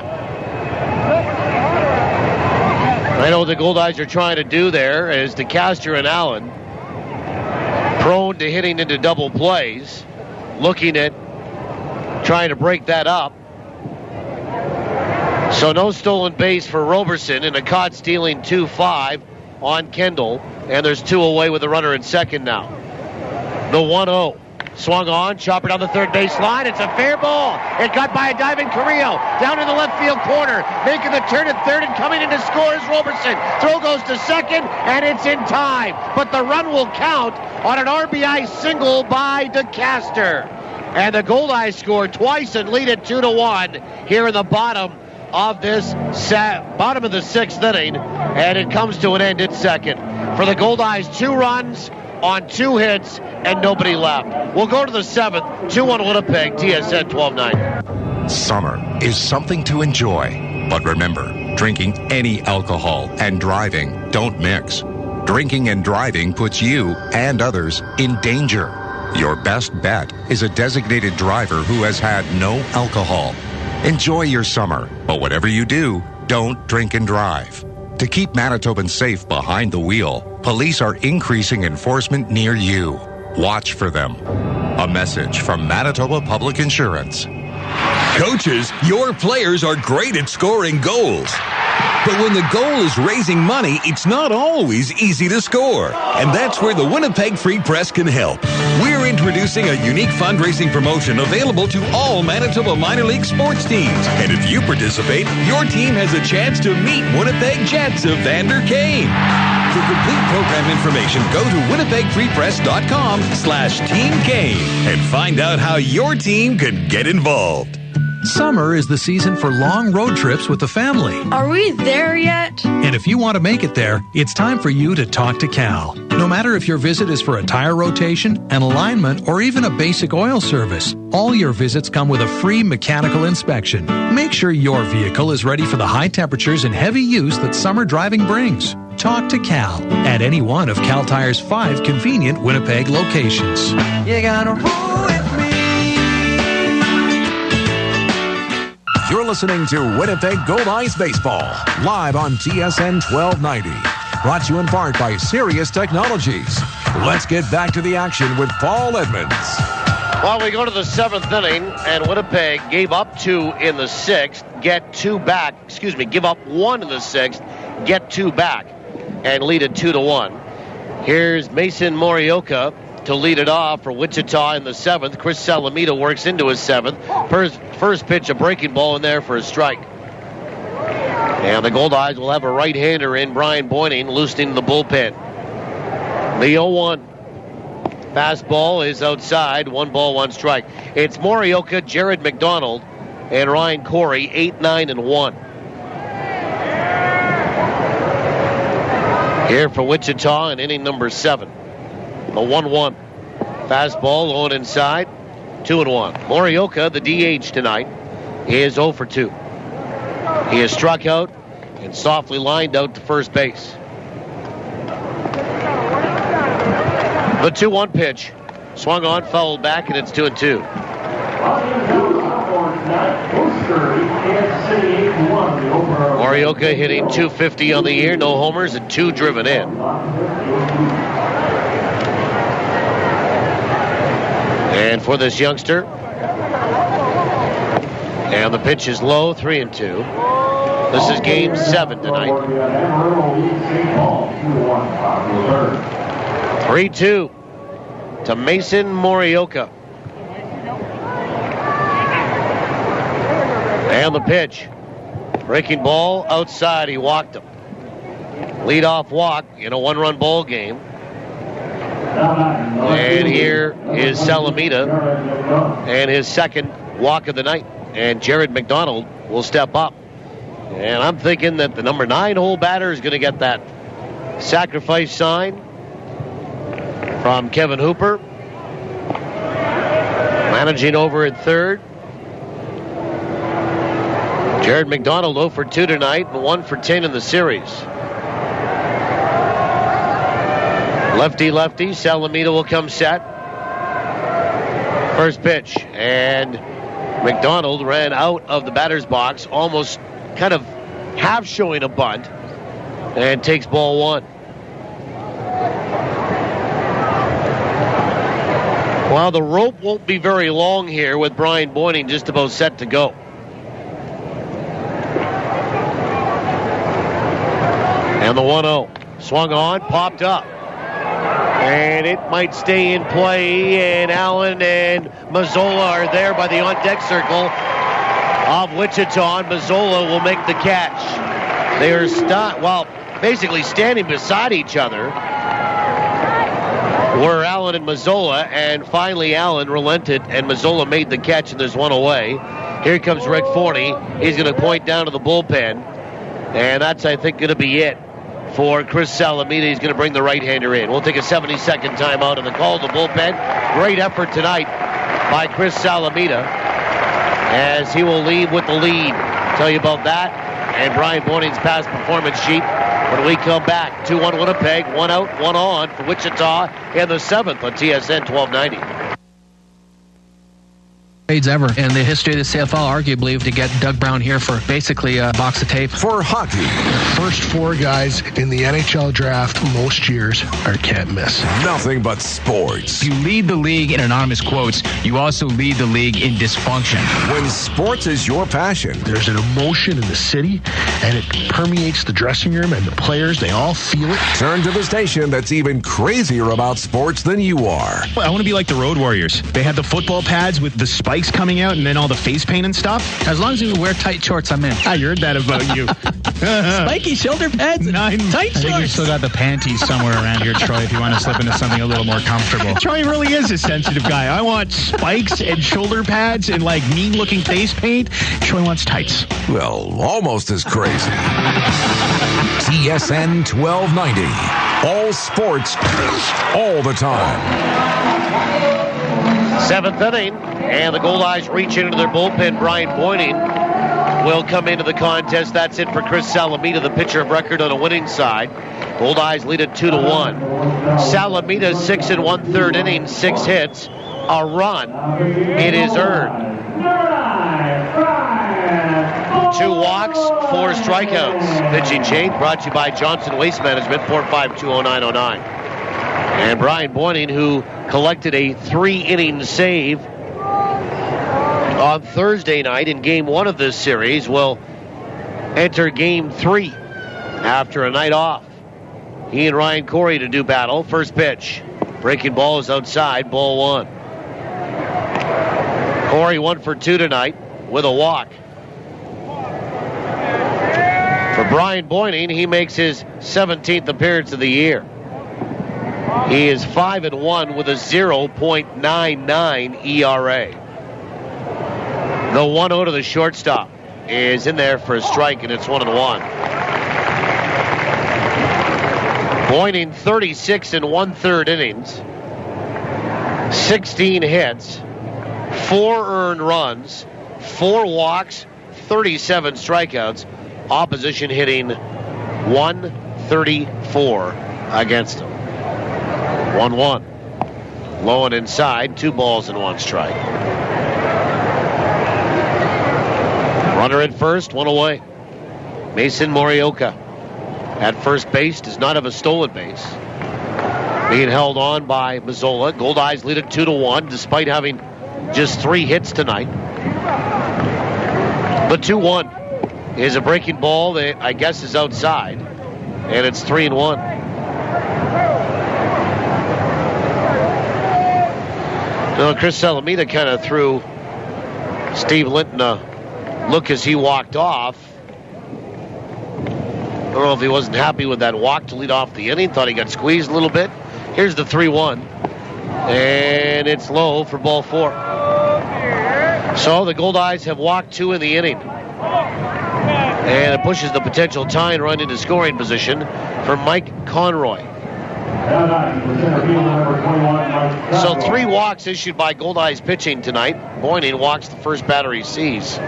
I know what the Goldeyes are trying to do there is DeCaster and Allen prone to hitting into double plays, looking at trying to break that up. So no stolen base for Roberson and a caught stealing 2-5 on Kendall, and there's 2 away with the runner at second now. The 1-0. Swung on, chopper down the third base line. It's a fair ball. It got by a diving Carrillo. Down in the left field corner. Making the turn at third and coming in to score is Roberson. Throw goes to second, and it's in time. But the run will count on an RBI single by DeCaster. And the Goldeyes scored twice and lead it 2-1 here in the bottom of this bottom of the 6th inning. And it comes to an end at second. For the Goldeyes, 2 runs on 2 hits and nobody left. We'll go to the 7th. 2-1 Winnipeg, TSN 1290. Summer is something to enjoy. But remember, drinking any alcohol and driving don't mix. Drinking and driving puts you and others in danger. Your best bet is a designated driver who has had no alcohol. Enjoy your summer, but whatever you do, don't drink and drive. To keep Manitobans safe behind the wheel, police are increasing enforcement near you. Watch for them. A message from Manitoba Public Insurance. Coaches, your players are great at scoring goals. But when the goal is raising money, it's not always easy to score. And that's where the Winnipeg Free Press can help. We're introducing a unique fundraising promotion available to all Manitoba minor league sports teams. And if you participate, your team has a chance to meet Winnipeg Jets of Vander Kane. For complete program information, go to winnipegfreepress.com/Team Kane and find out how your team can get involved. Summer is the season for long road trips with the family. Are we there yet? And if you want to make it there, it's time for you to talk to Cal. No matter if your visit is for a tire rotation, an alignment, or even a basic oil service, all your visits come with a free mechanical inspection. Make sure your vehicle is ready for the high temperatures and heavy use that summer driving brings. Talk to Cal at any one of Cal Tire's 5 convenient Winnipeg locations. You gotta roll with me. You're listening to Winnipeg Goldeyes Baseball, live on TSN 1290. Brought to you in part by Sirius Technologies. Let's get back to the action with Paul Edmonds. Well, we go to the 7th inning, and Winnipeg gave up 2 in the 6th, give up 1 in the 6th, get 2 back, and lead it 2-1. Here's Mason Morioka to lead it off for Wichita in the 7th. Chris Salamida works into his 7th. First pitch, a breaking ball in there for a strike. And the Goldeyes will have a right-hander in Brian Beuning, loosening the bullpen. The 0-1. Fastball is outside. 1 ball, 1 strike. It's Morioka, Jared McDonald, and Ryan Corey, 8, 9, and 1. Here for Wichita in inning number 7. The 1-1. Fastball, low and inside. 2-1. Morioka, the DH tonight, is 0 for 2. He is struck out and softly lined out to first base. The 2-1 pitch. Swung on, fouled back, and it's 2-2. Morioka hitting .250 on the year, no homers and 2 driven in. And for this youngster, and the pitch is low, 3-2. This is game 7 tonight. 3-2 to Mason Morioka. And the pitch. Breaking ball outside. He walked him. Leadoff walk in a 1-run ball game. And here is Salamida and his second walk of the night. And Jared McDonald will step up. And I'm thinking that the number 9 hole batter is going to get that sacrifice sign from Kevin Hooper. Managing over at third. Jared McDonald 0 for 2 tonight and 1 for 10 in the series. Lefty, Salamida will come set. First pitch, and McDonald ran out of the batter's box, almost kind of half showing a bunt, and takes ball 1. Well, the rope won't be very long here with Brian Beuning just about set to go. And the 1-0. Swung on, popped up. And it might stay in play, and Allen and Mazzola are there by the on-deck circle of Wichita, and Mazzola will make the catch. They are basically standing beside each other were Allen and Mazzola, and finally Allen relented, and Mazzola made the catch, and there's one away. Here comes Rick Forney. He's going to point down to the bullpen, and that's, I think, going to be it for Chris Salamida. He's going to bring the right-hander in. We'll take a 70-second timeout in the call to the bullpen. Great effort tonight by Chris Salamida as he will leave with the lead. Tell you about that and Brian Beuning's past performance sheet when we come back. 2-1 Winnipeg, 1 out, 1 on for Wichita in the 7th on TSN 1290. Ever in the history of the CFL, arguably, to get Doug Brown here for basically a box of tape. For hockey, first 4 guys in the NHL draft most years are can't miss. Nothing but sports. You lead the league in anonymous quotes. You also lead the league in dysfunction. When sports is your passion, there's an emotion in the city, and it permeates the dressing room, and the players, they all feel it. Turn to the station that's even crazier about sports than you are. I want to be like the Road Warriors. They had the football pads with the spikes coming out and then all the face paint and stuff. As long as you wear tight shorts, I'm in. I heard that about you. Spiky shoulder pads and tight shorts. I think you still got the panties somewhere around here, Troy, if you want to slip into something a little more comfortable. Troy really is a sensitive guy. I want spikes and shoulder pads and like mean-looking face paint. Troy wants tights. Well, almost as crazy. TSN 1290. All sports, all the time. 7th inning, and the Goldeyes reach into their bullpen. Brian Beuning will come into the contest. That's it for Chris Salamida, the pitcher of record on a winning side. Goldeyes lead it 2-1. Salamida 6 1/3 innings, 6 hits, a run. It is earned. 2 walks, 4 strikeouts. Pitching change brought to you by Johnson Waste Management, 4520909. And Brian Beuning, who collected a 3-inning save on Thursday night in Game 1 of this series, will enter Game 3 after a night off. He and Ryan Corey to do battle. First pitch. Breaking ball is outside, ball 1. Corey 1 for 2 tonight with a walk. For Brian Beuning, he makes his 17th appearance of the year. He is 5-1 with a 0.99 ERA. The 1-0 to the shortstop is in there for a strike, and it's 1-1. Beuning 36 1/3 innings, 16 hits, 4 earned runs, 4 walks, 37 strikeouts. Opposition hitting 134 against him. 1-1. Low and inside, 2 balls and 1 strike. Runner at first, one away. Mason Morioka at first base does not have a stolen base. Being held on by Mazzola. Goldeyes lead it 2-1 despite having just 3 hits tonight. The 2-1 is a breaking ball that I guess is outside, and it's 3-1. So Chris Salamida kind of threw Steve Linton a look as he walked off. I don't know if he wasn't happy with that walk to lead off the inning. Thought he got squeezed a little bit. Here's the 3-1. And it's low for ball 4. So the Goldeyes have walked 2 in the inning. And it pushes the potential tying run into scoring position for Mike Conroy. So 3 walks issued by Goldeyes pitching tonight. Beuning walks the first batter he sees.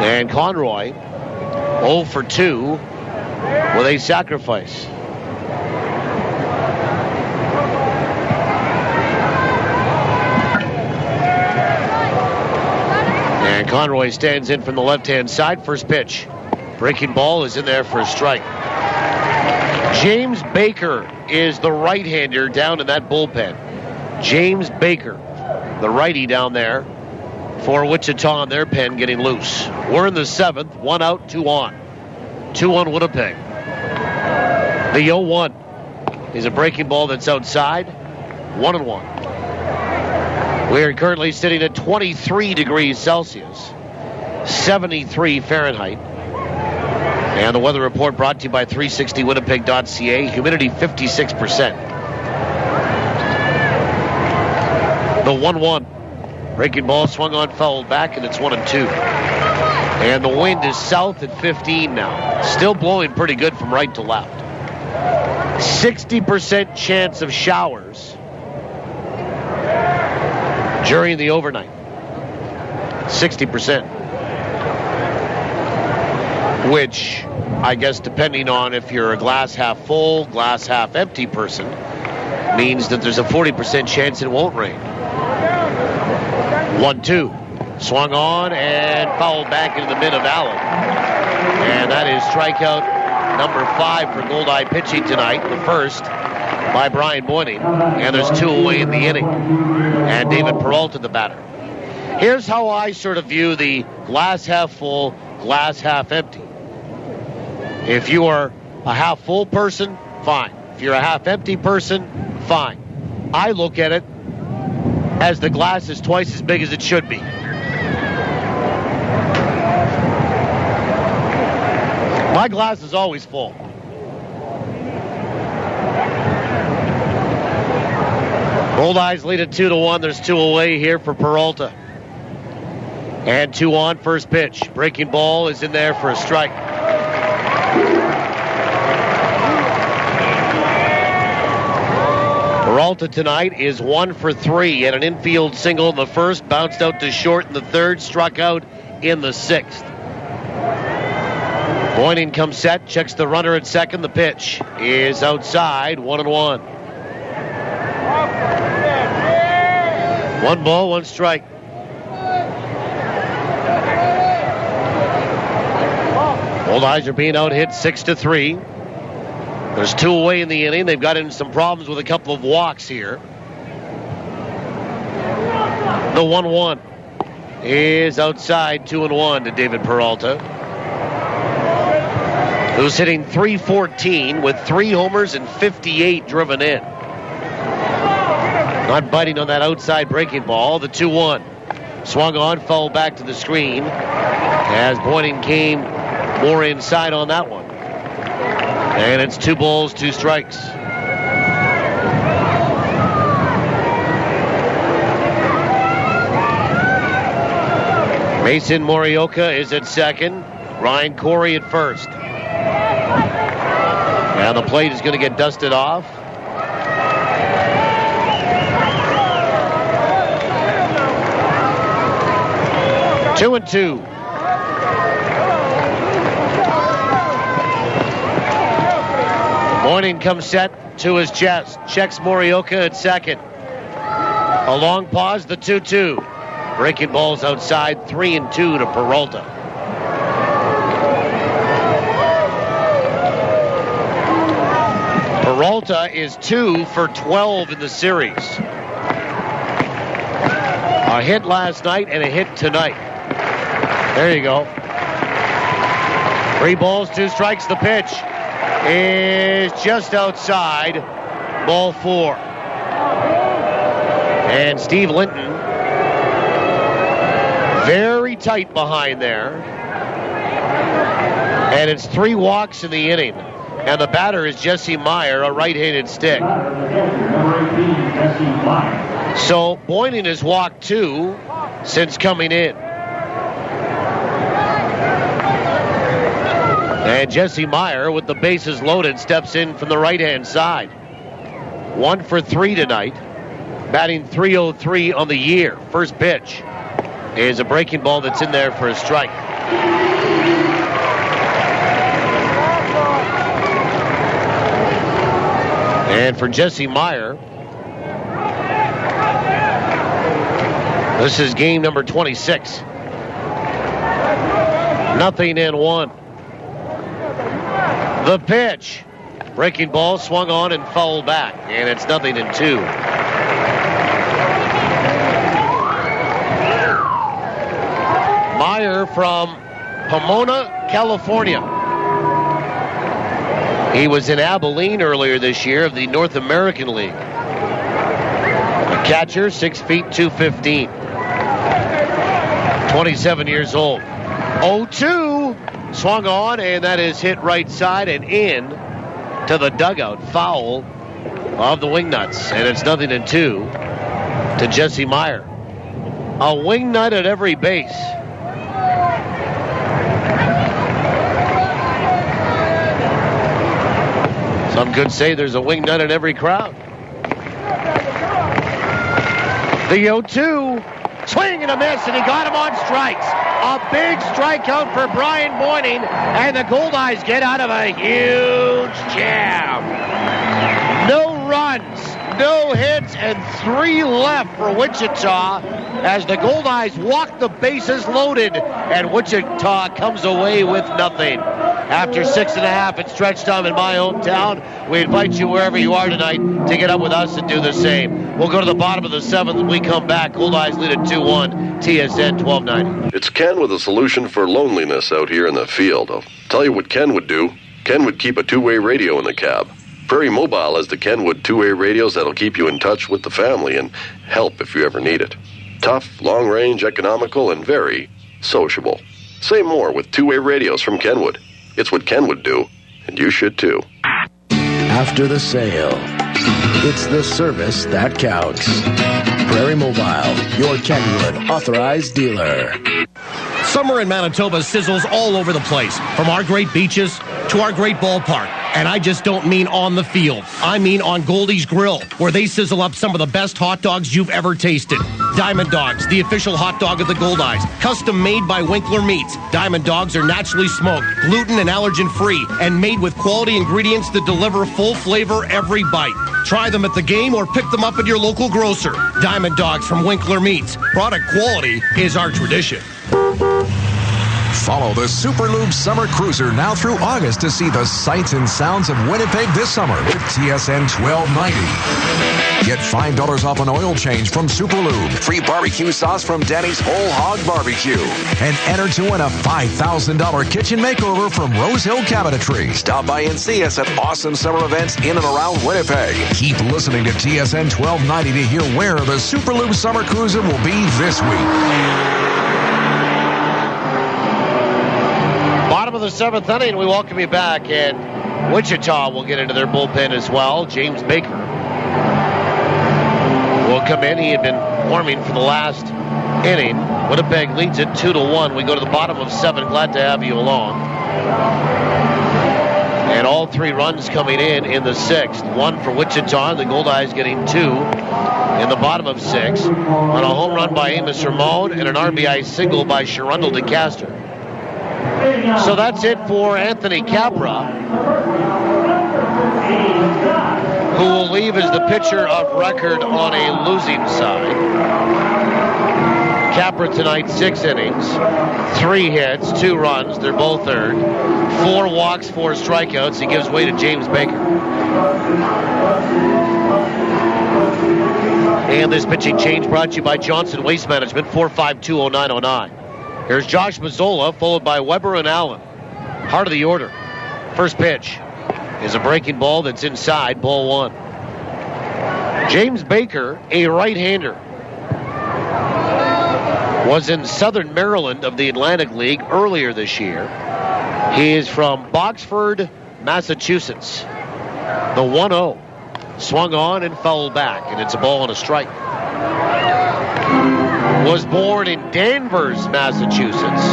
And Conroy 0 for 2 with a sacrifice. And Conroy stands in from the left-hand side. First pitch. Breaking ball is in there for a strike. James Baker is the right-hander down in that bullpen. James Baker, the righty down there for Wichita on their pen, getting loose. We're in the 7th. 1 out, 2 on. 2-1 Winnipeg. The 0-1 is a breaking ball that's outside. 1-1. We are currently sitting at 23 degrees Celsius, 73 Fahrenheit. And the weather report brought to you by 360winnipeg.ca. Humidity 56%. The 1-1. Breaking ball swung on, fouled back, and it's 1-2. And the wind is south at 15 now. Still blowing pretty good from right to left. 60% chance of showers during the overnight. 60%. Which, I guess, depending on if you're a glass half full, glass half empty person, means that there's a 40% chance it won't rain. 1-2. Swung on and fouled back into the mid of Allen. And that is strikeout number 5 for Goldeye pitching tonight. The first by Brian Beuning. And there's 2 away in the inning. And David Peralta, the batter. Here's how I sort of view the glass half full, glass half empty. If you are a half full person, fine. If you're a half empty person, fine. I look at it as the glass is twice as big as it should be. My glass is always full. Goldeyes lead it 2-1. There's 2 away here for Peralta. And 2 on, first pitch. Breaking ball is in there for a strike. Peralta tonight is 1 for 3 and an infield single in the first, bounced out to short in the third, struck out in the 6th. Beuning comes set, checks the runner at second. The pitch is outside, 1-1. 1 ball, 1 strike. Goldeyes are being out hit 6-3. There's 2 away in the inning. They've got in some problems with a couple of walks here. The 1-1 is outside, 2-1 to David Peralta, who's hitting .314 with 3 homers and 58 driven in. Not biting on that outside breaking ball. The 2-1 swung on, fouled back to the screen as Beuning came more inside on that one. And it's 2 balls, 2 strikes. Mason Morioka is at second. Ryan Corey at first. Now the plate is going to get dusted off. Two and 2. Beuning comes set to his chest. Checks Morioka at second. A long pause, the 2-2. Breaking balls outside, 3-2 to Peralta. Peralta is 2 for 12 in the series. A hit last night and a hit tonight. There you go. 3 balls, 2 strikes. The pitch is just outside. Ball 4. And Steve Linton very tight behind there. And it's 3 walks in the inning. And the batter is Jesse Meyer, a right-handed stick. So Beuning has walked 2 since coming in. And Jesse Meyer, with the bases loaded, steps in from the right-hand side. 1 for 3 tonight. Batting .303 on the year. First pitch is a breaking ball that's in there for a strike. And for Jesse Meyer, this is game number 26. 0-1. The pitch. Breaking ball swung on and fouled back. And it's 0-2. Meyer from Pomona, California. He was in Abilene earlier this year of the North American League. A catcher, 6 feet, 215. 27 years old. 0-2. Swung on, and that is hit right side and in to the dugout. Foul of the Wingnuts. And it's 0-2 to Jesse Meyer. A Wingnut at every base. Some could say there's a Wingnut in every crowd. The 0-2. Swing and a miss, and he got him on strikes. A big strikeout for Brian Beuning, and the Goldeyes get out of a huge jam. No runs, no hits, and 3 left for Wichita as the Goldeyes walk the bases loaded, and Wichita comes away with nothing. After 6.5 in stretch time in my hometown, we invite you wherever you are tonight to get up with us and do the same. We'll go to the bottom of the 7th when we come back. Goldeyes lead at 2-1, TSN 1290. It's Ken with a solution for loneliness out here in the field. I'll tell you what Ken would do. Ken would keep a 2-way radio in the cab. Prairie Mobile has the Kenwood 2-way radios that'll keep you in touch with the family and help if you ever need it. Tough, long-range, economical, and very sociable. Say more with 2-way radios from Kenwood. It's what Ken would do, and you should too. After the sale, it's the service that counts. Prairie Mobile, your Kenwood authorized dealer. Summer in Manitoba sizzles all over the place, from our great beaches to our great ballpark. And I just don't mean on the field. I mean on Goldeyes Grill, where they sizzle up some of the best hot dogs you've ever tasted. Diamond Dogs, the official hot dog of the Goldeyes, custom made by Winkler Meats. Diamond Dogs are naturally smoked, gluten and allergen free, and made with quality ingredients that deliver full flavor every bite. Try them at the game or pick them up at your local grocer. Diamond Dogs from Winkler Meats. Product quality is our tradition. Follow the Super Lube Summer Cruiser now through August to see the sights and sounds of Winnipeg this summer with TSN 1290. Get $5 off an oil change from Super Lube. Free barbecue sauce from Denny's Whole Hog Barbecue. And enter to win a $5,000 kitchen makeover from Rose Hill Cabinetry. Stop by and see us at awesome summer events in and around Winnipeg. Keep listening to TSN 1290 to hear where the Super Lube Summer Cruiser will be this week. Bottom of the 7th inning, we welcome you back, and Wichita will get into their bullpen as well. James Baker will come in. He had been warming for the last inning. Winnipeg leads it 2-1. We go to the bottom of 7. Glad to have you along. And all 3 runs coming in the 6th. 1 for Wichita. The Goldeyes getting 2 in the bottom of 6 on a home run by Amos Ramon and an RBI single by Sharundle DeCaster. So that's it for Anthony Capra, who will leave as the pitcher of record on a losing side. Capra tonight, 6 innings, 3 hits, 2 runs. They're both earned. 4 walks, 4 strikeouts. He gives way to James Baker. And this pitching change brought to you by Johnson Waste Management, 4520909. Here's Josh Mazzola, followed by Weber and Allen. Heart of the order. First pitch is a breaking ball that's inside, ball 1. James Baker, a right-hander, was in Southern Maryland of the Atlantic League earlier this year. He is from Boxford, Massachusetts. The 1-0. Swung on and fouled back, and it's a ball and a strike. Was born in Danvers, Massachusetts.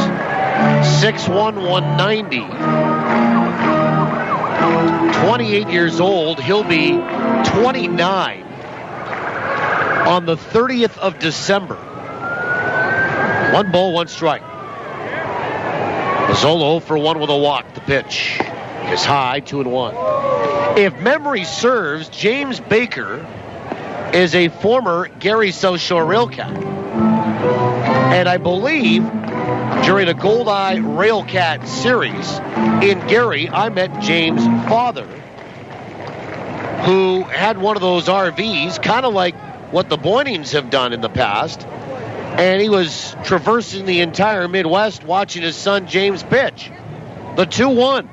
6'1", 190. 28 years old. He'll be 29 on the 30th of December. 1 ball, 1 strike. Mazzola for 1 with a walk. The pitch is high, 2-1. If memory serves, James Baker is a former Gary South Shore Railcat. And I believe during a Goldeye Railcat series in Gary, I met James' father, who had one of those RVs, kind of like what the Beunings have done in the past. And he was traversing the entire Midwest watching his son James pitch. The 2-1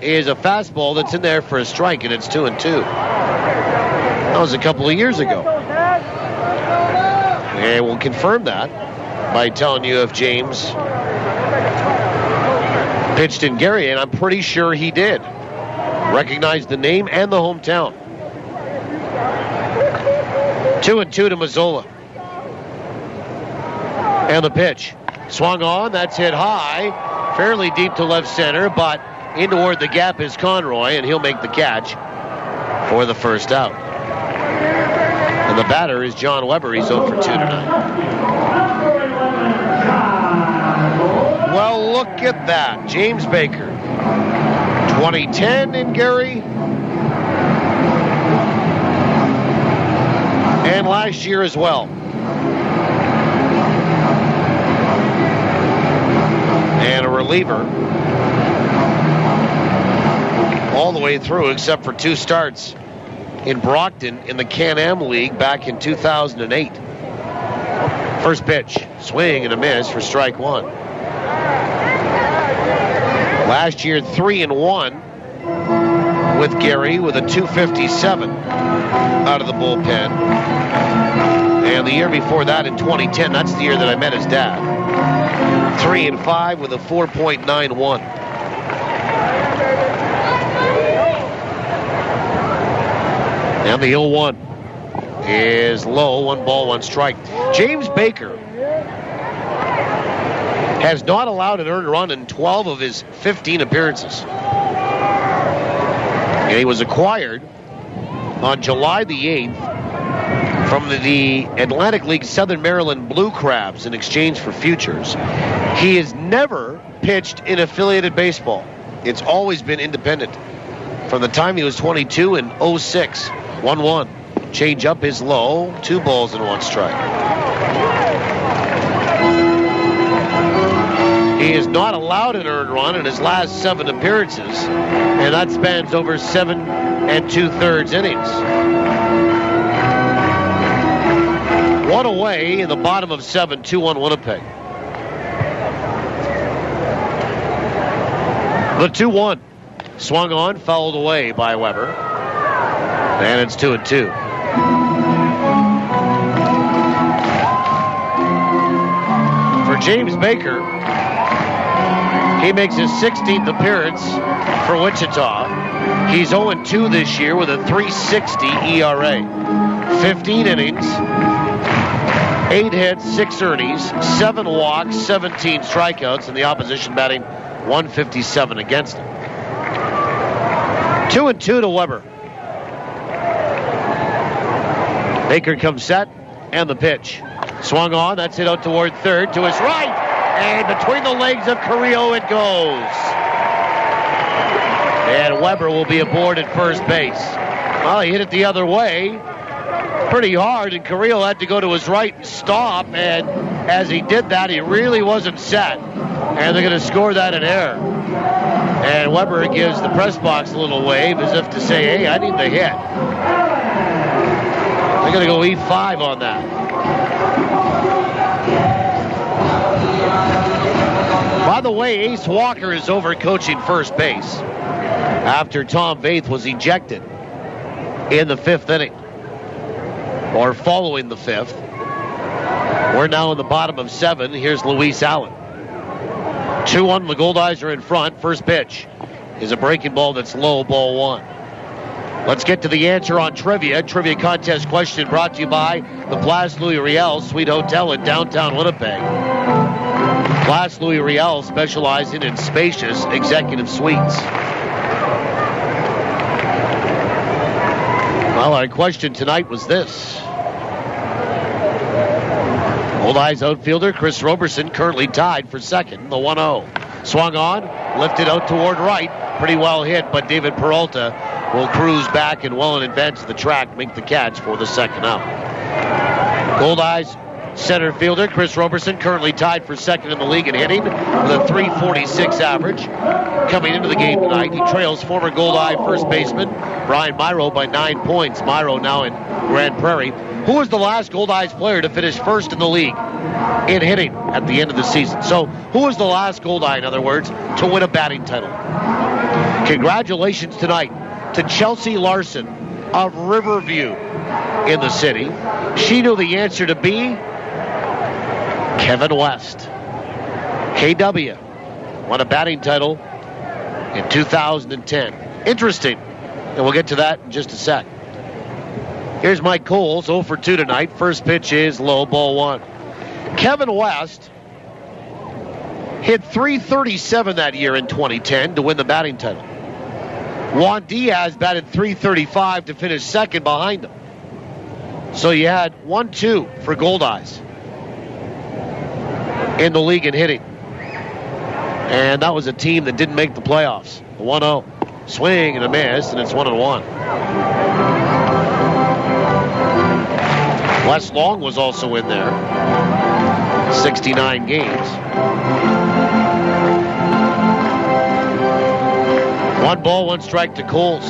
is a fastball that's in there for a strike, and it's 2-2. That was a couple of years ago. And we'll confirm that by telling you if James pitched in Gary, and I'm pretty sure he did. Recognized the name and the hometown. 2-2 to Mazzola. And the pitch. Swung on, that's hit high, fairly deep to left center, but in toward the gap is Conroy, and he'll make the catch for the first out. And the batter is John Weber. He's 0 for 2 tonight. Well, look at that. James Baker. 2010 in Gary. And last year as well. And a reliever all the way through except for 2 starts in Brockton in the Can-Am League back in 2008. First pitch, swing and a miss for strike 1. Last year, 3-1 with Gary with a 257 out of the bullpen. And the year before that in 2010, that's the year that I met his dad. 3-5 with a 4.91. And the 0-1 is low. 1 ball, 1 strike. James Baker has not allowed an earned run in 12 of his 15 appearances. And he was acquired on July the 8th from the Atlantic League Southern Maryland Blue Crabs in exchange for futures. He has never pitched in affiliated baseball. It's always been independent. From the time he was 22 in 06. 1-1. Change up is low. 2 balls and 1 strike. He has not allowed an earned run in his last 7 appearances, and that spans over 7 2/3 innings. 1 away in the bottom of 7, 2-1 Winnipeg. The 2-1. Swung on, fouled away by Weber. And it's 2-2. For James Baker, he makes his 16th appearance for Wichita. He's 0-2 this year with a 3.60 ERA. 15 innings, 8 hits, 6 earnings, 7 walks, 17 strikeouts, and the opposition batting 157 against him. 2-2 to Weber. Baker comes set, and the pitch. Swung on, that's hit out toward third, to his right, and between the legs of Carrillo it goes. And Weber will be aboard at first base. Well, he hit it the other way, pretty hard, and Carrillo had to go to his right and stop, and as he did that, he really wasn't set, and they're going to score that in error. And Weber gives the press box a little wave as if to say, hey, I need the hit. They're going to go E5 on that. By the way, Ace Walker is over coaching first base after Tom Vaith was ejected in the 5th inning, or following the 5th. We're now in the bottom of 7. Here's Luis Allen. 2-1, the Goldeyes are in front. First pitch is a breaking ball that's low, ball 1. Let's get to the answer on trivia. Trivia contest question brought to you by the Place Louis Riel Suite Hotel in downtown Winnipeg. Place Louis Riel, specializing in spacious executive suites. Well, our question tonight was this. Goldeyes outfielder Chris Roberson currently tied for second, the 1-0. Swung on, lifted out toward right. Pretty well hit, but David Peralta will cruise back and well in advance of the track, make the catch for the second out. Goldeyes center fielder Chris Roberson currently tied for second in the league in hitting with a .346 average. Coming into the game tonight, he trails former Goldeye first baseman Brian Myro by 9 points. Myro now in Grand Prairie. Who was the last Goldeyes player to finish first in the league in hitting at the end of the season? So, who was the last Goldeye, in other words, to win a batting title? Congratulations tonight to Chelsea Larson of Riverview in the city. She knew the answer to be Kevin West. KW won a batting title in 2010. Interesting. And we'll get to that in just a sec. Here's Mike Coles, 0 for 2 tonight. First pitch is low, ball 1. Kevin West hit .337 that year in 2010 to win the batting title. Juan Diaz batted .335 to finish second behind him. So you had 1-2 for Goldeyes in the league in hitting. And that was a team that didn't make the playoffs. 1-0. Swing and a miss, and it's 1-1. Wes Long was also in there. 69 games. 1 ball, 1 strike to Coles.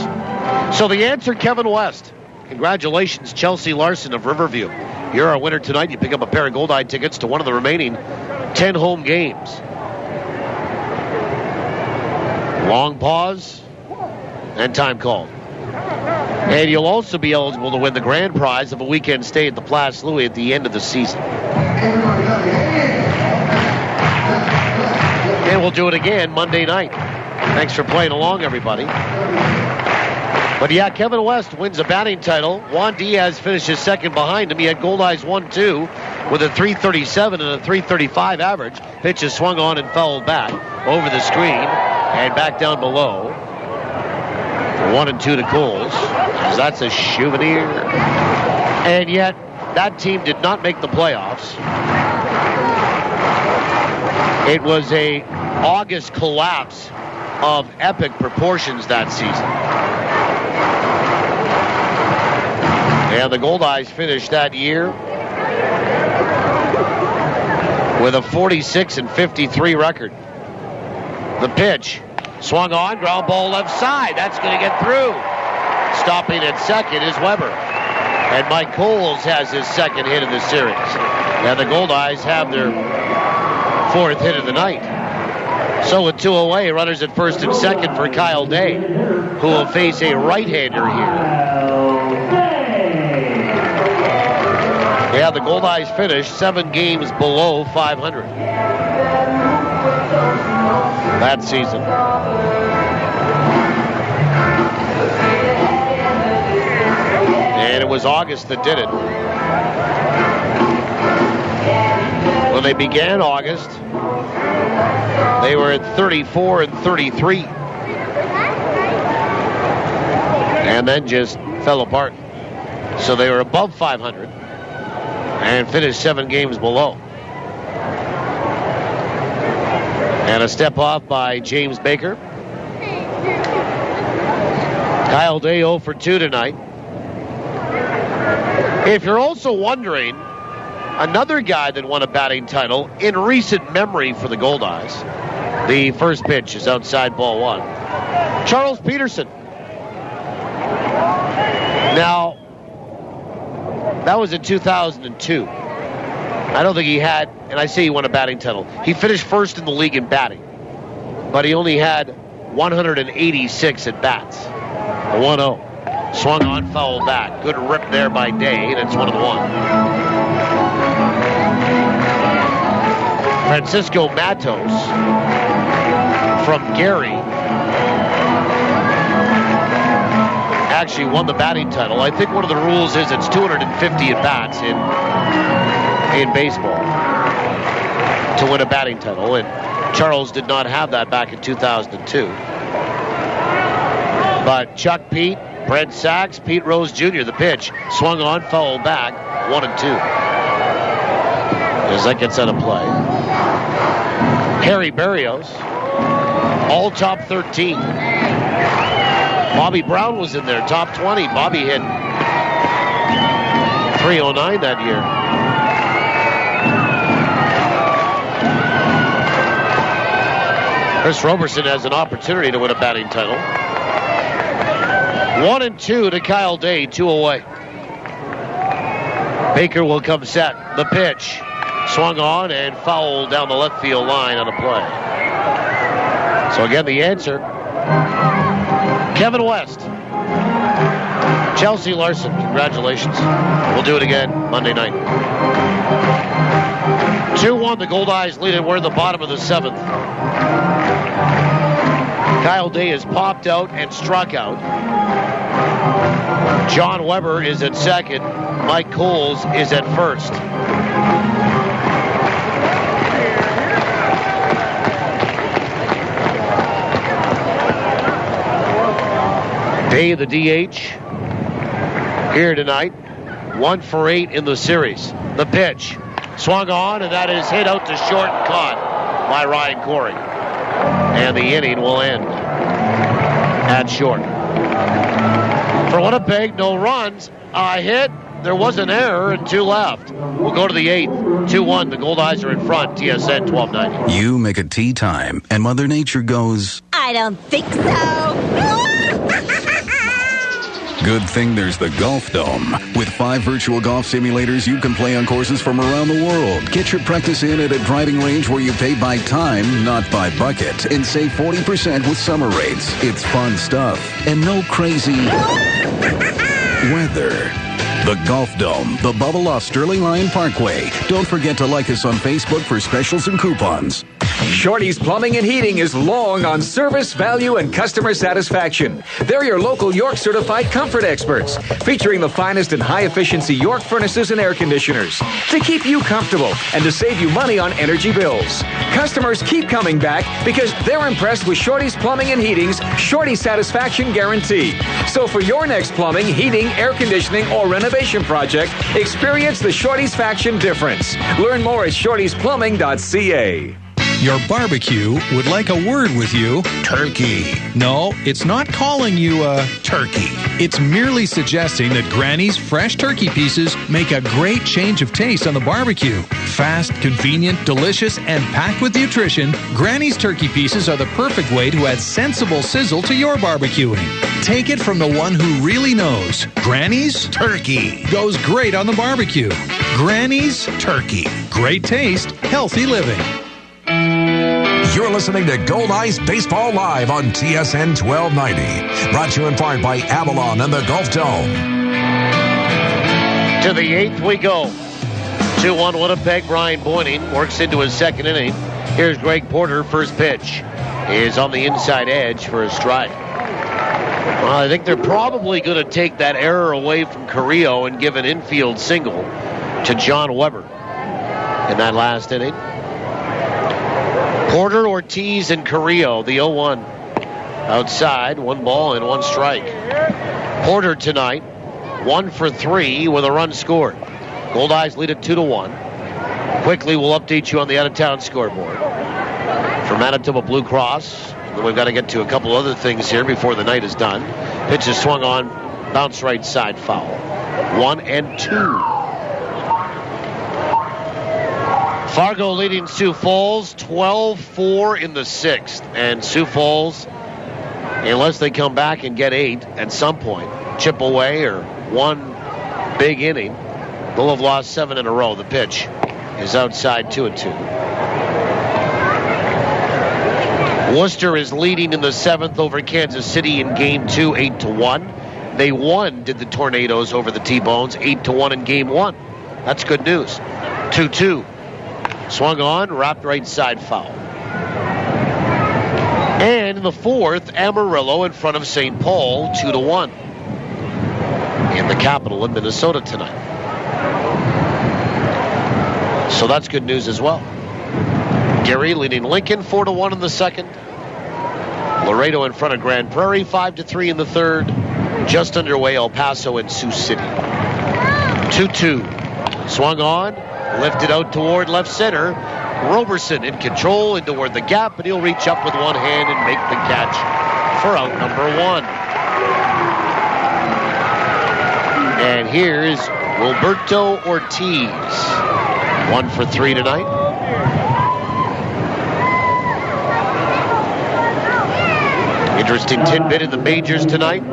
So the answer, Kevin West. Congratulations, Chelsea Larson of Riverview. You're our winner tonight. You pick up a pair of Goldeye tickets to one of the remaining 10 home games. Long pause and time called. And you'll also be eligible to win the grand prize of a weekend stay at the Place Louis at the end of the season. And we'll do it again Monday night. Thanks for playing along, everybody. But yeah, Kevin West wins a batting title. Juan Diaz finishes second behind him. He had Goldeyes 1-2 with a .337 and a .335 average. Pitch is swung on and fouled back over the screen and back down below. 1-2 to Coles. That's a souvenir. And yet, that team did not make the playoffs. It was a August collapse of epic proportions that season. And the Goldeyes finished that year with a 46-53 record. The pitch swung on, ground ball left side. That's going to get through. Stopping at second is Weber. And Mike Coles has his second hit of the series. And the Goldeyes have their 4th hit of the night. So with 2 away, runners at first and second for Kyle Day, who will face a right-hander here. Yeah, the Goldeyes finished 7 games below 500 that season. And it was August that did it. When they began August, they were at 34-33. And then just fell apart. So they were above 500 and finished 7 games below. And a step off by James Baker. Kyle Day 0 for 2 tonight. If you're also wondering, another guy that won a batting title in recent memory for the Goldeyes, the first pitch is outside ball one. Charles Peterson. Now, that was in 2002. I don't think he had, and I say he won a batting title. He finished first in the league in batting, but he only had 186 at bats. A 1-0. Swung on, foul back. Good rip there by Day, and it's 1-1. Francisco Matos from Gary actually won the batting title. I think one of the rules is it's 250 at bats in baseball to win a batting title, and Charles did not have that back in 2002. But Chuck Pete, Brent Sachs, Pete Rose Jr., the pitch, swung on, foul back, 1-2. As that gets out of play. Harry Berrios, all top 13. Bobby Brown was in there, top 20. Bobby hit .309 that year. Chris Roberson has an opportunity to win a batting title. 1-2 to Kyle Day, 2 away. Baker will come set. The pitch. Swung on and fouled down the left field line on a play. So again, the answer, Kevin West. Chelsea Larson, congratulations. We'll do it again Monday night. 2-1, the Goldeyes lead it. We're in the bottom of the 7th. Kyle Day is popped out and struck out. John Weber is at second. Mike Coles is at first. Day, the DH, here tonight. 1 for 8 in the series. The pitch. Swung on, and that is hit out to short and caught by Ryan Corey. And the inning will end at short. For Winnipeg, no runs. A hit. There was an error and 2 left. We'll go to the 8th. 2-1. The Goldeyes are in front. TSN 1290. You make a tea time, and Mother Nature goes, I don't think so. Good thing there's the Golf Dome. With 5 virtual golf simulators, you can play on courses from around the world. Get your practice in at a driving range where you pay by time, not by bucket, and save 40% with summer rates. It's fun stuff, and no crazy weather. The Golf Dome, the bubble off Sterling Lion Parkway. Don't forget to like us on Facebook for specials and coupons. Shorty's Plumbing and Heating is long on service, value, and customer satisfaction. They're your local York certified comfort experts, featuring the finest and high-efficiency York furnaces and air conditioners to keep you comfortable and to save you money on energy bills. Customers keep coming back because they're impressed with Shorty's Plumbing and Heating's Shorty Satisfaction Guarantee. So for your next plumbing, heating, air conditioning, or renovation project, experience the Shorty's Faction difference. Learn more at shortysplumbing.ca. Your barbecue would like a word with you. Turkey. No, it's not calling you a turkey. It's merely suggesting that Granny's fresh turkey pieces make a great change of taste on the barbecue. Fast, convenient, delicious, and packed with nutrition, Granny's turkey pieces are the perfect way to add sensible sizzle to your barbecuing. Take it from the one who really knows. Granny's Turkey goes great on the barbecue. Granny's Turkey. Great taste, healthy living. You're listening to Goldeyes Baseball Live on TSN 1290. Brought to you in part by Avalon and the Golf Dome. To the 8th we go. 2-1 Winnipeg. Brian Beuning works into his second inning. Here's Greg Porter. First pitch is on the inside edge for a strike. Well, I think they're probably going to take that error away from Carrillo and give an infield single to John Weber in that last inning. Porter, Ortiz, and Carrillo, the 0-1. Outside, 1 ball and 1 strike. Porter tonight, 1 for 3 with a run scored. Goldeyes lead it 2-1. Quickly, we'll update you on the out-of-town scoreboard. For Manitoba Blue Cross, we've got to get to a couple other things here before the night is done. Pitch is swung on, bounce right side, foul. 1-2. Fargo leading Sioux Falls 12-4 in the 6th. And Sioux Falls, unless they come back and get 8 at some point, chip away or one big inning, they'll have lost 7 in a row. The pitch is outside 2-2. Worcester is leading in the 7th over Kansas City in Game 2, 8-1. They did the Tornadoes over the T-Bones, 8-1 in Game 1. That's good news. 2-2. Swung on, wrapped right side foul. And in the 4th, Amarillo in front of St. Paul, 2-1. In the capital in Minnesota tonight. So that's good news as well. Gary leading Lincoln 4-1 in the 2nd. Laredo in front of Grand Prairie 5-3 in the 3rd. Just underway El Paso and Sioux City. 2-2. Swung on, lifted out toward left center. Roberson in control in toward the gap, but he'll reach up with one hand and make the catch for out number 1. And here's Wilberto Ortiz. 1 for 3 tonight. Interesting tidbit in the majors tonight.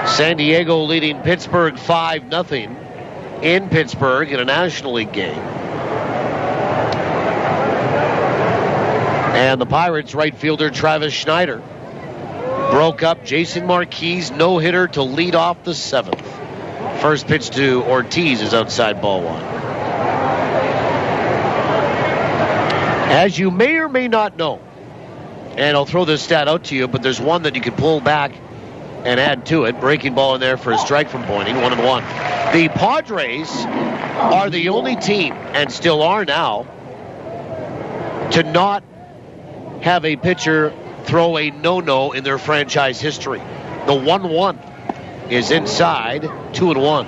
San Diego leading Pittsburgh 5-0 in Pittsburgh in a National League game. And the Pirates right fielder Travis Schneider broke up Jason Marquis' no-hitter to lead off the 7th. First pitch to Ortiz is outside ball 1. As you may or may not know, and I'll throw this stat out to you, but there's one that you can pull back and add to it. Breaking ball in there for a strike from Beuning, 1-1. The Padres are the only team, and still are now, to not have a pitcher throw a no-no in their franchise history. The 1-1 is inside 2-1.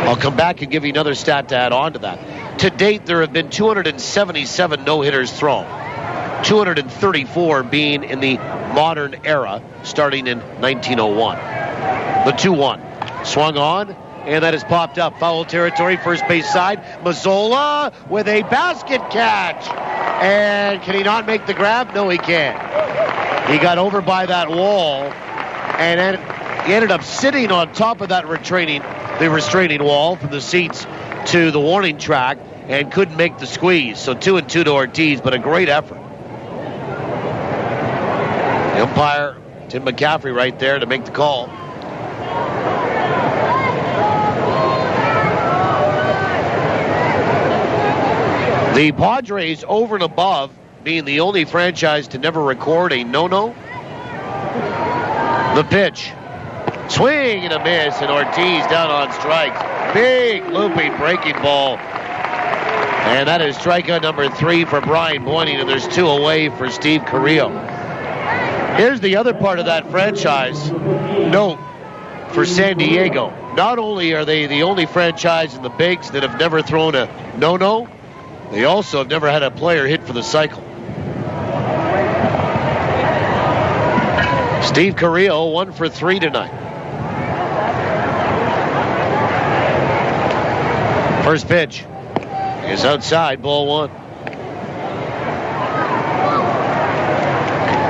I'll come back and give you another stat to add on to that. To date, there have been 277 no-hitters thrown, 234 being in the modern era, starting in 1901. The 2-1. Swung on, and that is popped up. Foul territory, first base side. Mazzola with a basket catch. And can he not make the grab? No, he can't. He got over by that wall, and then he ended up sitting on top of that restraining wall from the seats to the warning track and couldn't make the squeeze. So 2-2 to Ortiz, but a great effort. The umpire, Tim McCaffrey, right there to make the call. The Padres, over and above being the only franchise to never record a no-no. The pitch. Swing and a miss, and Ortiz down on strikes. Big looping breaking ball. And that is strikeout number 3 for Brian Beuning, and there's 2 away for Steve Carrillo. Here's the other part of that franchise note for San Diego. Not only are they the only franchise in the bigs that have never thrown a no-no, they also have never had a player hit for the cycle. Steve Carrillo, 1 for 3 tonight. First pitch is outside, ball 1.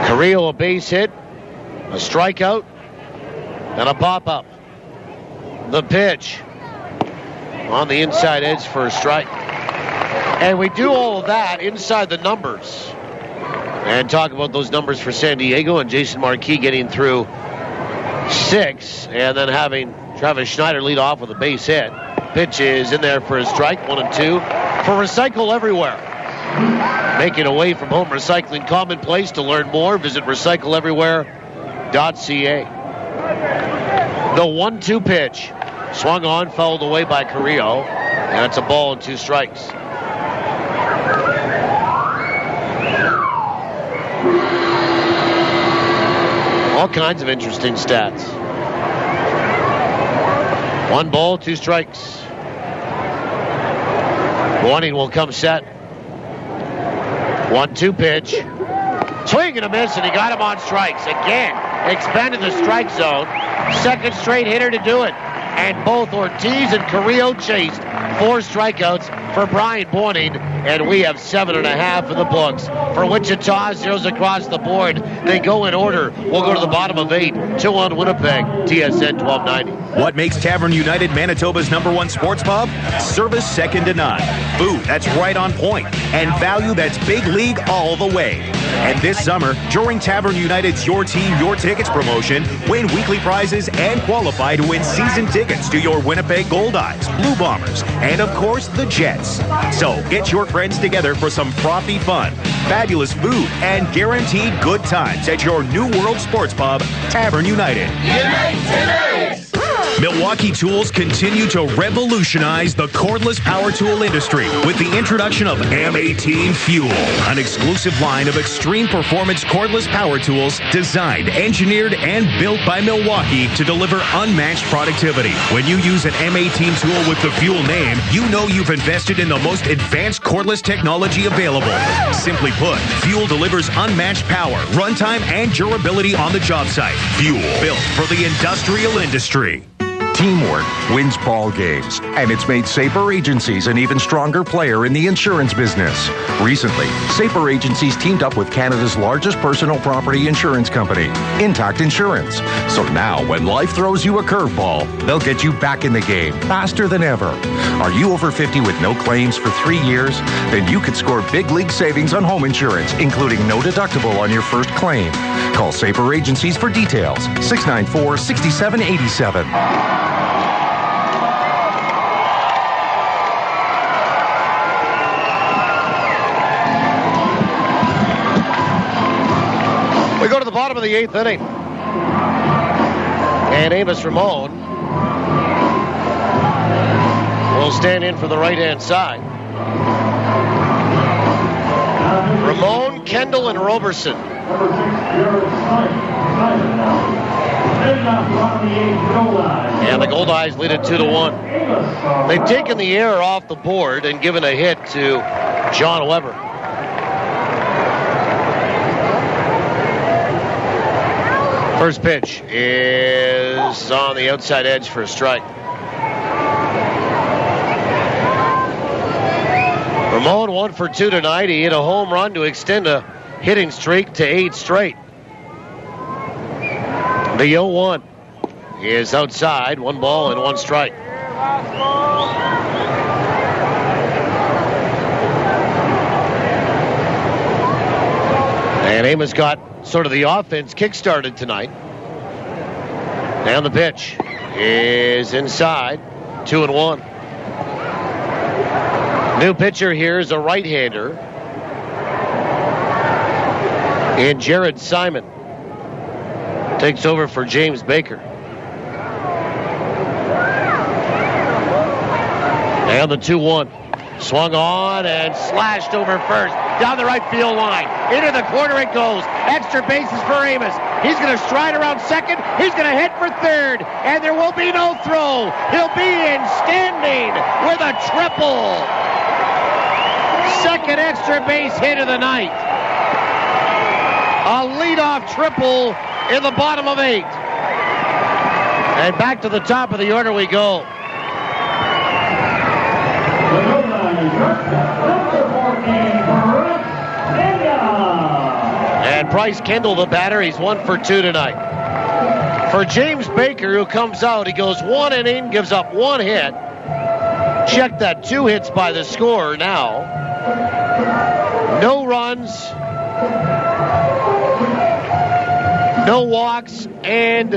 Carrillo, a base hit, a strikeout, and a pop-up. The pitch on the inside edge for a strike. And we do all of that inside the numbers. And talk about those numbers for San Diego and Jason Marquis getting through 6, and then having Travis Schneider lead off with a base hit. Pitch is in there for a strike, 1-2. For Recycle Everywhere. Making away from home recycling commonplace. To learn more, visit recycleeverywhere.ca. The 1-2 pitch. Swung on, fouled away by Carrillo. And it's a ball and 2 strikes. All kinds of interesting stats. 1 ball, 2 strikes. Beuning will come set. 1-2 pitch. Swing and a miss, and he got him on strikes again. expanded the strike zone. Second straight hitter to do it. And both Ortiz and Carrillo chased 4 strikeouts for Brian Beuning, and we have 7.5 in the books. For Wichita, zeros across the board. They go in order. We'll go to the bottom of 8. 2-1 Winnipeg, TSN 1290. What makes Tavern United Manitoba's #1 sports pub? Service second to none. Food that's right on point. And value that's big league all the way. And this summer, during Tavern United's Your Team, Your Tickets promotion, win weekly prizes and qualify to win season tickets to your Winnipeg Goldeyes, Blue Bombers, and of course, the Jets. So get your friends together for some frothy fun, fabulous food, and guaranteed good times at your New World Sports Pub, Tavern United. Milwaukee Tools continue to revolutionize the cordless power tool industry with the introduction of M18 Fuel, an exclusive line of extreme performance cordless power tools designed, engineered, and built by Milwaukee to deliver unmatched productivity. When you use an M18 tool with the Fuel name, you know you've invested in the most advanced cordless technology available. Simply put, Fuel delivers unmatched power, runtime, and durability on the job site. Fuel, built for the industrial industry. Teamwork wins ball games, and it's made Sabre Agencies an even stronger player in the insurance business. Recently, Sabre Agencies teamed up with Canada's largest personal property insurance company, Intact Insurance. So now, when life throws you a curveball, they'll get you back in the game faster than ever. Are you over 50 with no claims for 3 years? Then you could score big league savings on home insurance, including no deductible on your first claim. Call Sabre Agencies for details. 694-6787. We go to the bottom of the 8th inning. And Amos Ramon will stand in for the right-hand side. Ramon, Kendall, and Roberson. And the Goldeyes lead it 2-1. They've taken the air off the board and given a hit to John Weber. First pitch is on the outside edge for a strike. Ramon 1 for 2 tonight. He hit a home run to extend a hitting streak to 8 straight. The 0-1 is outside. 1 ball and 1 strike. And Amos got sort of the offense kick-started tonight. And the pitch is inside. 2-1. New pitcher here is a right-hander in Jared Simon. Takes over for James Baker. And the 2-1. Swung on and slashed over first. Down the right field line. Into the corner it goes. Extra bases for Amos. He's going to stride around second. He's going to hit for third. And there will be no throw. He'll be in standing with a triple. Second extra base hit of the night. A leadoff triple in the bottom of 8. And back to the top of the order we go. And Bryce Kendall, the batter, he's 1 for 2 tonight. For James Baker, who comes out, he goes 1 inning, gives up 1 hit. Check that, 2 hits by the scorer now. No runs, no walks, and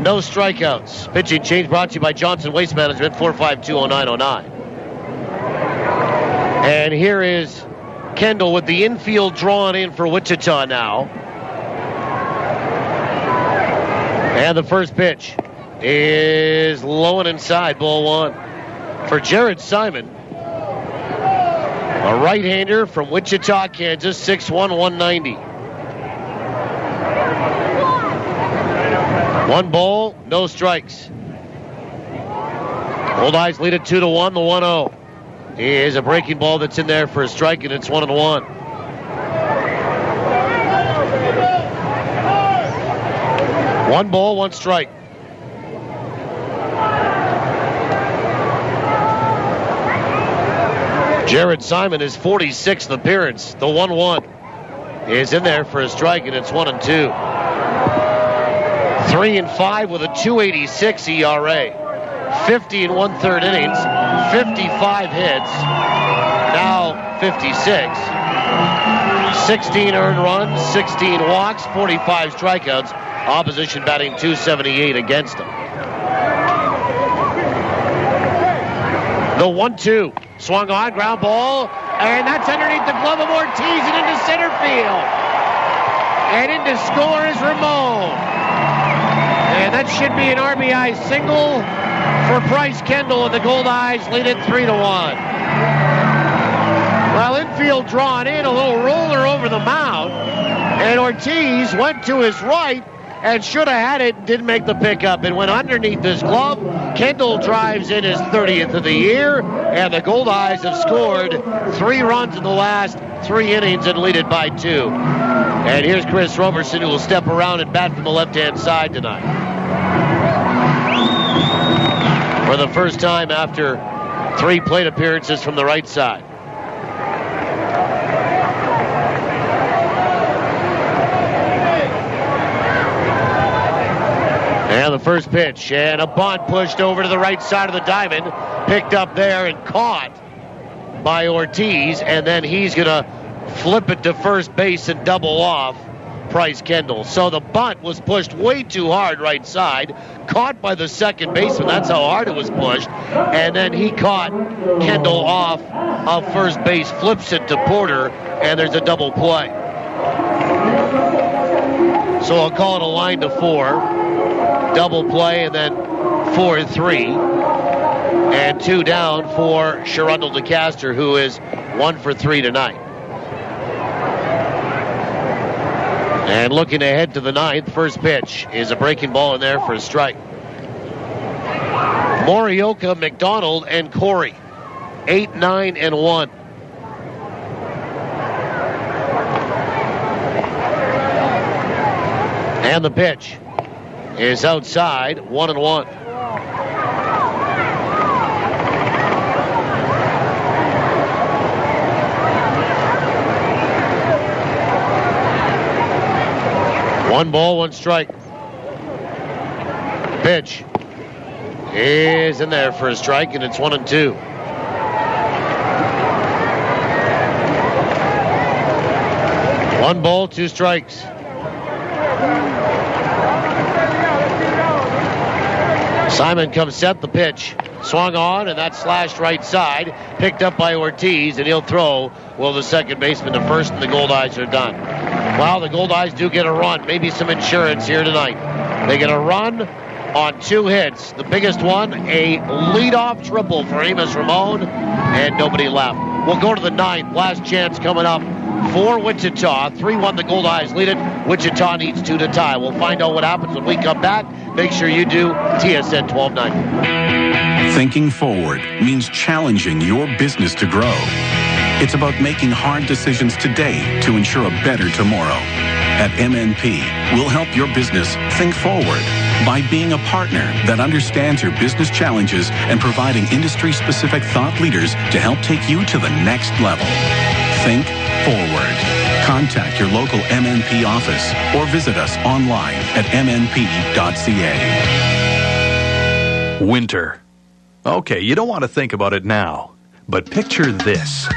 no strikeouts. Pitching change brought to you by Johnson Waste Management, 4520909. And here is Kendall with the infield drawn in for Wichita now. And the first pitch is low and inside, ball 1. For Jared Simon, a right-hander from Wichita, Kansas, 6'1", 190. 1 ball, no strikes. Goldeyes lead it 2-1, the 1-0. Is a breaking ball that's in there for a strike, and it's 1-1. One ball, one strike. Jared Simon, his 46th appearance. The 1-1 is in there for a strike, and it's 1-2. 3-5 with a 2.86 ERA. 50 and 1/3 innings, 55 hits, now 56. 16 earned runs, 16 walks, 45 strikeouts. Opposition batting .278 against him. The 1-2 swung on, ground ball, and that's underneath the glove of Ortiz and into center field. And in to score is Ramon. And that should be an RBI single for Bryce Kendall, and the Goldeyes lead it 3-1. Well, infield drawn in, a little roller over the mound, and Ortiz went to his right and should have had it, didn't make the pickup. It went underneath his glove. Kendall drives in his 30th of the year, and the Goldeyes have scored 3 runs in the last 3 innings and lead it by 2. And here's Chris Roberson, who will step around and bat from the left-hand side tonight. For the first time after 3 plate appearances from the right side. And the first pitch, and a bunt pushed over to the right side of the diamond, picked up there and caught by Ortiz, and then he's going to flip it to first base and double off Bryce Kendall. So the bunt was pushed way too hard right side, caught by the second baseman. That's how hard it was pushed. And then he caught Kendall off of first base, flips it to Porter, and there's a double play. So I'll call it a line to 4. Double play, and then 4-3. And 2 down for Sherundle DeCaster, who is 1 for 3 tonight. And looking ahead to the 9th, first pitch is a breaking ball in there for a strike. Morioka, McDonald, and Corey, 8, 9, and 1. And the pitch is outside, 1-1. One ball, one strike. Pitch is in there for a strike, and it's 1-2. One ball, 2 strikes. Simon comes set, the pitch swung on, and that's slashed right side, picked up by Ortiz, and he'll throw. Well, the second baseman to first, and the Goldeyes are done. Well, the Goldeyes do get a run, maybe some insurance here tonight. They get a run on 2 hits. The biggest one, a leadoff triple for Amos Ramon, and nobody left. We'll go to the 9th, last chance coming up for Wichita. 3-1, the Goldeyes lead it. Wichita needs 2 to tie. We'll find out what happens when we come back. Make sure you do TSN 1290. Thinking forward means challenging your business to grow. It's about making hard decisions today to ensure a better tomorrow. At MNP, we'll help your business think forward by being a partner that understands your business challenges and providing industry-specific thought leaders to help take you to the next level. Think forward. Contact your local MNP office or visit us online at mnp.ca. Winter. Okay, you don't want to think about it now, but picture this.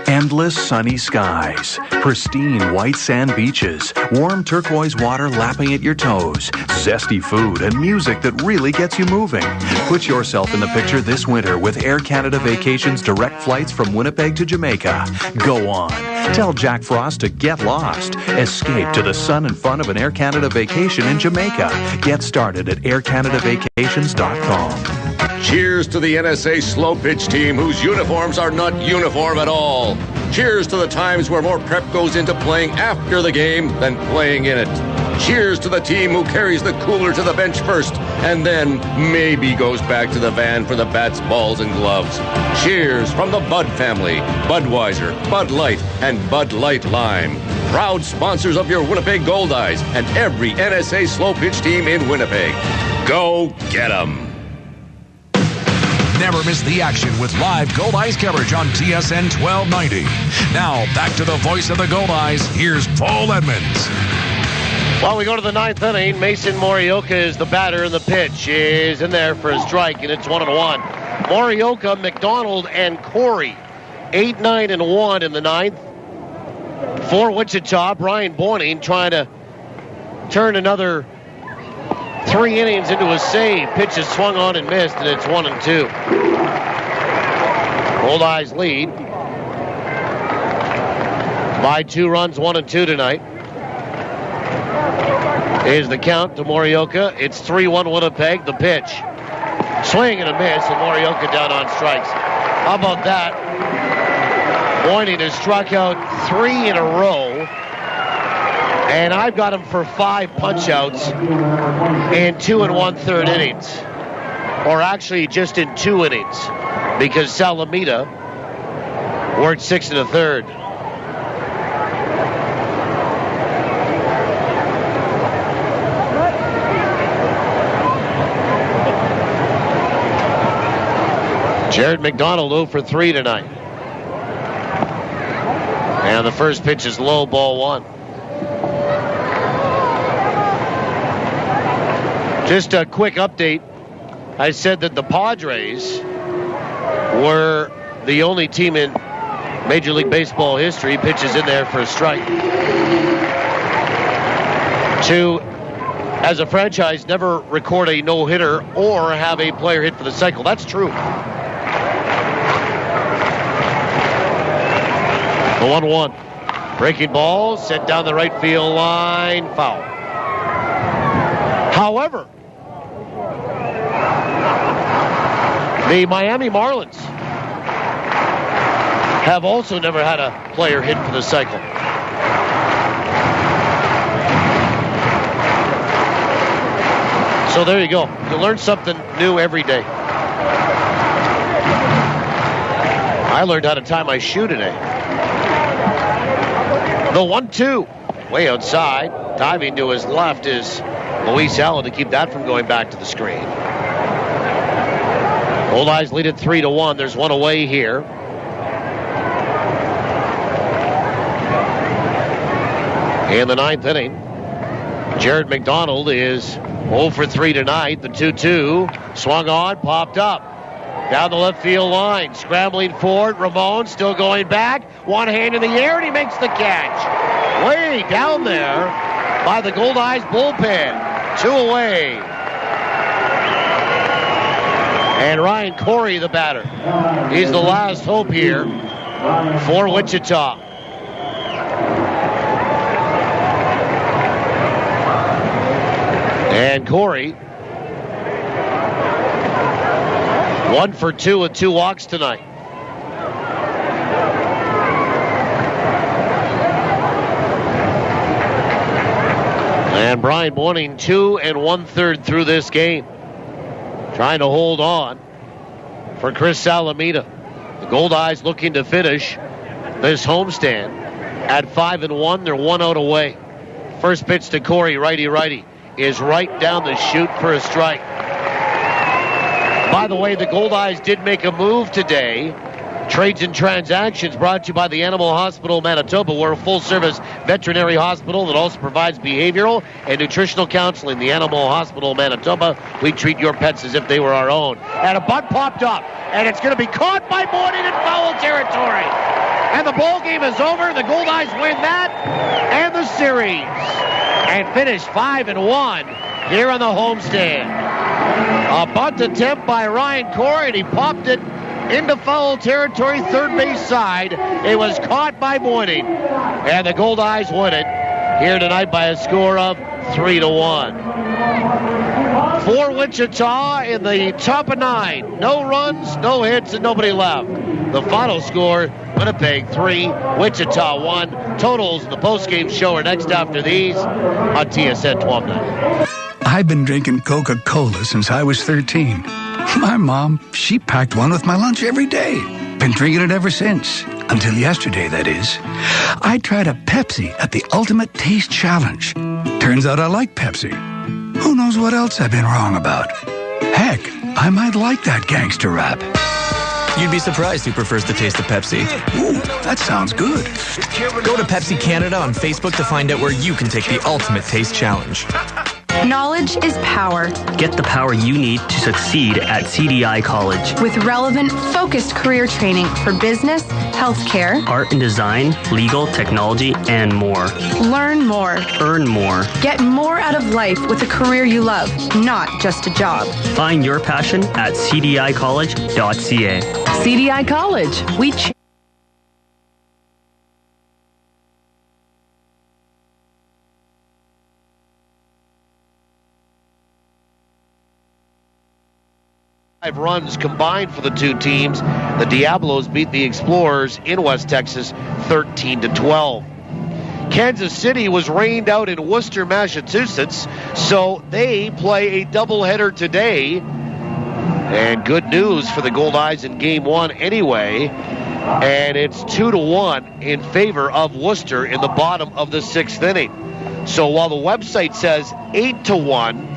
Endless sunny skies, pristine white sand beaches, warm turquoise water lapping at your toes, zesty food, and music that really gets you moving. Put yourself in the picture this winter with Air Canada Vacations direct flights from Winnipeg to Jamaica. Go on. Tell Jack Frost to get lost. Escape to the sun and fun of an Air Canada vacation in Jamaica. Get started at aircanadavacations.com. Cheers to the NSA slow pitch team whose uniforms are not uniform at all. Cheers to the times where more prep goes into playing after the game than playing in it. Cheers to the team who carries the cooler to the bench first and then maybe goes back to the van for the bats, balls, and gloves. Cheers from the Bud family, Budweiser, Bud Light, and Bud Light Lime. Proud sponsors of your Winnipeg Goldeyes and every NSA slow pitch team in Winnipeg. Go get 'em. Never miss the action with live Goldeyes coverage on TSN 1290. Now, back to the voice of the Goldeyes. Here's Paul Edmonds. Well, we go to the ninth inning. Mason Morioka is the batter, and the pitch is in there for a strike, and it's 1-1. Morioka, McDonald, and Corey, 8, 9, and 1 in the ninth. For Wichita, Brian Beuning trying to turn another 3 innings into a save. Pitch is swung on and missed, and it's 1-2. Goldeyes lead by 2 runs, 1-2 tonight. Here's the count to Morioka. It's 3-1 Winnipeg. The pitch. Swing and a miss, and Morioka down on strikes. How about that? Beuning has struck out 3 in a row, and I've got him for 5 punch-outs in 2 1/3 innings. Or actually just in 2 innings, because Salamida worked 6 1/3. Jared McDonald 0 for 3 tonight. And the first pitch is low, ball 1. Just a quick update. I said that the Padres were the only team in Major League Baseball history, pitches in there for a strike, to, as a franchise, never record a no-hitter or have a player hit for the cycle. That's true. The 1-1. Breaking ball, set down the right field line, foul. However, the Miami Marlins have also never had a player hit for the cycle. So there you go. You learn something new every day. I learned how to tie my shoe today. The 1-2, way outside. Diving to his left is Luis Allen to keep that from going back to the screen. Goldeyes lead at 3-1. There's one away here. In the ninth inning, Jared McDonald is 0 for 3 tonight. The 2-2 swung on, popped up. Down the left field line, scrambling forward. Ramon still going back. One hand in the air, and he makes the catch. Way down there by the Goldeyes bullpen. 2 away. And Ryan Corey, the batter. He's the last hope here for Wichita. And Corey, 1 for 2 with 2 walks tonight. And Brian Beuning 2 1/3 through this game. Trying to hold on for Chris Salamida. The Goldeyes looking to finish this homestand at 5-1. They're 1 out away. First pitch to Corey, righty, is right down the chute for a strike. By the way, the Goldeyes did make a move today. Trades and transactions brought to you by the Animal Hospital Manitoba. We're a full-service veterinary hospital that also provides behavioral and nutritional counseling. The Animal Hospital Manitoba, we treat your pets as if they were our own. And a bunt popped up, and it's going to be caught by Beuning in foul territory. And the ball game is over. The Goldeyes win that and the series, and finish 5-1 here on the homestand. A bunt attempt by Ryan Corey, and he popped it into foul territory, third base side. It was caught by Beuning, and the Goldeyes win it here tonight by a score of 3-1. For Wichita in the top of 9. No runs, no hits, and nobody left. The final score, Winnipeg 3, Wichita 1. Totals in the postgame show are next after these on TSN 1290. I've been drinking Coca-Cola since I was 13. My mom, she packed one with my lunch every day. Been drinking it ever since. Until yesterday, that is. I tried a Pepsi at the Ultimate Taste Challenge. Turns out I like Pepsi. Who knows what else I've been wrong about? Heck, I might like that gangster rap. You'd be surprised who prefers the taste of Pepsi. Ooh, that sounds good. Go to Pepsi Canada on Facebook to find out where you can take the Ultimate Taste Challenge. Knowledge is power. Get the power you need to succeed at CDI College. With relevant, focused career training for business, healthcare, art and design, legal, technology, and more. Learn more. Earn more. Get more out of life with a career you love, not just a job. Find your passion at cdicollege.ca. CDI College. We Five runs combined for the two teams. The Diablos beat the Explorers in West Texas 13-12. Kansas City was rained out in Worcester, Massachusetts, so they play a doubleheader today. And good news for the Goldeyes in Game 1 anyway. And it's 2-1 in favor of Worcester in the bottom of the 6th inning. So while the website says 8-1,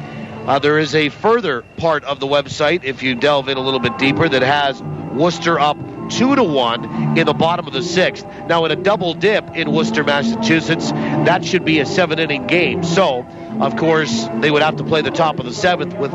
there is a further part of the website, if you delve in a little bit deeper, that has Worcester up 2-1 in the bottom of the 6th. Now, in a double dip in Worcester, Massachusetts, that should be a 7-inning game. So, of course, they would have to play the top of the 7th with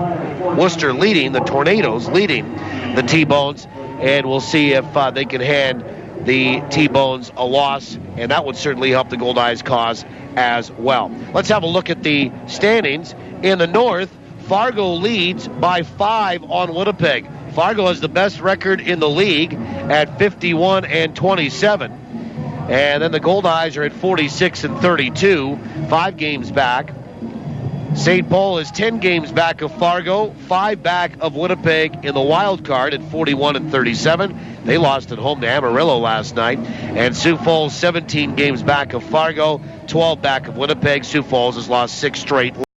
Worcester leading, the Tornadoes leading the T-Bones, and we'll see if they can hand the T-Bones a loss, and that would certainly help the Goldeyes cause as well. Let's have a look at the standings. In the North, Fargo leads by 5 on Winnipeg. Fargo has the best record in the league at 51-27. And then the Goldeyes are at 46-32, 5 games back. St. Paul is 10 games back of Fargo, 5 back of Winnipeg in the wild card at 41-37. They lost at home to Amarillo last night. And Sioux Falls 17 games back of Fargo, 12 back of Winnipeg. Sioux Falls has lost 6 straight.